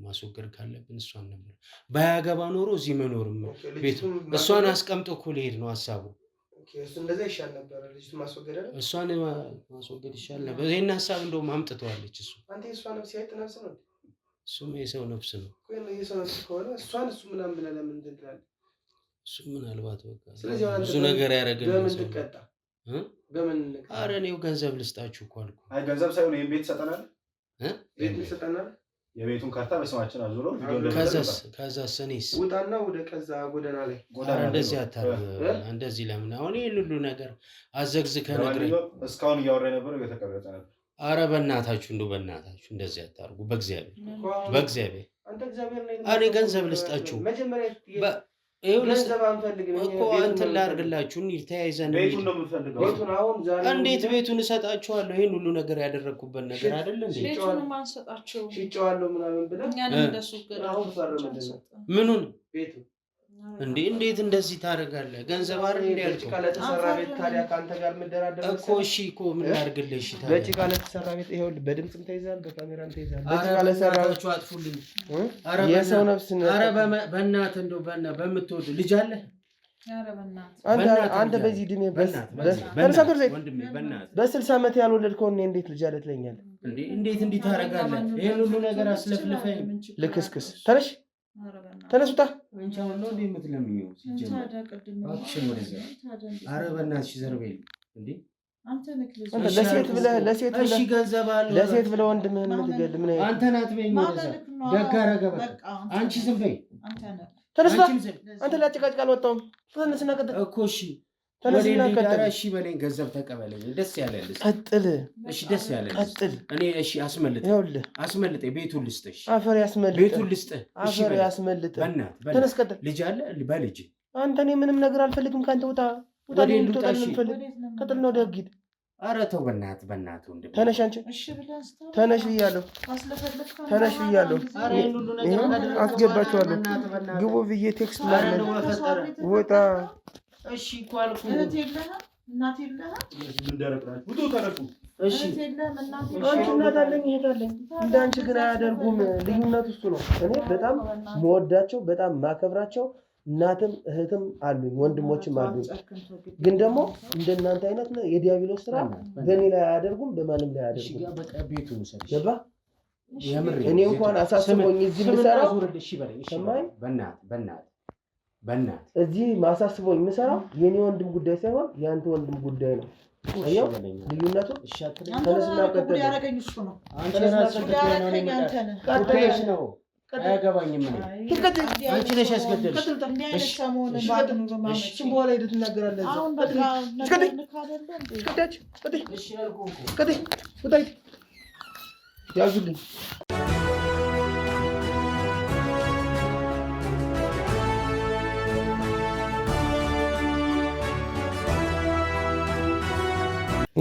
ማስወገድ ካለብን እሷን ነበር። ባያገባ ኖሮ እዚህ መኖርም ቤቱ እሷን አስቀምጦ እኮ ሊሄድ ነው ሀሳቡ። እሱ እንደዛ ይሻል ነበር። ልጅቱ ማስወገድ አይደል? እሷን ማስወገድ ይሻል ነበር። ይሄን ሀሳብ እንደውም አምጥተዋለች እሱ። አንተ የእሷ ነፍስ ያይጥ ነፍስ ነው። እሱም የሰው ነፍስ ነው። የሰው ነፍስ ከሆነ እሷን እሱ ምናምን ብለህ ለምን ትላለህ? እሱ ምናልባት በቃ ብዙ ነገር ያደረገን በምን ትቀጣ? በምን ኧረ እኔው ገንዘብ ልስጣችሁ እኮ አልኩ። አይ ገንዘብ ሳይሆን ይሄን ቤት ሰጠናል። ቤት ሰጠናል። የቤቱን ካርታ በስማችን አዙሮ ከዛስ እኔስ ውጣና ወደ ቀዛ ጎዳና ላይ እንደዚህ አታርግ። እንደዚህ ለምን አሁን ይሄን ሁሉ ነገር አዘግዝከህ ነግረኝ። እስካሁን እያወራ የነበረው እየተቀረጸ ነበር። ኧረ በእናታችሁ እንደው በእናታችሁ እንደዚህ አታርጉ። በእግዚአብሔር አንተ እግዚአብሔር ላይ እኔ ገንዘብ ልስጣችሁ መጀመሪያ ገንዘብ አንፈልግም እኮ እንትን ላድርግላችሁ። እንሂድ ተያይዘን ቤቱን ነው የምፈልገው። ቤቱን አሁን ዛሬ እንዴት ቤቱን እሰጣችኋለሁ? ይሄን ሁሉ ነገር ያደረግኩበት ነገር አይደል እንዴ? ቤቱን ማንሰጣቸው ሽጬዋለሁ ምናምን ብለህ እኛን እንደሱ ገና አሁን ፈርምልኝ። ምኑን ቤቱ እንዴ? እንዴት እንደዚህ ታደርጋለህ? ገንዘብ አይደል እንዴ ያልከው? በጭቃ ለተሰራ ቤት ታዲያ ካንተ ጋር መደራደር እኮ እሺ እኮ ምን ላድርግልህ? እሺ ታዲያ በጭቃ ለተሰራ ቤት ይኸውልህ፣ በድምጽም ተይዛል፣ በካሜራም ተይዛል። በጭቃ ለተሰራ ቤት አጥፉልኝ። የሰው ነፍስ ኧረ በእናትህ እንደው በምትወድ ልጅ አለ። አንተ በዚህ ድሜ በ60 ዓመት ያልወለድከውን እንዴት ልጅ አለ ትለኛለህ? እንዴት እንዲህ ታደርጋለህ? ይሄን ሁሉ ነገር አስለፍልፈኝ ልክስክስ። ተነስ ውጣ። ኧረ በእናትሽ ዘር በይልኝ እንዴ! ለሴት ብለህ ወንድምህን የምትገል ምን አይነት አንተ ናት በይኝ። ደግ አደረገ በቃ። አንቺ ዝም በይ። ተነስ ውጣ። አንተ ላጨቃጭቅ አልወጣሁም። ተነስና ቀጥል እኮ እሺ። ተነስና ቀጥል። እሺ በለኝ፣ ገንዘብ ተቀበለኝ። ደስ ያለህ ቀጥል። እሺ ደስ ያለህ ቀጥል። እኔ እሺ አስመልጥ። ይኸውልህ አስመልጥ። ቤቱን ልስጥሽ። አፈር ያስመልጥ። ቤቱን ልስጥህ። አፈር ያስመልጥ። በእናትህ ተነስ ቀጥል። ልጅ አለ በልጅ አንተ እኔ ምንም ነገር አልፈልግም ካንተ። ውጣ ውጣ። ቀጥል ነው ደግድ። ኧረ ተው በእናትህ ወንድም ተነሽ። አንቺ ተነሽ ብያለሁ። ተነሽ ብያለሁ። አስገባችኋለሁ። ግቡ ብዬ ቴክስት ማለት ወጣ። እሺ እኮ አልኩህ። እናት የለህም? እሺ አንቺ እናት አለኝ፣ እህት አለኝ። እንዳንቺ ግን አያደርጉም። ልዩነቱ እሱ ነው። እኔ በጣም መወዳቸው በጣም ማከብራቸው እናትም እህትም አሉኝ፣ ወንድሞችም አሉኝ። ግን ደግሞ እንደናንተ አይነት የዲያብሎስ ስራ በእኔ ላይ አያደርጉም፣ በማንም ላይ አያደርጉም። ገባ? እኔ እንኳን አሳስቦኝ እዚህ የምሰራው እዚህ ማሳስቦኝ የምሰራው የኔ ወንድም ጉዳይ ሳይሆን የአንተ ወንድም ጉዳይ ነው። አየው ልዩነቱ። ተነስና ቀጥል። አያገባኝም። አንቺ ነሽ ያስገደልሽ። ያዙልኝ።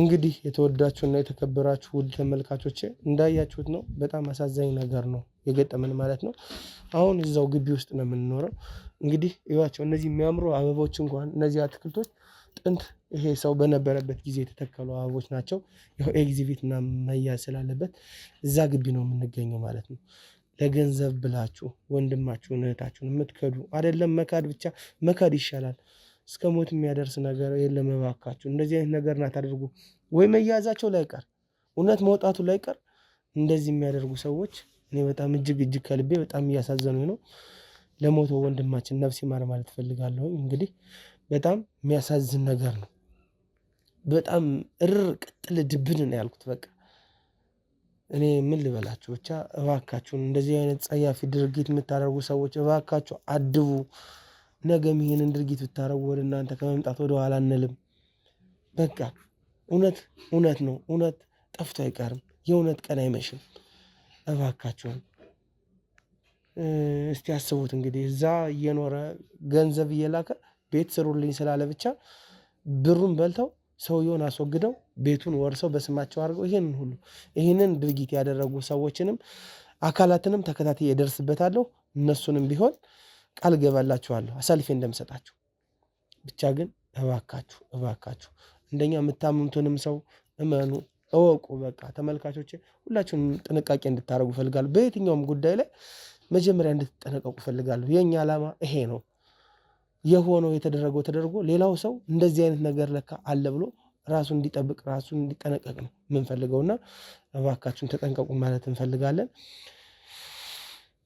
እንግዲህ የተወዳችሁና የተከበራችሁ ውድ ተመልካቾች እንዳያችሁት ነው። በጣም አሳዛኝ ነገር ነው የገጠመን ማለት ነው። አሁን እዛው ግቢ ውስጥ ነው የምንኖረው። እንግዲህ እዩዋቸው፣ እነዚህ የሚያምሩ አበቦች እንኳን እነዚህ አትክልቶች ጥንት ይሄ ሰው በነበረበት ጊዜ የተተከሉ አበቦች ናቸው። ያው ኤግዚቢት እና መያዝ ስላለበት እዛ ግቢ ነው የምንገኘው ማለት ነው። ለገንዘብ ብላችሁ ወንድማችሁን እህታችሁን የምትከዱ አይደለም፣ መካድ ብቻ መካድ ይሻላል። እስከ ሞት የሚያደርስ ነገር የለም። እባካችሁ እንደዚህ አይነት ነገር አታድርጉ። ወይ መያዛቸው ላይቀር እውነት መውጣቱ ላይቀር እንደዚህ የሚያደርጉ ሰዎች እኔ በጣም እጅግ ከልቤ በጣም እያሳዘኑኝ ነው። ለሞተው ወንድማችን ነፍስ ይማር ማለት ፈልጋለሁ። እንግዲህ በጣም የሚያሳዝን ነገር ነው። በጣም ቅጥል ድብን ነው ያልኩት። በቃ እኔ ምን ልበላችሁ ብቻ እባካችሁን እንደዚህ አይነት ጸያፊ ድርጊት የምታደርጉ ሰዎች እባካችሁ አድቡ። ነገም ይህንን ድርጊት ብታደርጉ ወደ እናንተ ከመምጣት ወደ ኋላ አንልም። በቃ እውነት ነው። እውነት ጠፍቶ አይቀርም። የእውነት ቀን አይመሽም። እባካችሁን እስቲ አስቡት እንግዲህ እዛ እየኖረ ገንዘብ እየላከ ቤት ስሩልኝ ስላለ ብቻ ብሩን በልተው ሰውየውን አስወግደው ቤቱን ወርሰው በስማቸው አድርገው ይህንን ድርጊት ያደረጉ ሰዎችንም አካላትንም ተከታትዬ እደርስበታለሁ። እነሱንም ቢሆን ቃል ገባላችኋለሁ አሳልፌ እንደምሰጣቸው። ብቻ ግን እባካችሁ እንደኛ የምታምኑትንም ሰው እመኑ፣ እወቁ። በቃ ተመልካቾች ሁላችሁም ጥንቃቄ እንድታደርጉ እፈልጋለሁ። በየትኛውም ጉዳይ ላይ መጀመሪያ እንድትጠነቀቁ እፈልጋለሁ። የኛ ዓላማ ይሄ ነው። የሆነው የተደረገው ተደርጎ ሌላው ሰው እንደዚህ አይነት ነገር ለካ አለ ብሎ ራሱን እንዲጠብቅ ራሱን እንዲጠነቀቅ ነው የምንፈልገውና እባካችሁን ተጠንቀቁ ማለት እንፈልጋለን።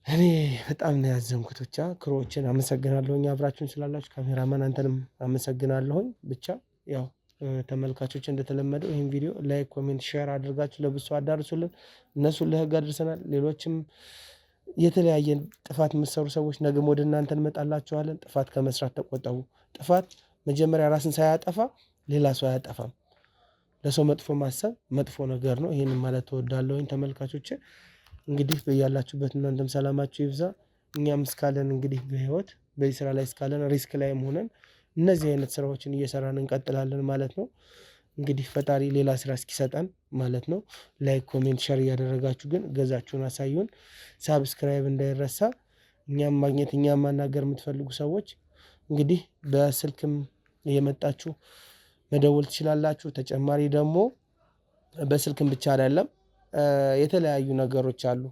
እኔ በጣም ነው ያዘንኩት። ብቻ ክሮዎችን አመሰግናለሁኝ አብራችሁን ስላላችሁ። ካሜራማን አንተንም አመሰግናለሁኝ። ብቻ ያው ተመልካቾች እንደተለመደው ይህን ቪዲዮ ላይክ፣ ኮሜንት፣ ሼር አድርጋችሁ ለብዙ አዳርሱልን። እነሱን ለህግ አድርሰናል። ሌሎችም የተለያየ ጥፋት የምትሰሩ ሰዎች ነገም ወደ እናንተ እንመጣላችኋለን። ጥፋት ከመስራት ተቆጠቡ። ጥፋት መጀመሪያ ራስን ሳያጠፋ ሌላ ሰው አያጠፋም። ለሰው መጥፎ ማሰብ መጥፎ ነገር ነው። ይህንን ማለት ተወዳለሁኝ ተመልካቾች። እንግዲህ በያላችሁበት እናንተም ሰላማችሁ ይብዛ። እኛም እስካለን እንግዲህ በህይወት በዚህ ስራ ላይ እስካለን ሪስክ ላይም ሆነን እነዚህ አይነት ስራዎችን እየሰራን እንቀጥላለን ማለት ነው። እንግዲህ ፈጣሪ ሌላ ስራ እስኪሰጠን ማለት ነው። ላይክ፣ ኮሜንት፣ ሸር እያደረጋችሁ ግን ገዛችሁን አሳዩን። ሳብስክራይብ እንዳይረሳ። እኛም ማግኘት እኛም ማናገር የምትፈልጉ ሰዎች እንግዲህ በስልክም እየመጣችሁ መደወል ትችላላችሁ። ተጨማሪ ደግሞ በስልክም ብቻ አይደለም የተለያዩ ነገሮች አሉ።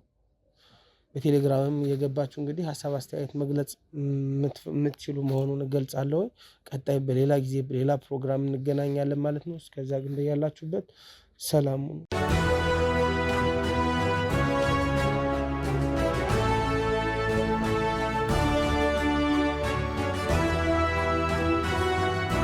በቴሌግራምም የገባችሁ እንግዲህ ሀሳብ አስተያየት መግለጽ የምትችሉ መሆኑን እገልጻለሁ። ቀጣይ በሌላ ጊዜ በሌላ ፕሮግራም እንገናኛለን ማለት ነው። እስከዛ ግን ያላችሁበት ሰላም ሁኑ።